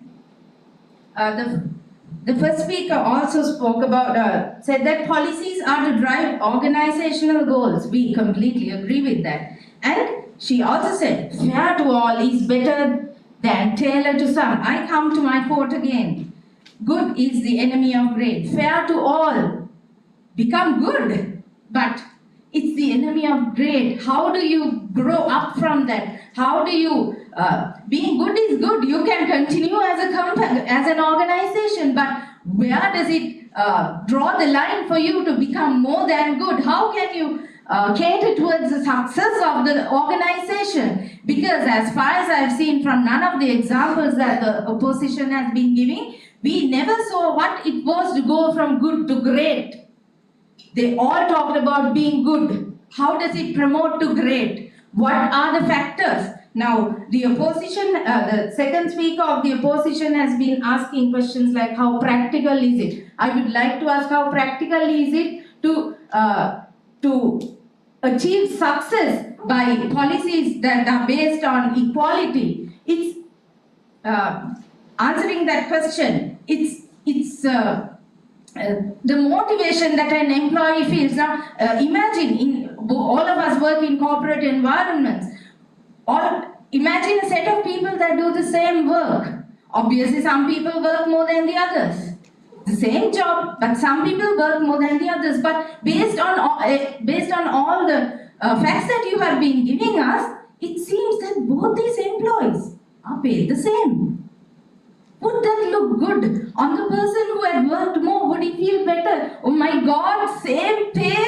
Speaker 20: the first speaker also spoke about, said that policies are to drive organizational goals. We completely agree with that. And she also said, fair to all is better than tailored to some. I come to my quote again. Good is the enemy of great. Fair to all. Become good. But it's the enemy of great. How do you grow up from that? How do you, being good is good. You can continue as a company, as an organization, but where does it draw the line for you to become more than good? How can you cater towards the success of the organization? Because as far as I've seen from none of the examples that the opposition has been giving, we never saw what it was to go from good to great. They all talked about being good. How does it promote to great? What are the factors? Now, the opposition, the second speaker of the opposition has been asking questions like how practical is it? I would like to ask how practical is it to achieve success by policies that are based on equality? It's answering that question. It's the motivation that an employee feels. Now, imagine all of us work in corporate environments. Imagine a set of people that do the same work. Obviously, some people work more than the others. The same job, but some people work more than the others. But based on all the facts that you have been giving us, it seems that both these employees are paid the same. Would that look good on the person who had worked more? Would he feel better? Oh my God, same pay?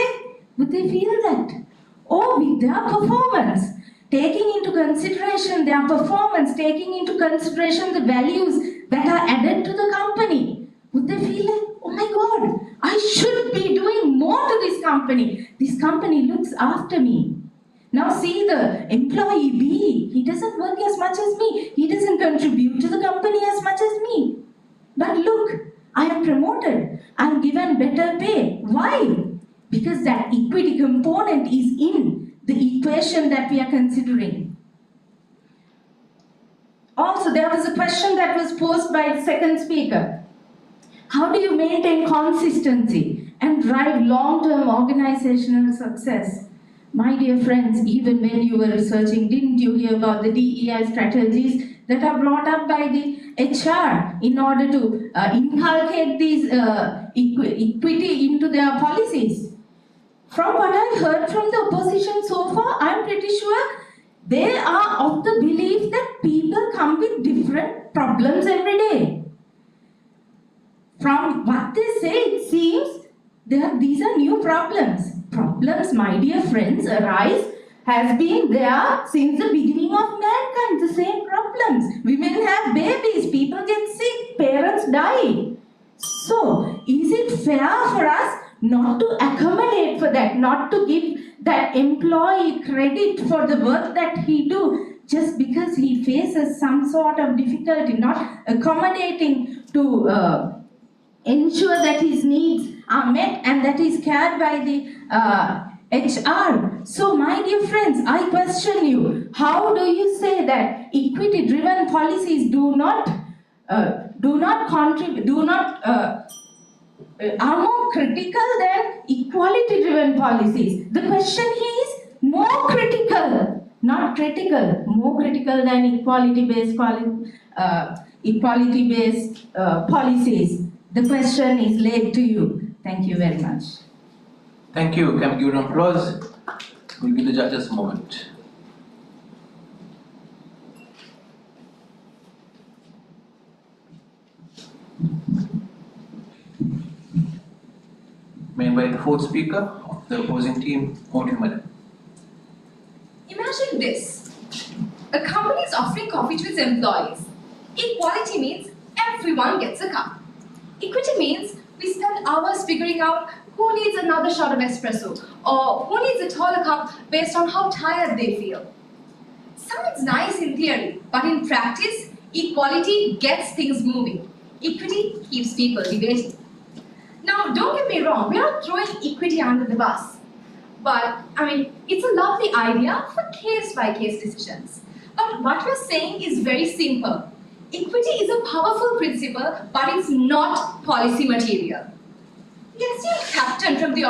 Speaker 20: Would they feel that? Or with their performance, taking into consideration their performance, taking into consideration the values that are added to the company, would they feel like, oh my God, I should be doing more to this company. This company looks after me. Now see the employee B, he doesn't work as much as me. He doesn't contribute to the company as much as me. But look, I am promoted. I am given better pay. Why? Because that equity component is in the equation that we are considering. Also, there was a question that was posed by the second speaker. How do you maintain consistency and drive long-term organizational success? My dear friends, even when you were researching, didn't you hear about the DEI strategies that are brought up by the HR in order to inculcate these equity into their policies? From what I've heard from the opposition so far, I'm pretty sure they are of the belief that people come with different problems every day. From what they say, it seems these are new problems. Problems, my dear friends, arise has been there since the beginning of mankind. The same problems. Women have babies, people get sick, parents die. So, is it fair for us not to accommodate for that, not to give that employee credit for the work that he do just because he faces some sort of difficulty, not accommodating to ensure that his needs are met and that is cared by the HR. So, my dear friends, I question you. How do you say that equity-driven policies are more critical than equality-driven policies? The question is more critical, not critical, more critical than equality-based policies. The question is laid to you. Thank you very much.
Speaker 4: Thank you. Can we give an applause? We'll give the judges a moment. May I invite the fourth speaker of the opposing team, over to you, madam.
Speaker 9: Imagine this. A company is offering coffee to its employees. Equality means everyone gets a cup. Equity means we spend hours figuring out who needs another shot of espresso or who needs a taller cup based on how tired they feel. Sounds nice in theory, but in practice, equality gets things moving. Equity keeps people debating. Now, don't get me wrong, we are not throwing equity under the bus. But, it's a lovely idea for case-by-case decisions. But what we're saying is very simple. Equity is a powerful principle, but it's not policy material. The esteemed captain from the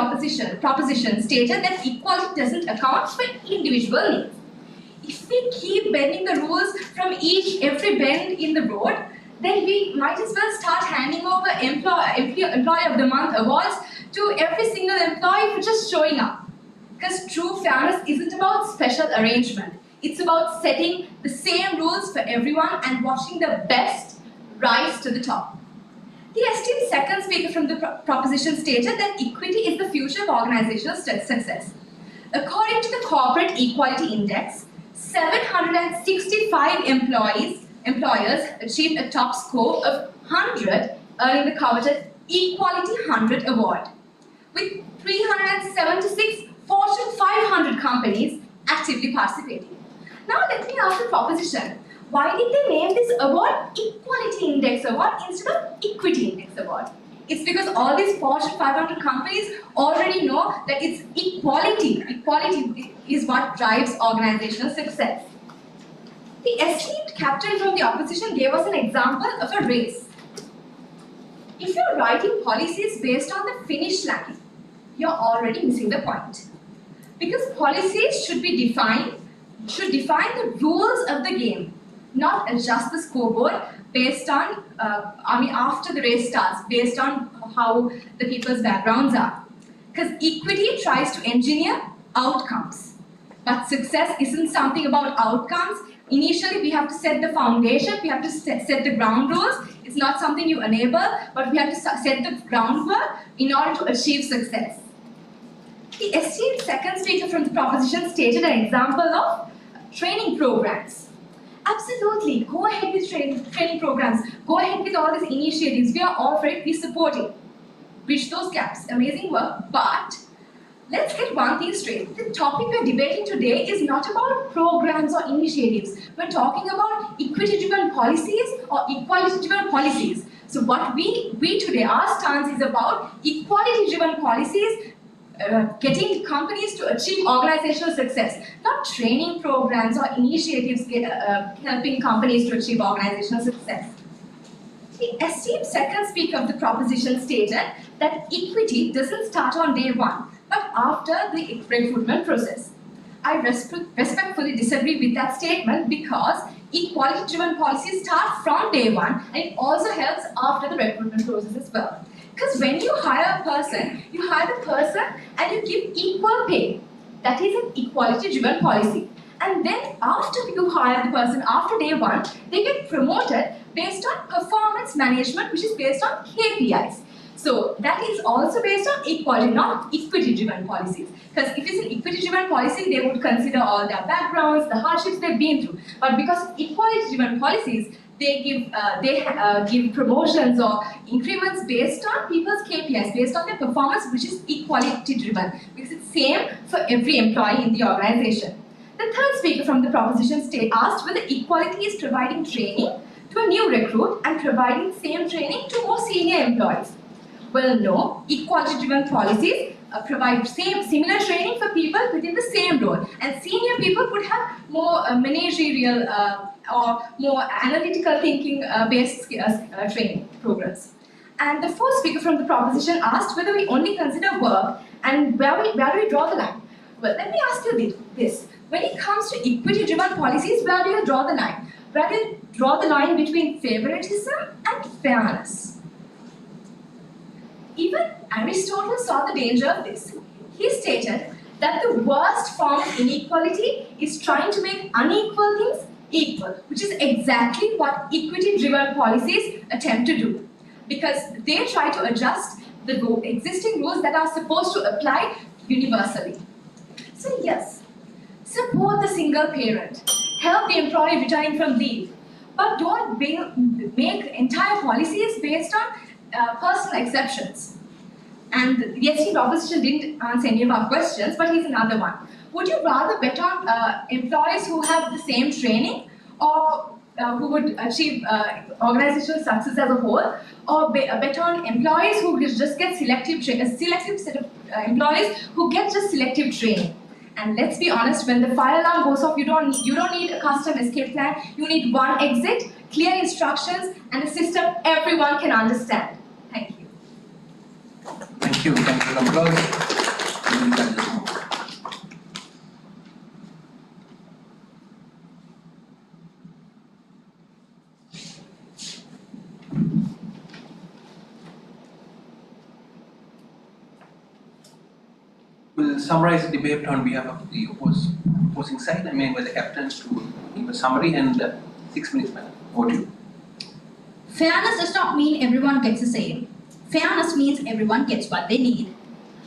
Speaker 9: proposition stated that equality doesn't account for individual needs. If we keep bending the rules from every bend in the road, then we might as well start handing over Employee of the Month awards to every single employee for just showing up. Because true fairness isn't about special arrangement. It's about setting the same rules for everyone and watching the best rise to the top. The esteemed second speaker from the proposition stated that equity is the future of organizational success. According to the Corporate Equality Index, 765 employers achieved a top score of 100, earning the coveted Equality 100 award, with 376 Fortune 500 companies actively participating. Now let me ask the proposition, why did they name this award Equality Index Award instead of Equity Index Award? It's because all these Fortune 500 companies already know that it's equality. Equality is what drives organizational success. The esteemed captain from the opposition gave us an example of a race. If you're writing policies based on the finish line, you're already missing the point. Because policies should define the rules of the game, not adjust the scoreboard based on, after the race starts, based on how the people's backgrounds are. Because equity tries to engineer outcomes. But success isn't something about outcomes. Initially, we have to set the foundation, we have to set the ground rules. It's not something you enable, but we have to set the groundwork in order to achieve success. The esteemed second speaker from the proposition stated an example of training programs. Absolutely, go ahead with training programs. Go ahead with all these initiatives. We are all for it, we support it. Bridge those gaps, amazing work, but let's get one thing straight. The topic we're debating today is not about programs or initiatives. We're talking about equity-driven policies or equality-driven policies. So what we today, our stance is about equality-driven policies, getting companies to achieve organizational success, not training programs or initiatives helping companies to achieve organizational success. The esteemed second speaker of the proposition stated that equity doesn't start on day one, but after the recruitment process. I respectfully disagree with that statement because equality-driven policies start from day one and it also helps after the recruitment process as well. Because when you hire the person and you give equal pay. That is an equality-driven policy. And then after you hire the person, after day one, they get promoted based on performance management, which is based on KPIs. So that is also based on equality, not equity-driven policies. Because if it's an equity-driven policy, they would consider all their backgrounds, the hardships they've been through. But because equality-driven policies, they give promotions or increments based on people's KPIs, based on their performance, which is equality-driven. Because it's same for every employee in the organization. The third speaker from the proposition asked whether equality is providing training to a new recruit and providing same training to more senior employees. Well, no. Equality-driven policies provide similar training for people within the same role, and senior people could have more managerial or more analytical thinking based training programs. And the fourth speaker from the proposition asked whether we only consider work and where do we draw the line? Well, let me ask you this. When it comes to equity-driven policies, where do you draw the line? Where do you draw the line between favoritism and fairness? Even Aristotle saw the danger of this. He stated that the worst form of inequality is trying to make unequal things equal, which is exactly what equity-driven policies attempt to do. Because they try to adjust the existing rules that are supposed to apply universally. So yes, support the single parent, help the employee returning from leave, but don't make entire policies based on personal exceptions. And the esteemed opposition didn't answer any of our questions, but here's another one. Would you rather bet on employees who have the same training or who would achieve organizational success as a whole, or bet on employees who just get a selective set of employees who get just selective training? And let's be honest, when the fire alarm goes off, you don't need a custom escape plan. You need one exit, clear instructions, and a system everyone can understand. Thank you.
Speaker 4: Thank you. Thank you. Applause. We'll summarize the debate on behalf of the opposing side. I mean, with the captains to give a summary and 6 minutes, madam. Over to you.
Speaker 15: Fairness does not mean everyone gets the same. Fairness means everyone gets what they need.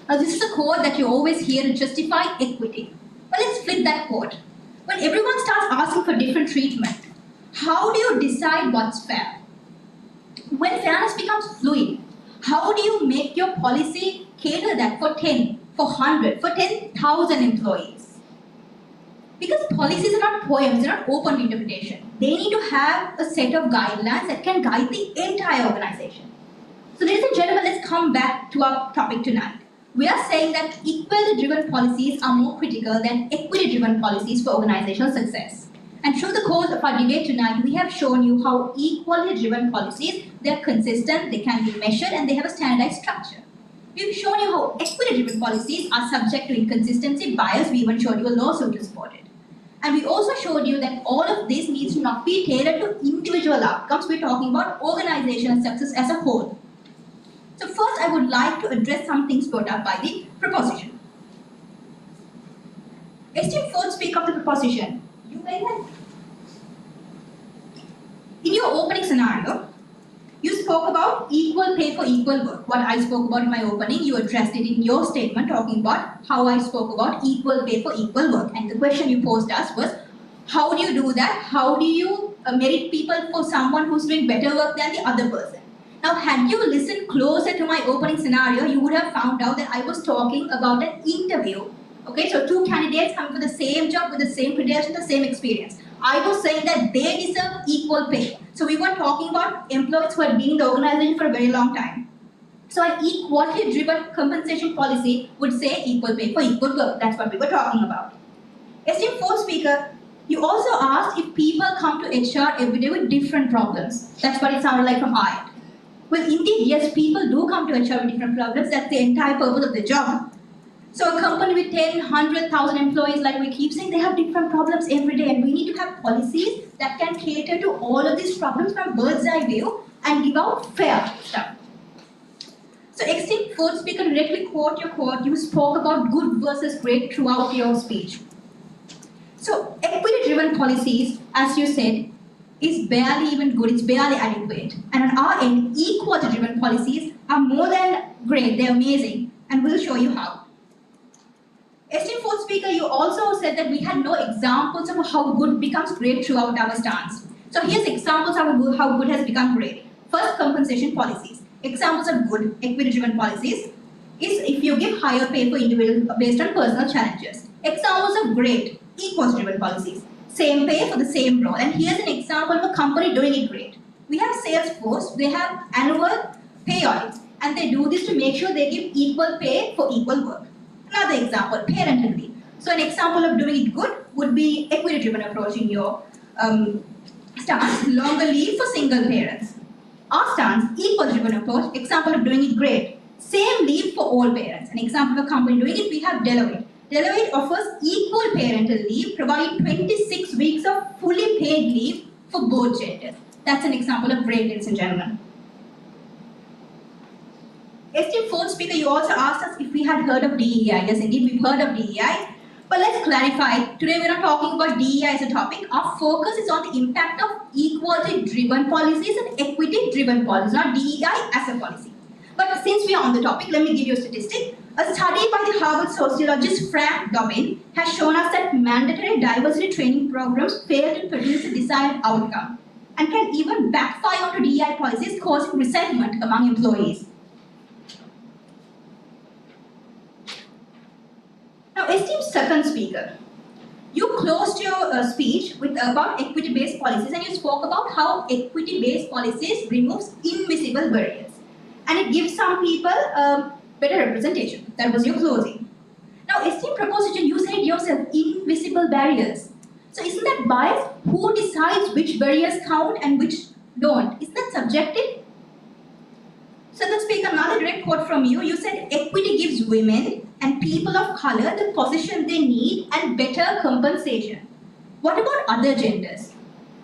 Speaker 15: Now, this is a quote that you always hear to justify equity. But let's flip that quote. When everyone starts asking for different treatment, how do you decide what's fair? When fairness becomes fluid, how do you make your policy cater that for 10, for 100, for 10,000 employees? Because policies are not poems, they're not open to interpretation. They need to have a set of guidelines that can guide the entire organization. So ladies and gentlemen, let's come back to our topic tonight. We are saying that equality-driven policies are more critical than equity-driven policies for organizational success. And through the course of our debate tonight, we have shown you how equality-driven policies, they're consistent, they can be measured, and they have a standardized structure. We've shown you how equity-driven policies are subject to inconsistency, bias. We even showed you a lawsuit to support it. And we also showed you that all of this needs to not be tailored to individual outcomes. We're talking about organizational success as a whole. So first, I would like to address some things brought up by the proposition. Esteemed fourth speaker of the proposition, you may have. In your opening scenario, you spoke about equal pay for equal work. What I spoke about in my opening, you addressed it in your statement, talking about how I spoke about equal pay for equal work. And the question you posed us was, how do you do that? How do you merit people for someone who's doing better work than the other person? Now, had you listened closer to my opening scenario, you would have found out that I was talking about an interview. Okay, so two candidates coming for the same job with the same credentials, the same experience. I was saying that they deserve equal pay. So we were talking about employees who had been in the organization for a very long time. So an equality-driven compensation policy would say equal pay for equal work. That's what we were talking about. Esteemed fourth speaker, you also asked if people come to HR every day with different problems. That's what it sounded like from IAT. Well, indeed, yes, people do come to HR with different problems. That's the entire purpose of the job. So a company with 10, 100,000 employees, like we keep saying, they have different problems every day, and we need to have policies that can cater to all of these problems from bird's eye view and give out fair stuff. So esteemed fourth speaker, directly quote your quote, you spoke about good versus great throughout your speech. So equity-driven policies, as you said, is barely even good, it's barely adequate. And on our end, equality-driven policies are more than great, they're amazing, and we'll show you how. Esteemed fourth speaker, you also said that we had no examples of how good becomes great throughout our stance. So here's examples of how good has become great. First, compensation policies. Examples of good, equity-driven policies is if you give higher pay for individuals based on personal challenges. Examples of great, equity-driven policies. Same pay for the same role. And here's an example of a company doing it great. We have Salesforce, they have annual pay audits, and they do this to make sure they give equal pay for equal work. Another example, parental leave. So an example of doing it good would be equity-driven approach in your stance, longer leave for single parents. Our stance, equal-driven approach, example of doing it great. Same leave for all parents. An example of a company doing it, we have Deloitte. Deloitte offers equal parental leave, providing 26 weeks of fully paid leave for both genders. That's an example of great, ladies and gentlemen. Esteemed fourth speaker, you also asked us if we had heard of DEI. Yes, indeed, we've heard of DEI. But let's clarify. Today, we're not talking about DEI as a topic. Our focus is on the impact of equality-driven policies and equity-driven policies, not DEI as a policy. But since we are on the topic, let me give you a statistic. A study by the Harvard sociologist Frank Dobbin has shown us that mandatory diversity training programs fail to produce the desired outcome and can even backfire onto DEI policies, causing resentment among employees. Now, esteemed second speaker, you closed your speech with about equity-based policies, and you spoke about how equity-based policies removes invisible barriers, and it gives some people better representation. That was your closing. Now, esteemed proposition, you said yourself invisible barriers. So, isn't that biased? Who decides which barriers count and which don't? Isn't that subjective? Second speaker, another direct quote from you. You said equity gives women and people of color the position they need and better compensation. What about other genders?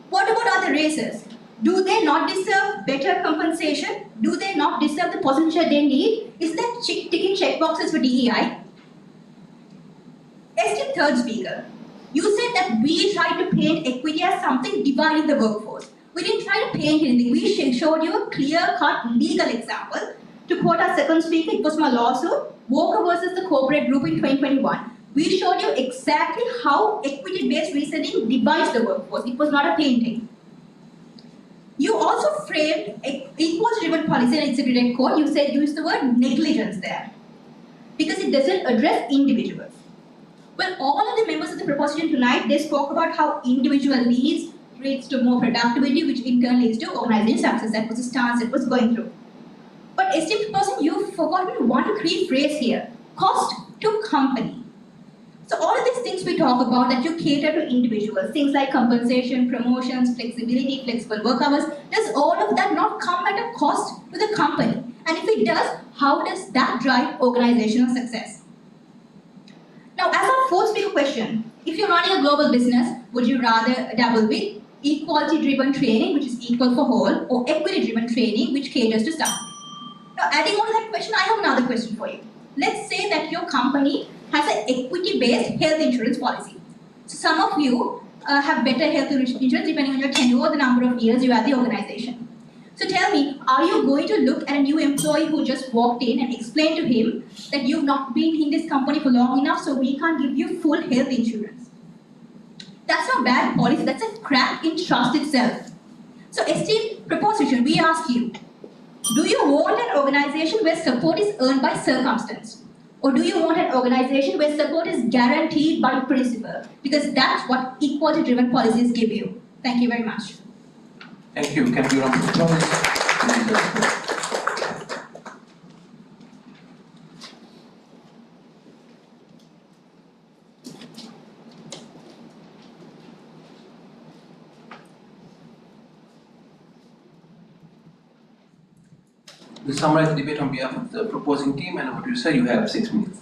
Speaker 15: What about other races? Do they not deserve better compensation? Do they not deserve the position they need? Is that ticking check boxes for DEI? Esteemed third speaker, you said that we tried to paint equity as something dividing the workforce. We didn't try to paint anything. We showed you a clear-cut legal example. To quote our second speaker, it was from a lawsuit, Walker versus the corporate group in 2021. We showed you exactly how equity-based reasoning divides the workforce. It was not a painting. You also framed equality-driven policy and executive code. You said use the word negligence there because it doesn't address individuals. Well, all of the members of the proposition tonight, they spoke about how individual leads leads to more productivity, which in turn leads to organization success. That was the stance it was going through. But esteemed person, you've forgotten one key phrase here: cost to company. So all of these things we talk about that you cater to individuals, things like compensation, promotions, flexibility, flexible work hours, does all of that not come at a cost to the company? And if it does, how does that drive organizational success? Now, as our fourth speaker question, if you're running a global business, would you rather dabble with equality-driven training, which is equal for all, or equity-driven training, which caters to staff? Now, adding on to that question, I have another question for you. Let's say that your company has an equity-based health insurance policy. So some of you have better health insurance depending on your tenure or the number of years you are at the organization. So tell me, are you going to look at a new employee who just walked in and explain to him that you've not been in this company for long enough, so we can't give you full health insurance? That's not bad policy, that's a crack in trust itself. So esteemed proposition, we ask you, do you want an organization where support is earned by circumstance? Or do you want an organization where support is guaranteed by principle? Because that's what equality-driven policies give you. Thank you very much.
Speaker 4: Thank you. Can you round of applause? We'll summarize the debate on behalf of the proposing team, and what you say, you have 6 minutes.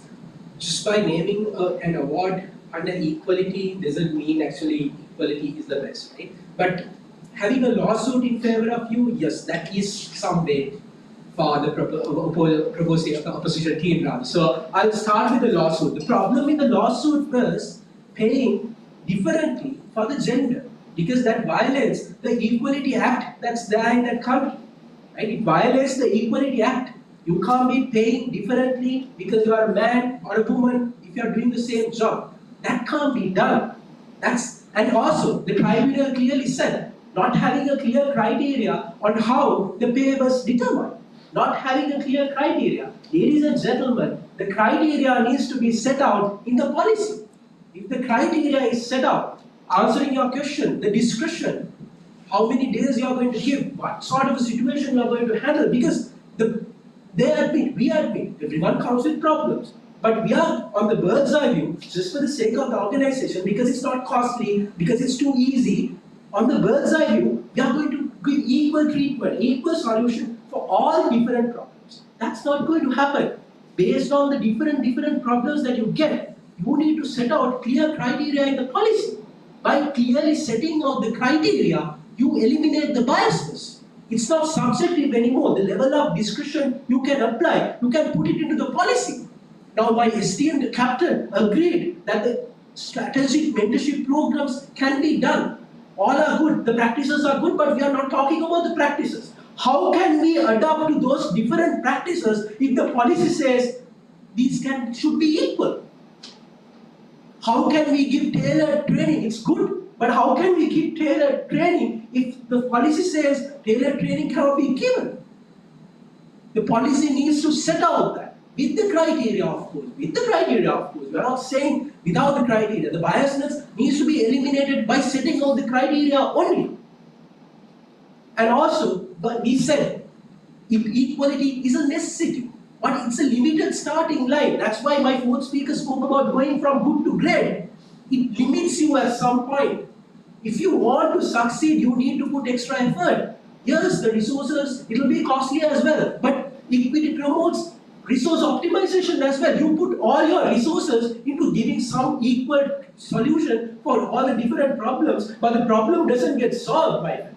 Speaker 14: Just by naming an award under equality doesn't mean actually equality is the best, right? But having a lawsuit in favor of you, yes, that is some weight for the opposition team rather. So I'll start with the lawsuit. The problem with the lawsuit was paying differently for the gender. because that violates the Equality Act that's there in that country. Right? It violates the Equality Act. You can't be paying differently because you are a man or a woman if you are doing the same job. That can't be done. And also the tribunal clearly said, not having a clear criteria on how the pay was determined. Not having a clear criteria. Ladies and gentlemen, the criteria needs to be set out in the policy. If the criteria is set out, answering your question, the discretion, how many days you are going to give, what sort of a situation you are going to handle, because we admit, everyone comes with problems. But we are on the bird's eye view, just for the sake of the organization, because it's not costly, because it's too easy. On the bird's eye view, we are going to give equal treatment, equal solution for all different problems. That's not going to happen. Based on the different problems that you get, you need to set out clear criteria in the policy. By clearly setting out the criteria, you eliminate the biasness. It's not subjective anymore. The level of discretion you can apply, you can put it into the policy. Now, my esteemed captain agreed that the strategic mentorship programs can be done. All are good, the practices are good, but we are not talking about the practices. How can we adapt to those different practices if the policy says these should be equal? How can we give tailored training? It's good, but how can we give tailored training if the policy says tailored training cannot be given? The policy needs to set out that. With the criteria, of course. With the criteria, of course. We are not saying without the criteria. The biasness needs to be eliminated by setting out the criteria only. And also, but we said, if equality is a necessity, but it's a limited starting line. That's why my fourth speaker spoke about going from good to great. It limits you at some point. If you want to succeed, you need to put extra effort. Yes, the resources, it will be costly as well. But equity promotes resource optimization as well. You put all your resources into giving some equal solution for all the different problems, but the problem doesn't get solved, my friends.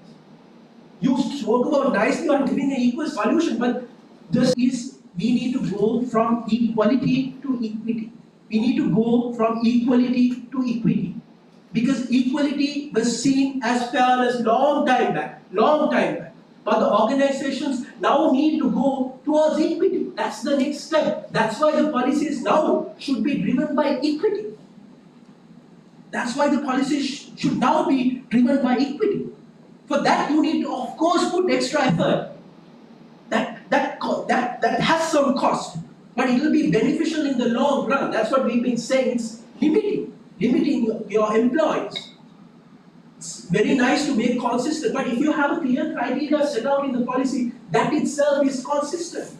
Speaker 14: You spoke about nicely on giving an equal solution, but this is, we need to go from equality to equity. We need to go from equality to equity. Because equality was seen as fairness long time back. But the organizations now need to go towards equity. That's the next step. That's why the policies now should be driven by equity. That's why the policies should now be driven by equity. For that, you need to, of course, put extra effort. That has some cost, but it will be beneficial in the long run. That's what we've been saying. It's limiting your employees. It's very nice to make consistent, but if you have a clear criteria set out in the policy, that itself is consistent.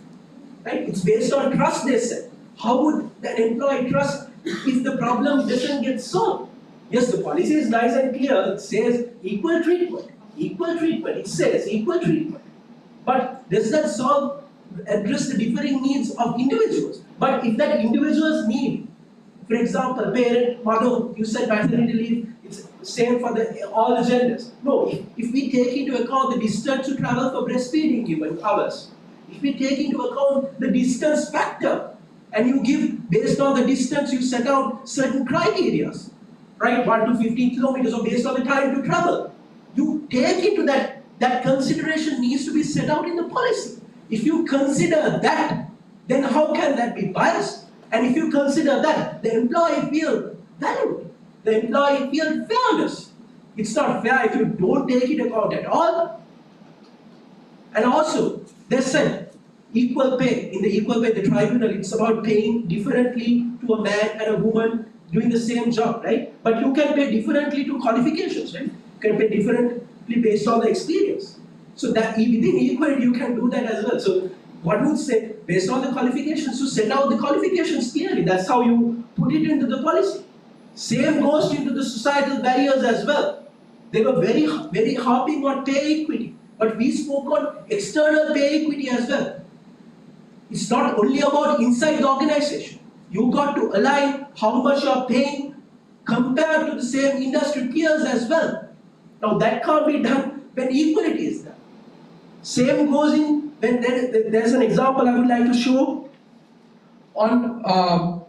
Speaker 14: Right? It's based on trust, they said. How would that employee trust if the problem doesn't get solved? Yes, the policy is nice and clear. It says equal treatment. Equal treatment. It says equal treatment. But does that address the differing needs of individuals? But if that individual's need, for example, parent, mother, you said maternity leave, it's same for all the genders. No, if we take into account the distance to travel for breastfeeding given hours, if we take into account the distance factor, and you give, based on the distance, you set out certain criteria, right? 1 to 15 kilometers, or based on the time to travel. You take into that consideration needs to be set out in the policy. If you consider that, then how can that be biased? And if you consider that, the employee feels valued. The employee feels fairness. It's not fair if you don't take it account at all. And also, they said equal pay. In the equal pay, the tribunal, it's about paying differently to a man and a woman doing the same job, right? But you can pay differently to qualifications, right? You can pay differently based on the experience. So that within equality, you can do that as well. So what would say, based on the qualifications, to set out the qualifications clearly. That's how you put it into the policy. Same goes into the societal barriers as well. They were very, very harping on pay equity. But we spoke on external pay equity as well. It's not only about inside the organization. You got to align how much you are paying compared to the same industry peers as well. Now that can't be done when equality is there. Same goes in when there's an example I would like to show on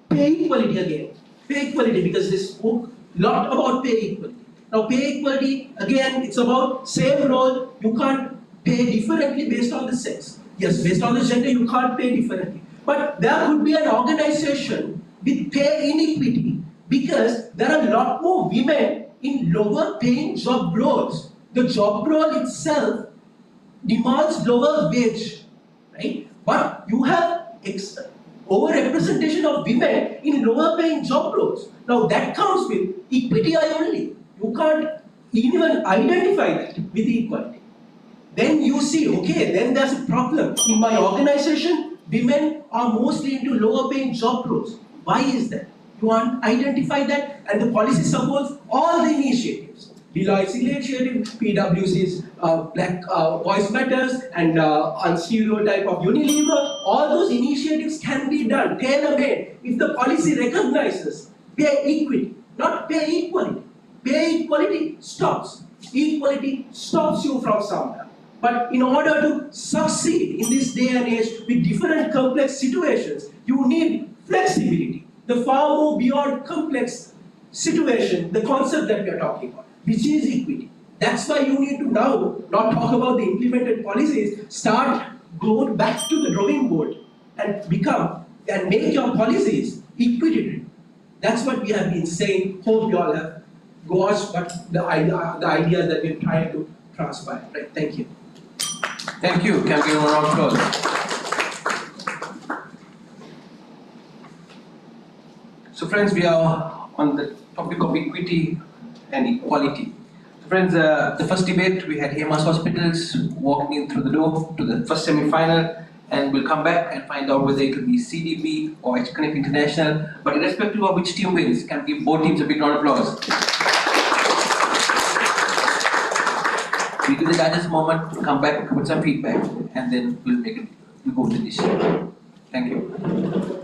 Speaker 14: pay equality again. Pay equality, because they spoke a lot about pay equality. Now pay equality, again, it's about same role, you can't pay differently based on the sex. Yes, based on the gender, you can't pay differently. But there could be an organization with pay inequity because there are a lot more women in lower paying job roles. The job role itself demands lower wage, right? But you have overrepresentation of women in lower paying job roles. Now that comes with equity eye only. You can't even identify that with equality. Then you see, okay, then there's a problem. In my organization, women are mostly into lower paying job roles. Why is that? You want to identify that, and the policy supports all the initiatives. Deloitte's initiative, PwC's Black Voice Matters, and on stereotype of Unilever, all those initiatives can be done, tailor-made, if the policy recognizes pay equity, not pay equality. Pay equality stops. Equality stops you from somewhere. But in order to succeed in this day and age with different complex situations, you need flexibility. The far more beyond complex situation, the concept that we are talking about, which is equity. That's why you need to now not talk about the implemented policies, start go back to the drawing board and make your policies equity. That's what we have been saying. Hope you all have watched what the ideas that we're trying to transpire. Right? Thank you.
Speaker 4: Thank you. Can we give a round of applause? So friends, we are on the topic of equity and equality. So friends, the first debate we had Hemas Hospitals walking in through the door to the first semi-final, and we'll come back and find out whether it will be CDP or Connect International. But irrespective of which team wins, can we give both teams a big round of applause? We give the judges a moment to come back with some feedback, and then we'll go to the decision. Thank you.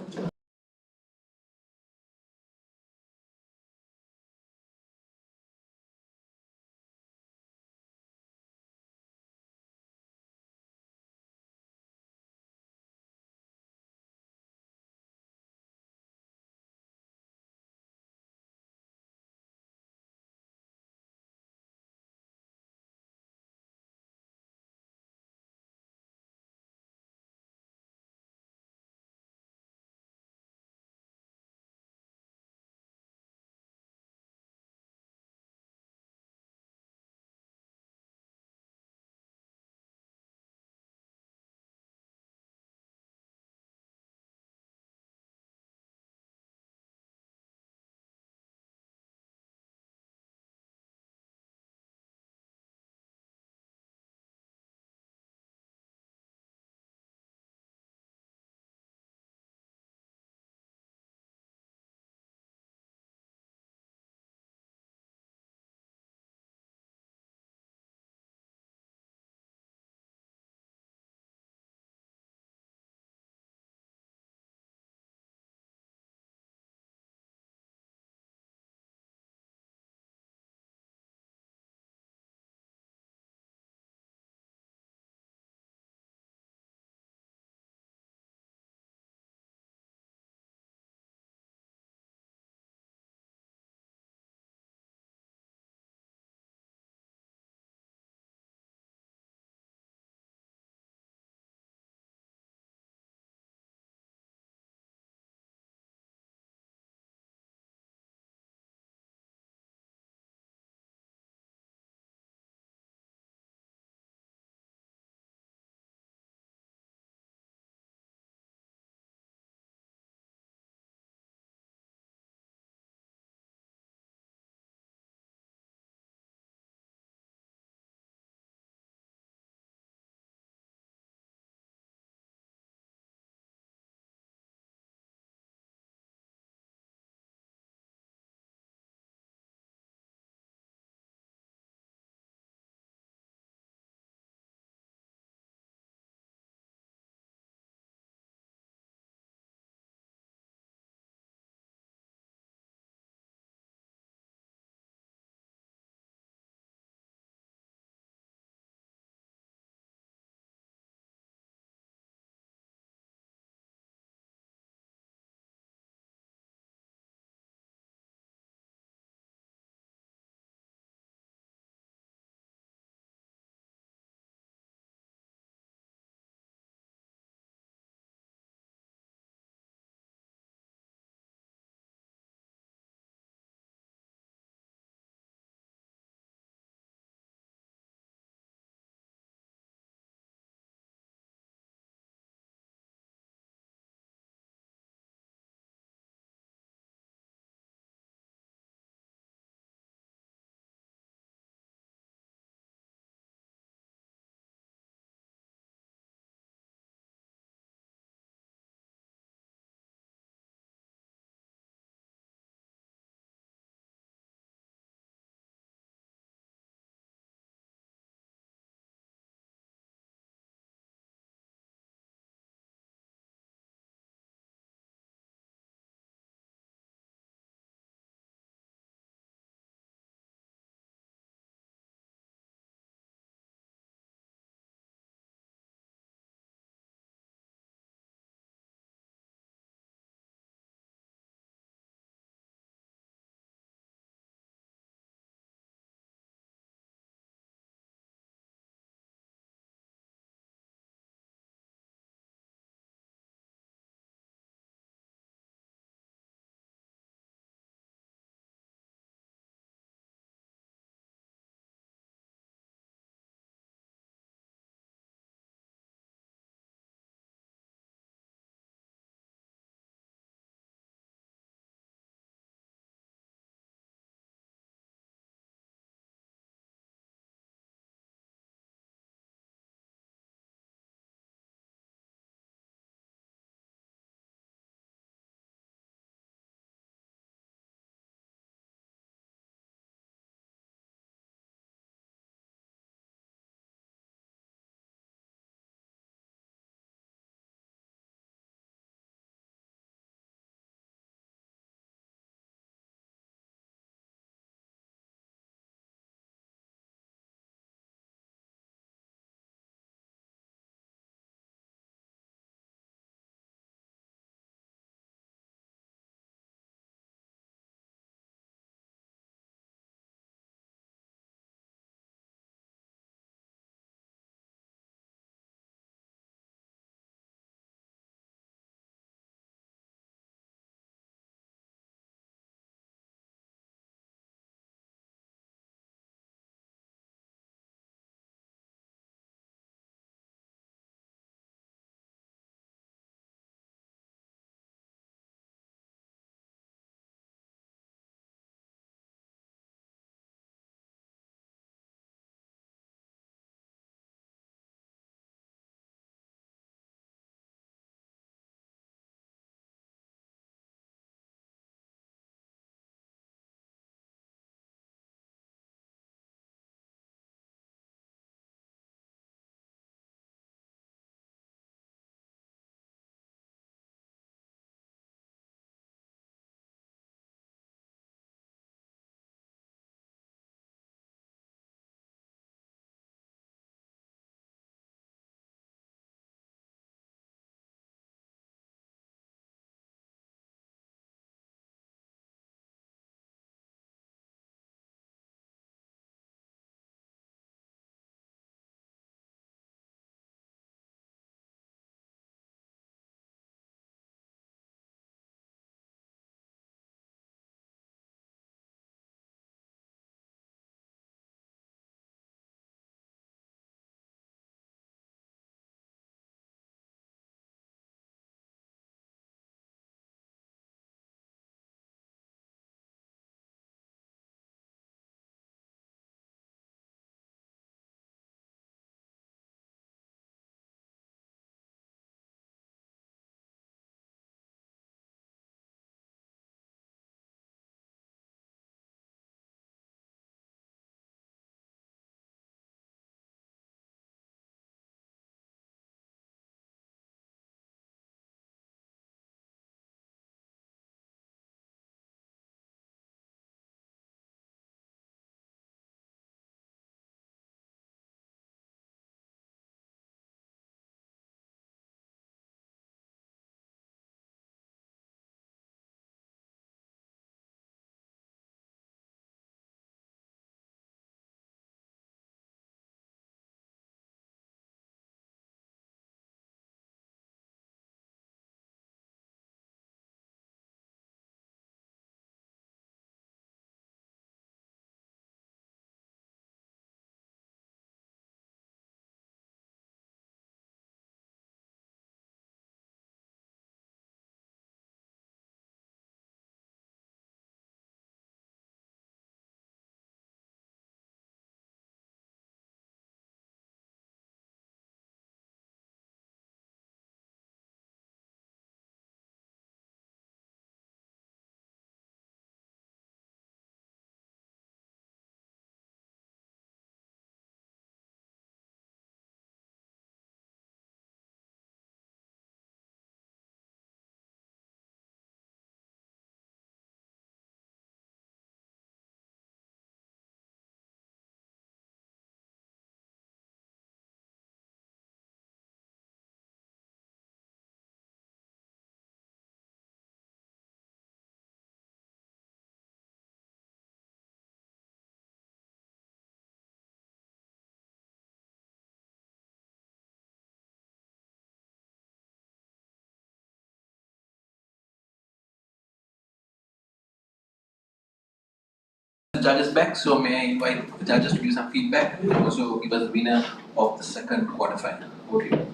Speaker 4: the judges back, so may I invite the judges to give some feedback and also give us the winner of the second quarterfinal. Over to you.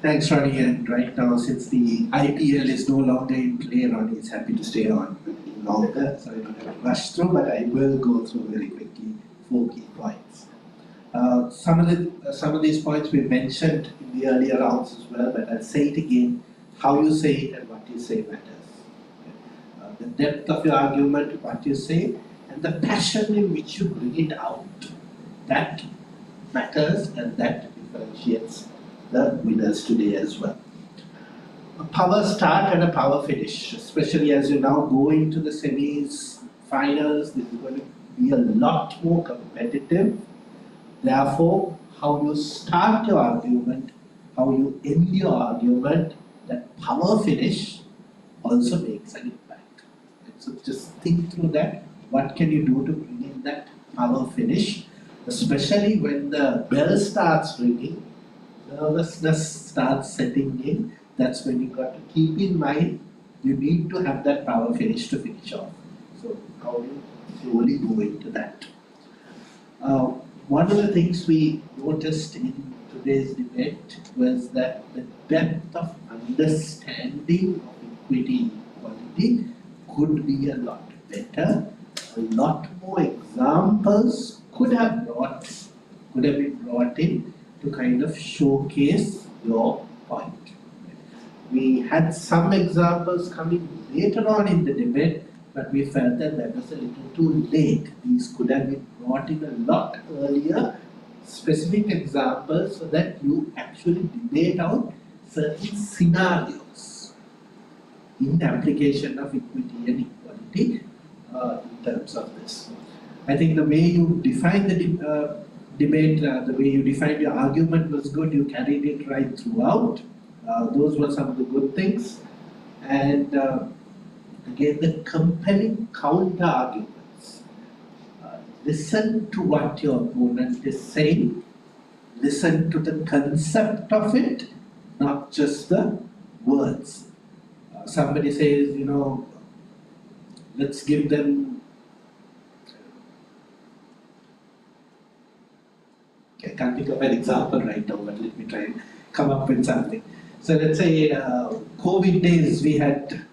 Speaker 13: Thanks, Ronnie. And right now, since the IPL is no longer in play, Ronnie is happy to stay on a little longer, so I don't have to rush through, but I will go through very quickly 4 key points. Some of these points we mentioned in the earlier rounds as well, but I'll say it again. How you say it and what you say matters. The depth of your argument, what you say, and the passion in which you bring it out, that matters and that differentiates the winners today as well. A power start and a power finish, especially as you now go into the semis, finals, this is going to be a lot more competitive. Therefore, how you start your argument, how you end your argument, that power finish also makes an impact. So just think through that. What can you do to bring in that power finish? Especially when the bell starts ringing, nervousness starts setting in. That's when you got to keep in mind you need to have that power finish to finish off. So how do you slowly go into that? One of the things we noticed in today's debate was that the depth of understanding of equity and equality could be a lot better. A lot more examples could have been brought in to kind of showcase your point. We had some examples coming later on in the debate, but we felt that was a little too late. These could have been brought in a lot earlier, specific examples, so that you actually debate out certain scenarios in application of equity and equality in terms of this. I think the way you define the debate, the way you defined your argument was good. You carried it right throughout. Those were some of the good things. And again, the compelling counter arguments. Listen to what your opponent is saying. Listen to the concept of it, not just the words. Somebody says, let's give them. I can't think of an example right now, but let me try and come up with something. So let's say COVID days we had,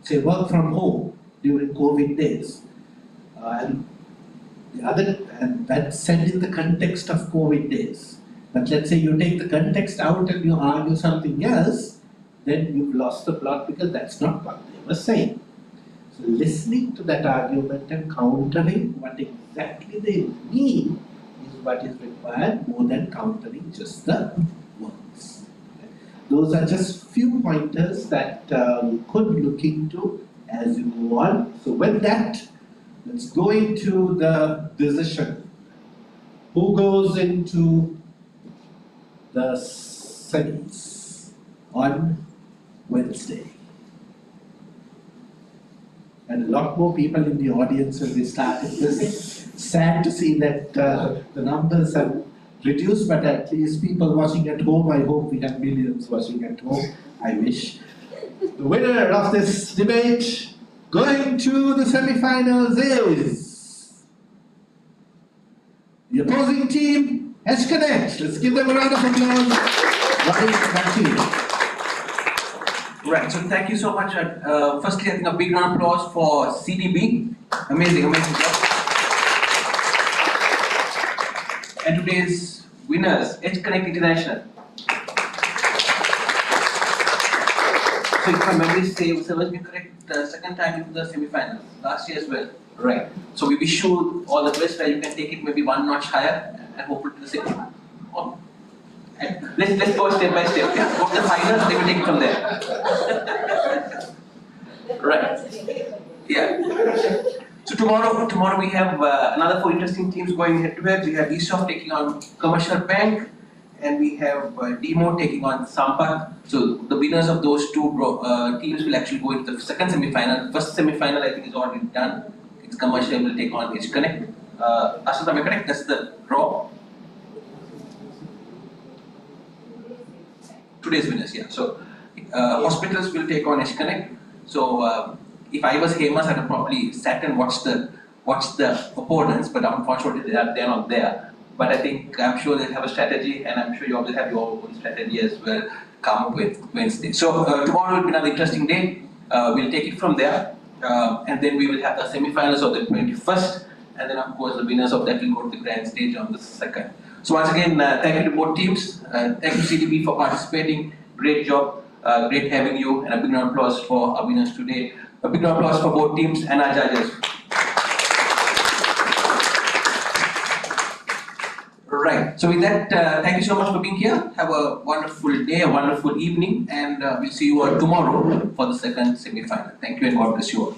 Speaker 13: say, work from home during COVID days. And that's said in the context of COVID days. But let's say you take the context out and you argue something else, then you've lost the plot because that's not what they were saying. So listening to that argument and countering what exactly they mean is what is required more than countering just the words. Those are just few pointers that you could look into as you go on. So with that, let's go into the decision. Who goes into the semis on Wednesday? And a lot more people in the audience as we started this. Sad to see that the numbers have reduced, but at least people watching at home, I hope we have millions watching at home, I wish. The winner of this debate going to the semi-finals is the opposing team, H-Connect. Let's give them a round of applause. Ronnie, back to you.
Speaker 4: Right, so thank you so much. Firstly, I think a big round of applause for CDB. Amazing job. And today's winners, H-Connect International. So if my memory serves me correct, the second time into the semi-finals, last year as well. Right. So we wish you all the best, where you can take it maybe one notch higher and hopefully to the semi. Let's go step by step. Yeah. Go to the finals, they will take it from there. Right. Yeah. So tomorrow we have another 4 interesting teams going head to head. We have ESOP taking on Commercial Bank, and we have Demo taking on Sampak. So the winners of those two teams will actually go into the second semi-final. First semi-final I think is already done. It's Commercial will take on H-Connect. Asad, am I correct? That's the draw. Today's winners, yeah. So hospitals will take on H-Connect. So if I was Hemas, I'd have probably sat and watched the opponents, but unfortunately they're not there. But I think, I'm sure they'll have a strategy, and I'm sure you all will have your own strategy as well come up with Wednesday. So tomorrow will be another interesting day. We'll take it from there, and then we will have the semi-finals on the 21st, and then of course the winners of that will go to the grand stage on the 2nd. So once again, thank you to both teams. Thank you CDB for participating. Great job. Great having you, and a big round of applause for our winners today. A big round of applause for both teams and our judges. Right. So with that, thank you so much for being here. Have a wonderful day, a wonderful evening, and we'll see you all tomorrow for the second semi-final. Thank you and God bless you all.